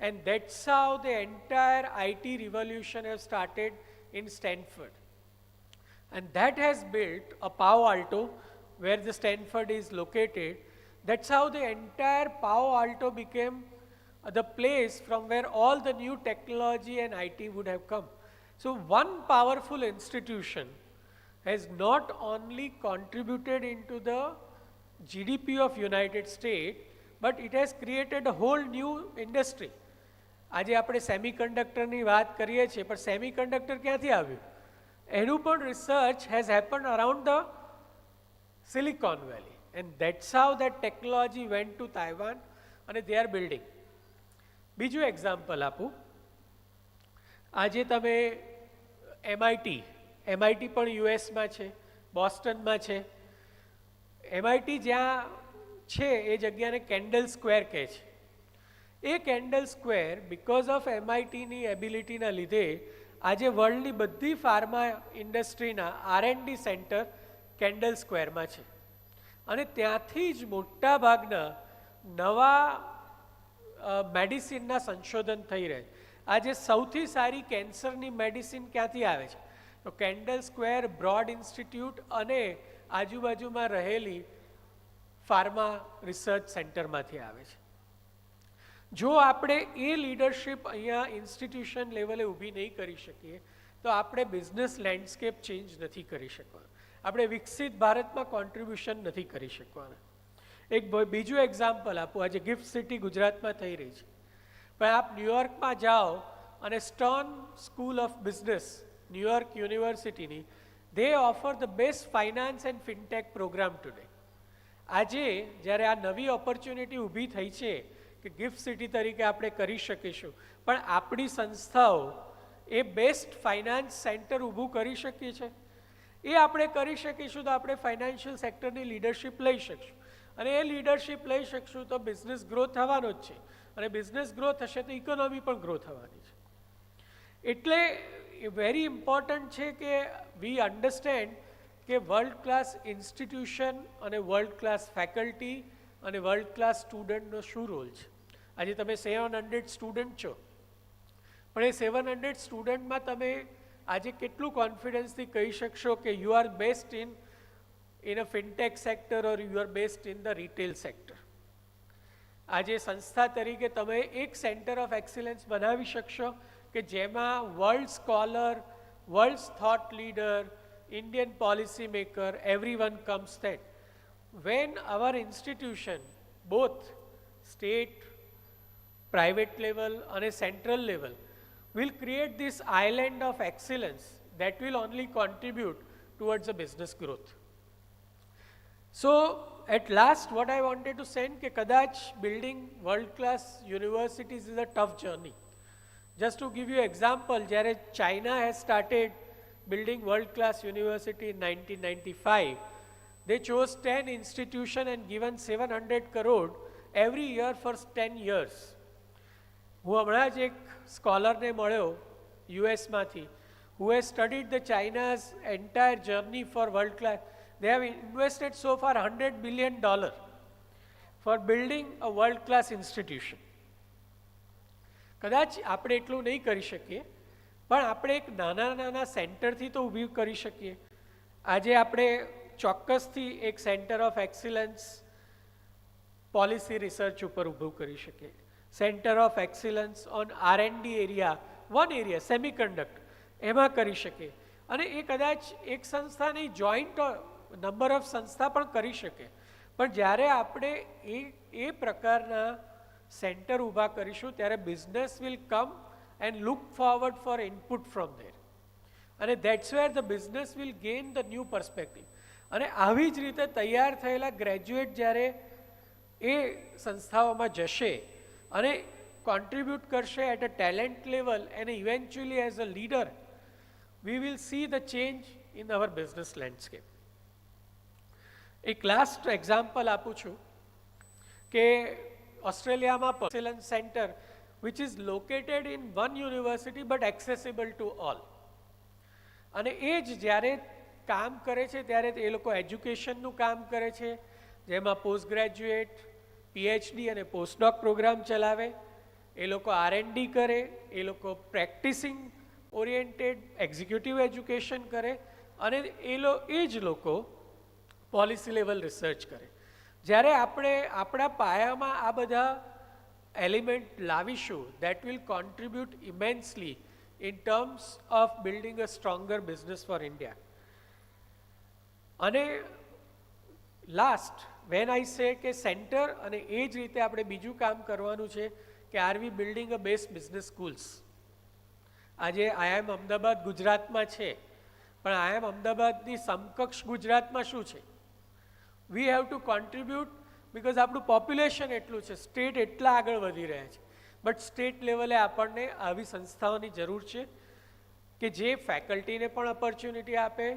And that's how the entire IT revolution has started in Stanford. And that has built a Palo Alto, where the Stanford is located. That's how the entire Palo Alto became the place from where all the new technology and IT would have come. So one powerful institution has not only contributed into the GDP of United States, but it has created a whole new industry. આજે આપણે સેમિકન્ડક્ટરની વાત કરીએ છીએ, પણ semiconductor ક્યાંથી આવ્યું? એનું પણ research has happen around the silicon valley, and that's how that technology went to Taiwan અને દે આર બિલ્ડિંગ. બીજું એક્ઝામ્પલ આપું. આજે તમે MIT પણ યુએસમાં છે, બોસ્ટનમાં છે. MIT જ્યાં છે એ જગ્યાને કેન્ડલ સ્ક્વેર કહે છે. એ કેન્ડલ સ્ક્વેર બિકોઝ ઓફ MITની એબિલિટીના લીધે આજે વર્લ્ડની બધી ફાર્મા ઇન્ડસ્ટ્રીના R&D સેન્ટર કેન્ડલ સ્ક્વેરમાં છે. અને ત્યાંથી જ મોટા ભાગના નવા મેડિસિનના સંશોધન થઈ રહે. આજે સૌથી સારી કેન્સરની મેડિસિન ક્યાંથી આવે છે? તો કેન્ડલ સ્ક્વેર, બ્રોડ ઇન્સ્ટિટ્યૂટ અને આજુબાજુમાં રહેલી ફાર્મા રિસર્ચ સેન્ટરમાંથી આવે છે. જો આપણે એ લીડરશિપ અહીંયા ઇન્સ્ટિટ્યુશન લેવલે ઊભી નહીં કરી શકીએ તો આપણે બિઝનેસ લેન્ડસ્કેપ ચેન્જ નથી કરી શકવાના. આપણે વિકસિત ભારતમાં કોન્ટ્રીબ્યુશન નથી કરી શકવાના. એક બીજું એક્ઝામ્પલ આપું. આજે ગિફ્ટ સિટી ગુજરાતમાં થઈ રહી છે, પણ આપ ન્યુયોર્કમાં જાઓ અને Stern school of business, New York યુનિવર્સિટીની, they offer the best finance and fintech programme today. આજે જ્યારે આ નવી ઓપોર્ચ્યુનિટી ઊભી થઈ છે કે ગિફ્ટ સિટી તરીકે આપણે કરી શકીશું, પણ આપણી સંસ્થાઓ એ બેસ્ટ ફાઇનાન્સ સેન્ટર ઊભું કરી શકીએ છે. એ આપણે કરી શકીશું તો આપણે ફાઇનાન્શિયલ સેક્ટરની લીડરશિપ લઈ શકશું, અને એ લીડરશિપ લઈ શકશું તો બિઝનેસ ગ્રો થવાનો જ છે, અને બિઝનેસ ગ્રો થશે તો ઇકોનોમી પણ ગ્રો થવાની છે. એટલે એ વેરી ઇમ્પોર્ટન્ટ છે કે વી અન્ડરસ્ટેન્ડ કે વર્લ્ડ ક્લાસ ઇન્સ્ટિટ્યુશન અને વર્લ્ડ ક્લાસ ફેકલ્ટી અને વર્લ્ડ ક્લાસ સ્ટુડન્ટનો શું રોલ છે. આજે તમે 700 સ્ટુડન્ટ છો, પણ એ 700 સ્ટુડન્ટમાં તમે આજે કેટલું કોન્ફિડન્સથી કહી શકશો કે you are best in a fintech sector or you are best in the retail sector? આજે સંસ્થા તરીકે તમે એક સેન્ટર ઓફ એક્સિલન્સ બનાવી શકશો કે જેમાં world scholar, world thought leader, Indian policy maker, everyone comes then. When our institution, both state, private level and a central level, will create this island of excellence that will only contribute towards the business growth. So at last what I wanted to say કે કદાચ building world class universities is a tough journey. Just to give you example, જ્યારે China has started building world class university in 1995, they chose 10 institutions and given 700 crore every year for 10 years. હું હમણાં જ એક સ્કોલરને મળ્યો યુએસમાંથી, who has studied the China's entire journey for world class. They have invested so far $100 billion for building a world class institution. કદાચ આપણે એટલું નહીં કરી શકીએ, પણ આપણે એક નાના નાના સેન્ટરથી તો ઊભી કરી શકીએ. આજે આપણે ચોક્કસથી એક centre of excellence policy research ઉપર ઊભું કરી શકીએ. Centre of excellence on R&D area, one area semiconductor, એમાં કરી શકીએ. અને એ કદાચ એક સંસ્થા નહીં, જોઈન્ટ નંબર ઓફ સંસ્થા પણ કરી શકે. પણ જ્યારે આપણે એ પ્રકારના સેન્ટર ઊભા કરીશું ત્યારે business will come and look forward for input from there. અને that's where the business will gain the new perspective. અને આવી જ રીતે તૈયાર થયેલા ગ્રેજ્યુએટ જ્યારે એ સંસ્થાઓમાં જશે અને કોન્ટ્રીબ્યુટ કરશે at a talent level and eventually as a leader, we will see the change in our business landscape. એક લાસ્ટ એક્ઝામ્પલ આપું છું કે ઓસ્ટ્રેલિયામાં excellence centre which is located in one university but accessible to all. અને એ જ જ્યારે કામ કરે છે ત્યારે એ લોકો એજ્યુકેશનનું કામ કરે છે, જેમાં પોસ્ટ ગ્રેજ્યુએટ, PhD અને પોસ્ટડોક પ્રોગ્રામ ચલાવે, એ લોકો R&D કરે, એ લોકો પ્રેક્ટિસિંગ ઓરિએન્ટેડ એક્ઝિક્યુટિવ એજ્યુકેશન કરે, અને એ જ લોકો પોલિસી લેવલ રિસર્ચ કરે. જ્યારે આપણે આપણા પાયામાં આ બધા element lavishu, that will contribute immensely in terms of building a stronger business for India. અને last, when I say કે center અને એ જ રીતે આપણે બીજું કામ કરવાનું છે કે are we building a best business schools? આજે IIM અમદાવાદ ગુજરાતમાં છે, પણ IIM અમદાવાદની સમકક્ષ ગુજરાતમાં શું છે? We have to contribute because આપણું પોપ્યુલેશન એટલું છે, સ્ટેટ એટલા આગળ વધી રહ્યા છે, બટ સ્ટેટ લેવલે આપણને આવી સંસ્થાઓની જરૂર છે કે જે ફેકલ્ટીને પણ ઓપોર્ચ્યુનિટી આપે,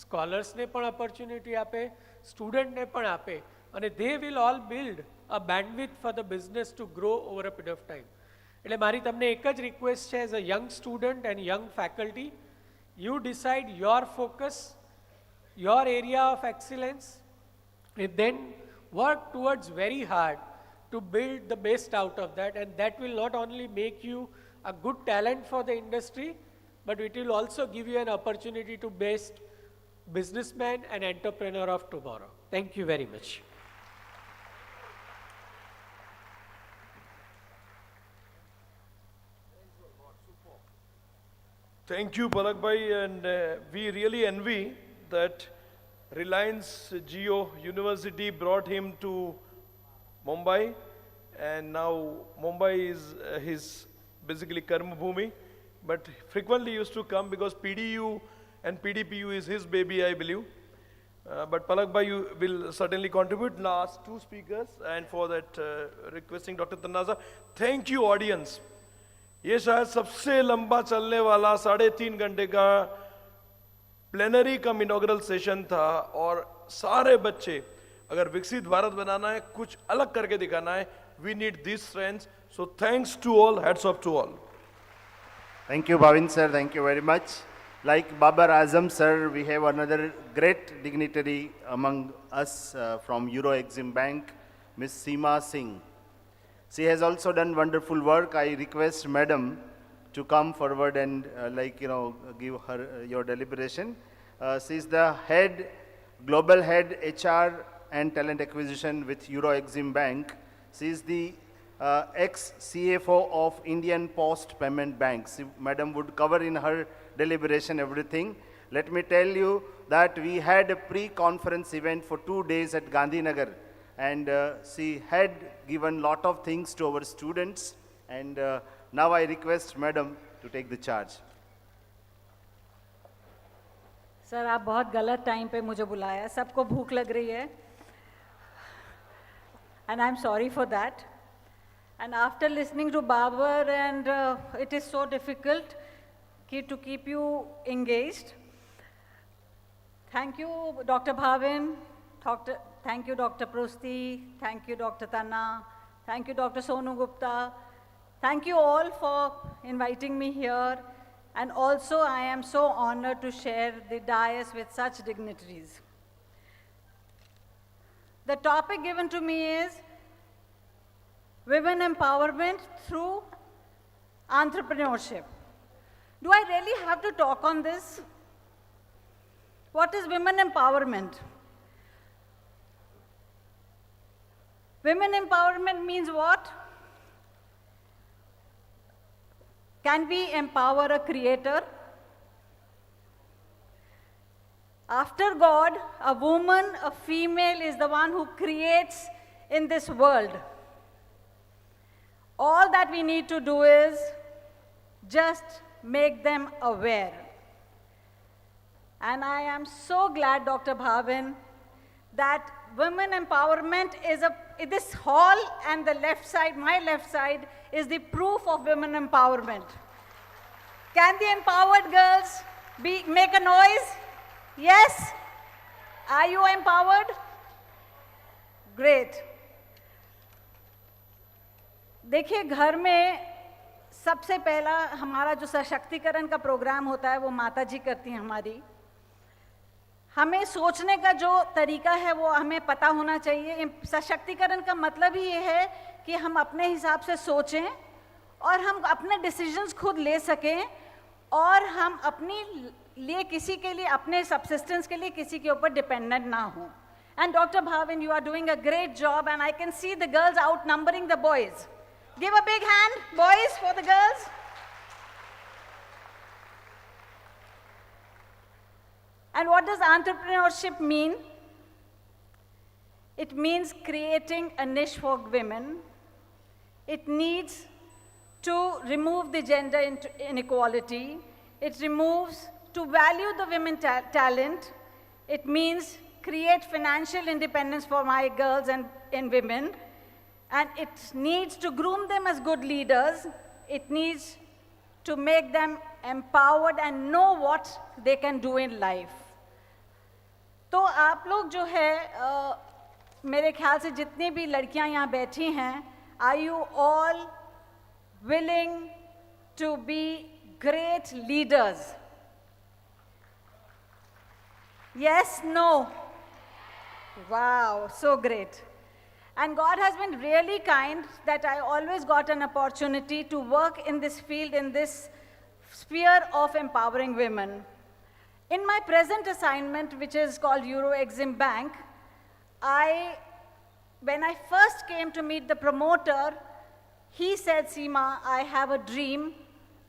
સ્કોલર્સને પણ ઓપોર્ચ્યુનિટી આપે, સ્ટુડન્ટને પણ આપે અને they will all build a bandwidth for the business to grow over a period of time. એટલે મારી તમને એક જ રિક્વેસ્ટ છે as a young student and young faculty, you decide your focus, your area of excellence, and then work towards very hard to build the best out of that, and that will not only make you a good talent for the industry, but it will also give you an opportunity to best businessman and entrepreneur of tomorrow. Thank you very much. Thank you, Palak Bhai, and we really envy that Reliance Jio University brought him to Mumbai, and now Mumbai is his basically Karma Bhumi, but frequently used to come because PDU and PDPU is his baby, I believe. But Palak Bhai, you will certainly contribute. Last two speakers, and for that requesting Dr. Tannaza. Thank you, audience. ये शायद सबसे लंबा चलने वाला 3.5 घंटे का plenary कम inaugural session था, और सारे बच्चे अगर विकसित भारत बनाना है, कुछ अलग करके दिखाना है, we need these strengths. So thanks to all, hats off to all. Thank you, Bhavin sir. Thank you very much. Like Babar Azam sir, we have another great dignitary among us from Euro Exim Bank, Miss Seema Singh. She has also done wonderful work. I request Madam to come forward and give her your deliberation. She is the head, global head HR and talent acquisition with Euro Exim Bank. She is the ex-CFO of Indian Post Payment Banks. Madam would cover in her deliberation everything. Let me tell you that we had a pre-conference event for 2 days at Gandhinagar, and she had given lot of things to our students, and now I request Madam to take the charge. Sir आप बहुत गलत time पे मुझे बुलाया, सबको भूख लग रही है, and I'm sorry for that. And after listening to Babar, and it is so difficult to keep you engaged. Thank you, Dr. Bhavin. Thank you, Dr. Prusti. Thank you, Dr. Tanna. Thank you, Dr. Sonu Gupta. Thank you all for inviting me here. And also, I am so honored to share the dais with such dignitaries. The topic given to me is women empowerment through entrepreneurship. Do I really have to talk on this? What is women empowerment? Women empowerment means what? Can we empower a creator? After God, a woman, a female is the one who creates in this world. All that we need to do is just make them aware. And I am so glad, Dr. Bhavin, that women empowerment is this hall, and the left side, my left side, is the proof of women empowerment. Can the empowered girls make a noise? Yes? Are you empowered? Great. देखिए, घर में सबसे पहला हमारा जो सशक्तिकरण का programme होता है वो माता जी करती हैं हमारी. हमें सोचने का जो तरीका है वो हमें पता होना चाहिए. सशक्तिकरण का मतलब ही ये है कि हम अपने हिसाब से सोचें और हम अपने डिसीजंस खुद ले सकें, और हम अपनी लिए किसी के लिए, अपने सबसिस्टेंस के लिए किसी के ऊपर डिपेंडेंट ना हो. And Dr. Bhavin, you are doing a great job, and I can see the girls outnumbering the boys. Give a big hand, boys, for the girls. And what does entrepreneurship mean? It means creating a niche for women. It needs to remove the gender inequality. It removes to value the women talent. It means create financial independence for my girls and women. And it needs to groom them as good leaders. It needs to make them empowered and know what they can do in life. तो आप लोग जो है मेरे ख्याल से जितनी भी लड़कियां यहाँ बैठी हैं, are you all willing to be great leaders? Yes, no? Wow, so great. And God has been really kind that I always got an opportunity to work in this field, in this sphere of empowering women. In my present assignment, which is called EXIM Bank, when I first came to meet the promoter, he said, Seema, I have a dream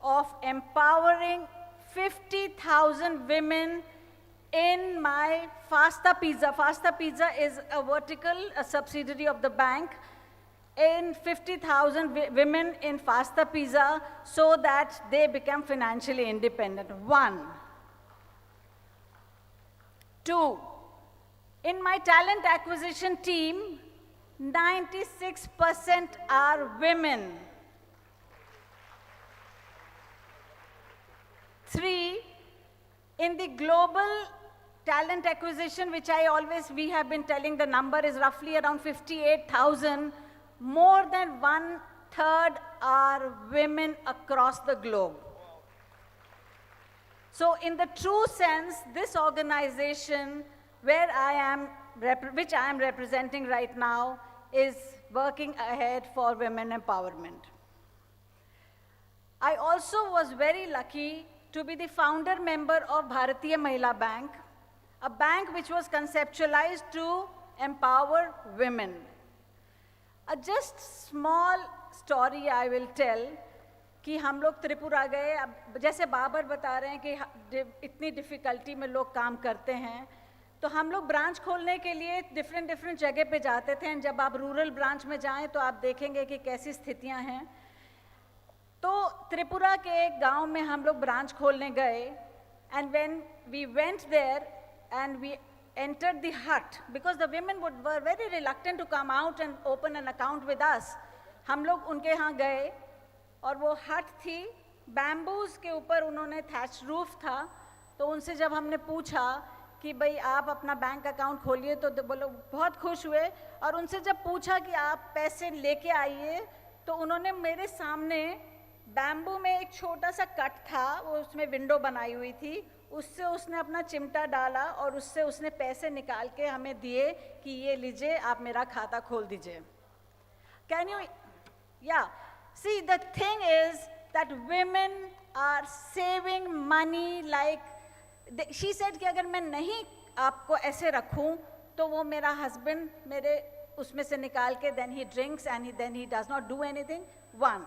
of empowering 50,000 women in my Fasta Pizza. Fasta Pizza is a subsidiary of the bank, in 50,000 women in Fasta Pizza so that they become financially independent. 1. 2. In my talent acquisition team, 96% are women. 3, in the global talent acquisition, which we have been telling the number is roughly around 58,000, more than 1/3 are women across the globe. So in the true sense, this organization which I am representing right now is working ahead for women empowerment. I also was very lucky to be the founder member of Bharatiya Mahila Bank, a bank which was conceptualized to empower women. A just small story I will tell कि हम लोग त्रिपुरा गए, अब जैसे बाबर बता रहे हैं कि इतनी डिफ़िकल्टी में लोग काम करते हैं, तो हम लोग ब्रांच खोलने के लिए डिफरेंट जगह पे जाते थे। जब आप रूरल ब्रांच में जाएं तो आप देखेंगे कि कैसी स्थितियां हैं। तो त्रिपुरा के एक गांव में हम लोग ब्रांच खोलने गए, and when we went there and we entered the hut, because the women were very reluctant to come out and open an account with us. हम लोग उनके यहाँ गए और वो हट थी, बैम्बूज के ऊपर उन्होंने थैच रूफ था। तो उनसे जब हमने पूछा कि भाई आप अपना बैंक अकाउंट खोलिए, तो वो लोग बहुत खुश हुए। और उनसे जब पूछा कि आप पैसे लेके आइए, तो उन्होंने मेरे सामने बैम्बू में एक छोटा सा कट था, वो उसमें विंडो बनाई हुई थी, उससे उसने अपना चिमटा डाला और उससे उसने पैसे निकाल के हमें दिए कि ये लीजिए, आप मेरा खाता खोल दीजिए। Can you see, the thing is that women are saving money like she said कि अगर मैं नहीं आपको ऐसे रखूं तो वो मेरा हस्बैंड मेरे उसमें से निकाल के then he drinks and then he does not do anything. 1.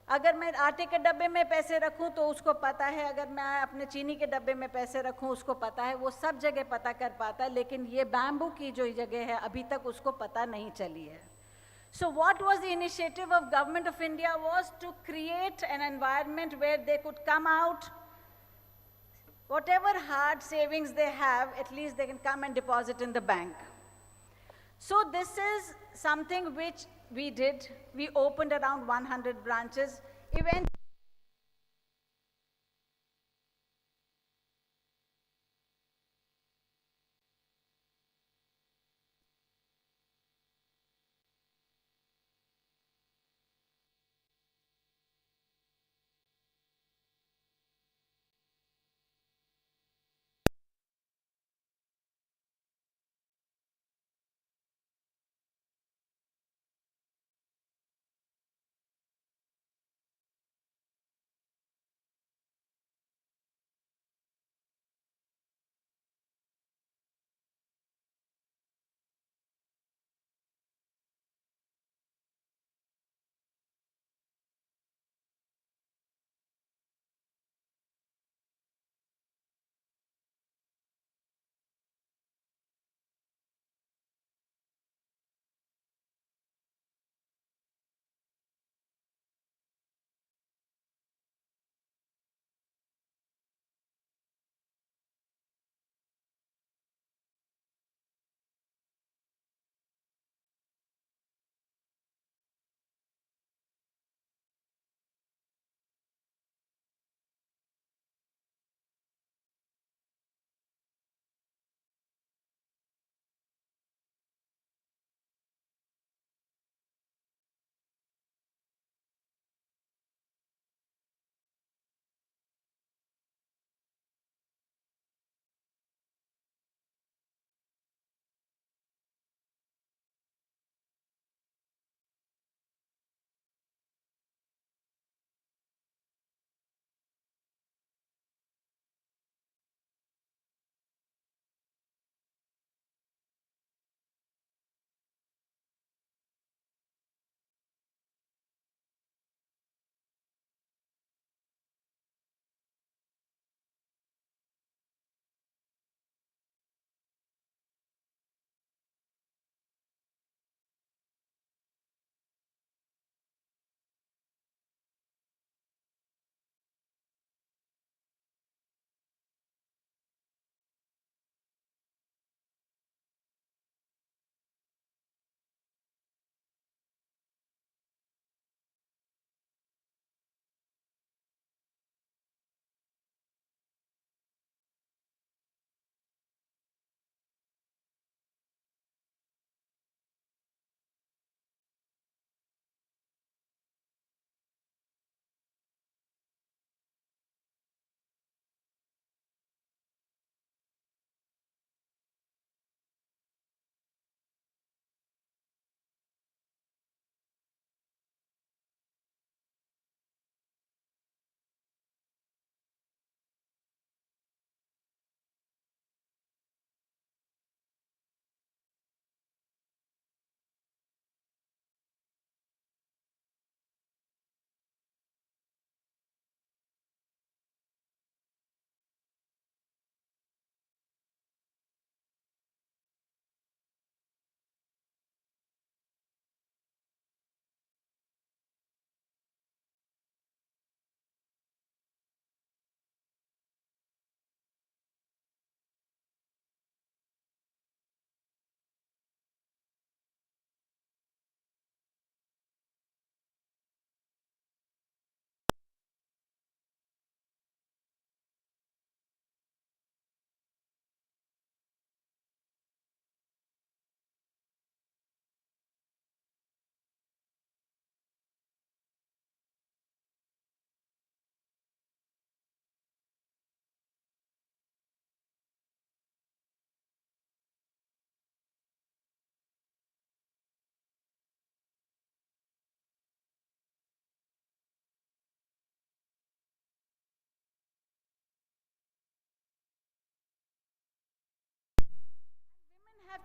अगर मैं आटे के डब्बे में पैसे रखूं तो उसको पता है, अगर मैं अपने चीनी के डब्बे में पैसे रखूं उसको पता है, वो सब जगह पता कर पाता है, लेकिन ये बैम्बू की जो जगह है अभी तक उसको पता नहीं चली है। So what was the initiative of Government of India was to create an environment where they could come out, whatever hard savings they have, at least they can come and deposit in the bank. So this is something which we did. We opened around 100 branches. Eventually,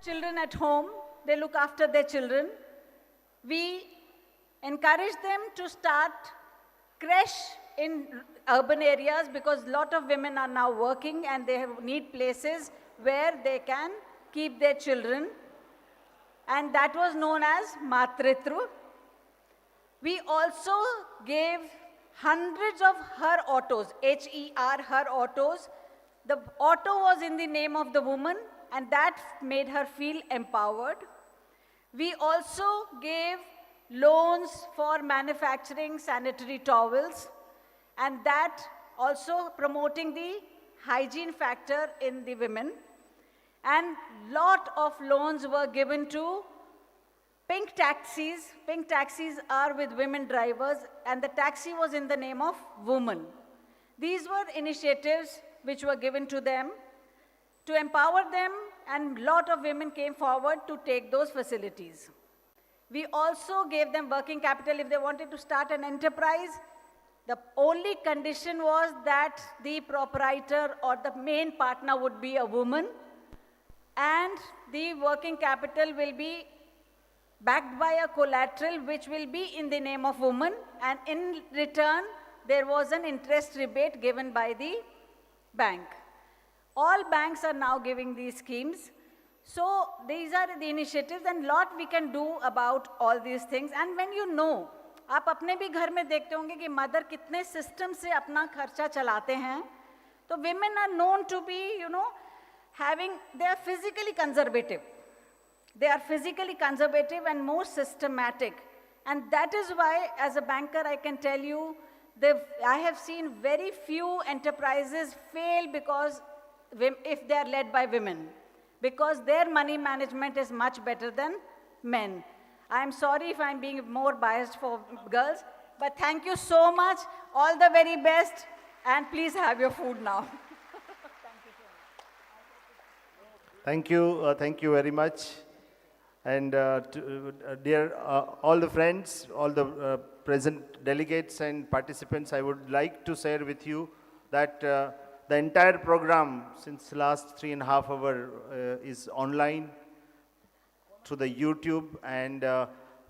children at home, they look after their children. We encourage them to start creche in urban areas because a lot of women are now working and they need places where they can keep their children. And that was known as Matritru. We also gave hundreds of her autos, H-E-R, her autos. The auto was in the name of the woman and that made her feel empowered. We also gave loans for manufacturing sanitary towels and that also promoting the hygiene factor in the women. And lot of loans were given to pink taxis. Pink taxis are with women drivers and the taxi was in the name of woman. These were initiatives which were given to them to empower them, and lot of women came forward to take those facilities. We also gave them working capital if they wanted to start an enterprise. The only condition was that the proprietor or the main partner would be a woman and the working capital will be backed by a collateral which will be in the name of woman, and in return there was an interest rebate given by the bank. All banks are now giving these schemes. So these are the initiatives and lot we can do about all these things. And when you know, आप अपने भी घर में देखते होंगे कि mother कितने system से अपना खर्चा चलाते हैं, तो women are known to be, they are physically conservative. They are physically conservative and more systematic. And that is why, as a banker, I can tell you, I have seen very few enterprises fail because if they are led by women, because their money management is much better than men. I am sorry if I am being more biased for girls, but thank you so much. All the very best, and please have your food now. Thank you very much. And dear all the friends, all the present delegates and participants, I would like to share with you that the entire program since last 3.5 hours is online through the YouTube, and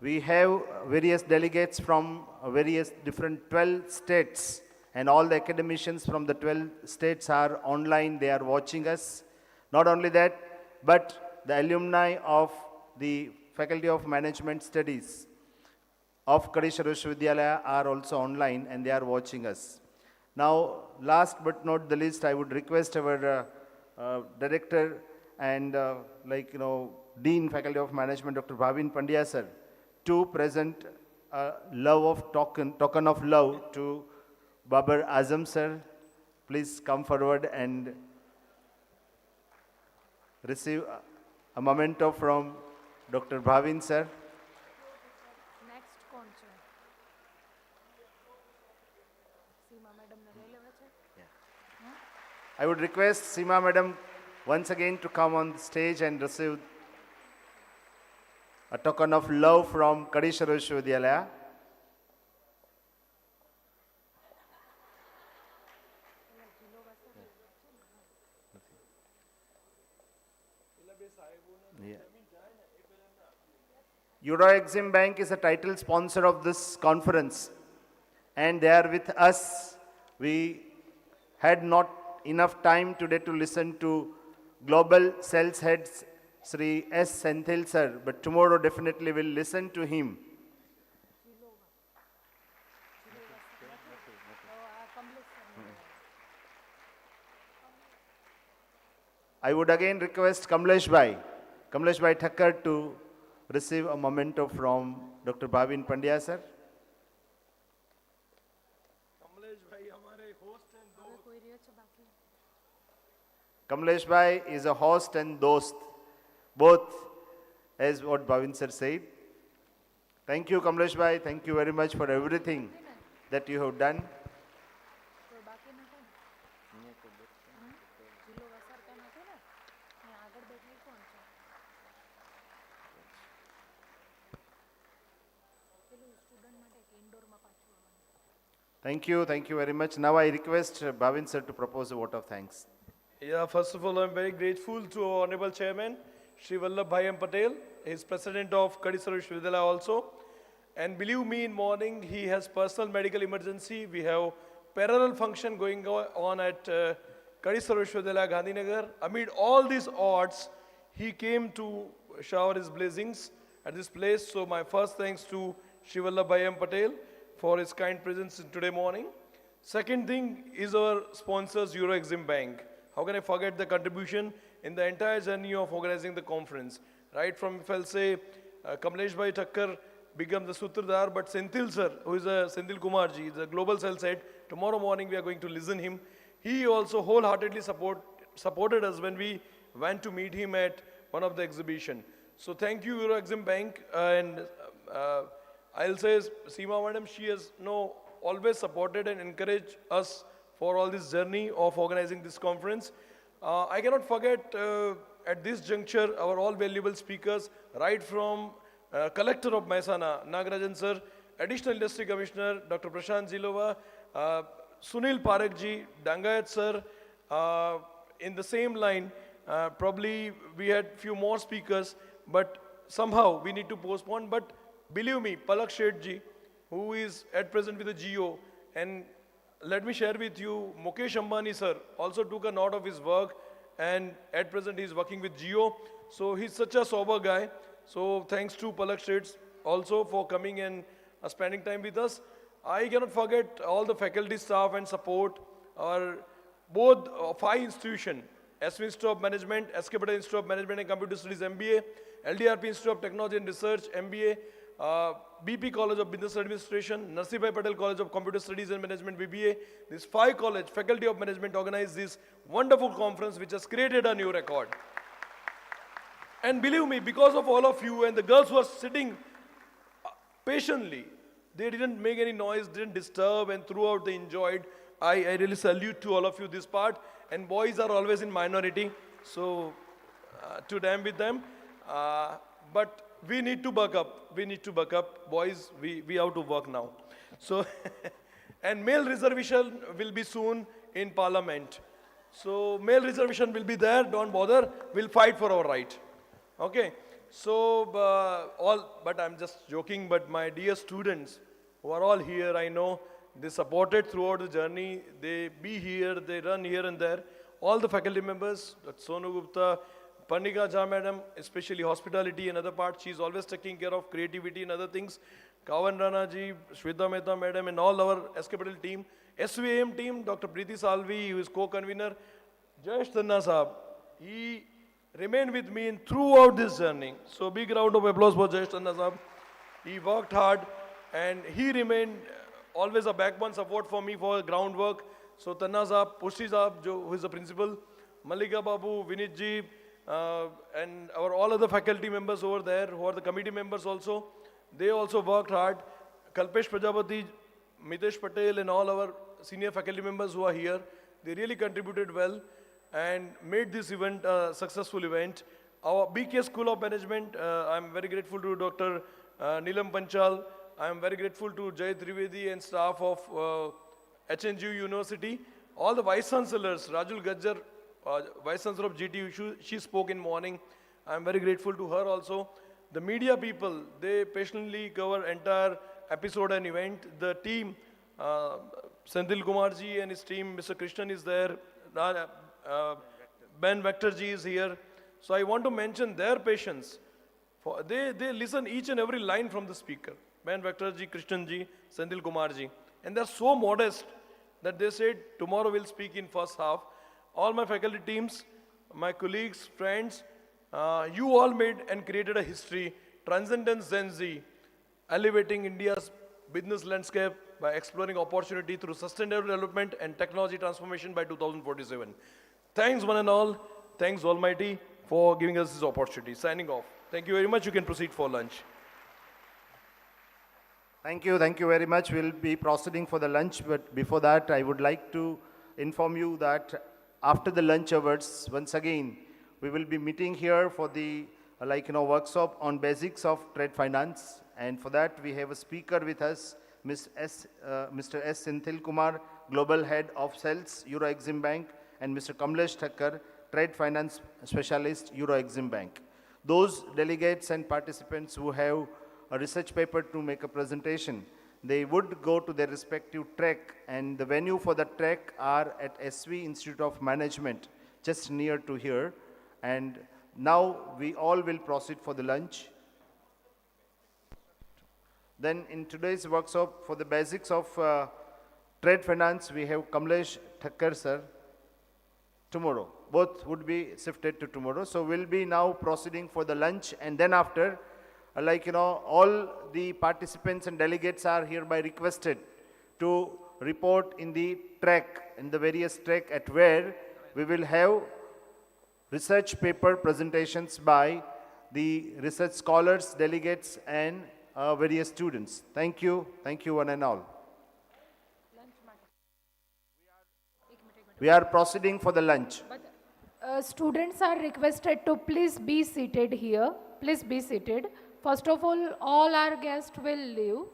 we have various delegates from various different 12 states, and all the academicians from the 12 states are online, they are watching us. Not only that, but the alumni of the Faculty of Management Studies of Kadi Vishwavidyalaya are also online and they are watching us. Now, last but not the least, I would request our director and Dean Faculty of Management, Dr. Bhavin Pandya sir, to present a token of love to Babar Azam sir. Please come forward and receive a memento from Dr. Bhavin sir. I would request Seema madam once again to come on the stage and receive a token of love from Kadi Vishwavidyalaya. EXIM Bank is a title sponsor of this conference, and they are with us. We had not enough time today to listen to Global Sales Head Sri S. Senthil sir, but tomorrow definitely we'll listen to him. I would again request Kamlesh Bhai Thakkar to receive a memento from Dr. Bhavin Pandya sir. Kamlesh Bhai is a host and dost, both as what Bhavin sir said. Thank you Kamlesh Bhai, thank you very much for everything that you have done. Thank you very much. Now I request Bhavin sir to propose a vote of thanks. Yeah, first of all, I'm very grateful to our Honorable Chairman, Shri Vallabhbhai M. Patel. He is president of Kadi Vishwavidyalaya also. And believe me, in morning he has personal medical emergency. We have parallel function going on at Kadi Vishwavidyalaya, Gandhinagar. Amid all these odds, he came to shower his blessings at this place. So my first thanks to Shri Vallabhbhai M. Patel for his kind presence today morning. Second thing is our sponsors, XenZ Bank. How can I forget the contribution in the entire journey of organizing the conference? Right from, if I'll say, Kamlesh Bhai Thakkar become the Sutradhar, but Senthil sir, who is a Senthil Kumarji, the global sales head, tomorrow morning we are going to listen him. He also wholeheartedly supported us when we went to meet him at one of the exhibition. So thank you, XenZ Bank, and I'll say Seema Madam, she has always supported and encouraged us for all this journey of organizing this conference. I cannot forget at this juncture our all valuable speakers, right from Collector of Mehsana, Nagarajan sir, Additional Industry Commissioner, Dr. Prashant Zilova, Sunil Parekh ji, Dangayat sir. In the same line, probably we had few more speakers, but somehow we need to postpone. But believe me, Palak Sheth ji, who is at present with the GO, and let me share with you, Mukesh Ambani sir also took a note of his work, and at present he is working with GO. So he's such a sober guy. So thanks to Palak Sheth also for coming and spending time with us. I cannot forget all the faculty staff and support, our both 5 institutions, SVIM Institute of Management, SK Patel Institute of Management and Computer Studies MBA, LDRP Institute of Technology and Research MBA, BP College of Business Administration, Narsibhai Patel College of Computer Studies and Management BBA. These 5 colleges, Faculty of Management organized this wonderful conference which has created a new record. And believe me, because of all of you and the girls who are sitting patiently, they didn't make any noise, didn't disturb, and throughout they enjoyed. I really salute to all of you this part. And boys are always in minority, so to them with them. But we need to buck up. We need to buck up. Boys, we have to work now. So, and male reservation will be soon in Parliament. So male reservation will be there, don't bother. We'll fight for our right. Okay. So, but I'm just joking, but my dear students who are all here, I know they supported throughout the journey. They be here, they run here and there. All the faculty members, Dr. Sonu Gupta, Panika Jha madam, especially hospitality and other parts, she's always taking care of creativity and other things. Kavan Rana ji, Shweta Mehta madam, and all our SK Patel team. SVIM team, Dr. Preeti Salvi, who is co-convener. Jayesh Tanna Sahab, he remained with me throughout this journey. So big round of applause for Jayesh Tanna Sahab. He worked hard and he remained always a backbone support for me for groundwork. So Tanna Sahab, Pushti Sahab, who is the principal, Malika Babu, Vinit ji, and our all other faculty members over there, who are the committee members also, they also worked hard. Kalpesh Prajapati, Mitesh Patel, and all our senior faculty members who are here, they really contributed well and made this event a successful event. Our BK School of Management, I'm very grateful to Dr. Neelam Panchal. I'm very grateful to Jay Trivedi and staff of HNGU University. All the Vice Chancellors, Rajul Gajjar, Vice Chancellor of GTU, she spoke in morning. I'm very grateful to her also. The media people, they patiently cover entire episode and event. The team, Senthil Kumarji and his team, Mr. Krishnan is there, Ben Vectorji is here. So I want to mention their patience. They listen each and every line from the speaker. Ben Vectorji, Krishnanji, Senthil Kumarji. And they're so modest that they said, tomorrow we'll speak in first half. All my faculty teams, my colleagues, friends, you all made and created a history. Transcendence XenZ, elevating India's business landscape by exploring opportunity through sustainable development and technology transformation by 2047. Thanks one and all. Thanks Almighty for giving us this opportunity. Signing off. Thank you very much. You can proceed for lunch. Thank you very much. We'll be proceeding for the lunch, but before that, I would like to inform you that after the lunch hours, once again, we will be meeting here for the workshop on basics of trade finance. And for that, we have a speaker with us, Mr. S. Senthil Kumar, Global Head of Sales, XenZ Bank, and Mr. Kamlesh Thakkar, Trade Finance Specialist, XenZ Bank. those delegates and participants who have a research paper to make a presentation, they would go to their respective track, and the venue for the track are at SV Institute of Management, just near to here. And now we all will proceed for the lunch. Then in today's workshop for the basics of trade finance, we have Kamlesh Thakkar sir tomorrow. Both would be shifted to tomorrow. So we'll be now proceeding for the lunch, and then after, all the participants and delegates are hereby requested to report in the track, in the various track at where we will have research paper presentations by the research scholars, delegates, and various students. Thank you one and all. We are proceeding for the lunch. Students are requested to please be seated here. Please be seated. First of all our guests will leave.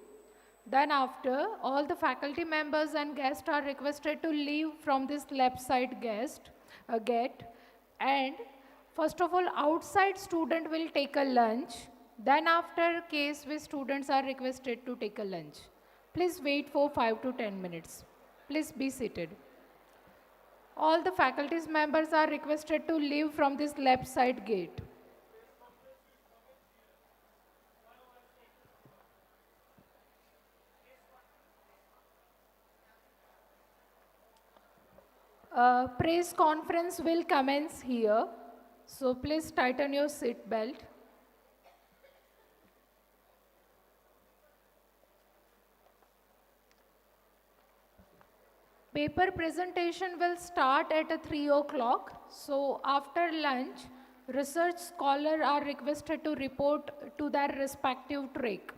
Then after, all the faculty members and guests are requested to leave from this left side gate. And first of all, outside student will take a lunch. Then after case with students are requested to take a lunch. Please wait for 5 to 10 minutes. Please be seated. All the faculties members are requested to leave from this left side gate. Press conference will commence here. So please tighten your seat belt. Paper presentation will start at 3 o'clock. So after lunch, research scholars are requested to report to their respective track.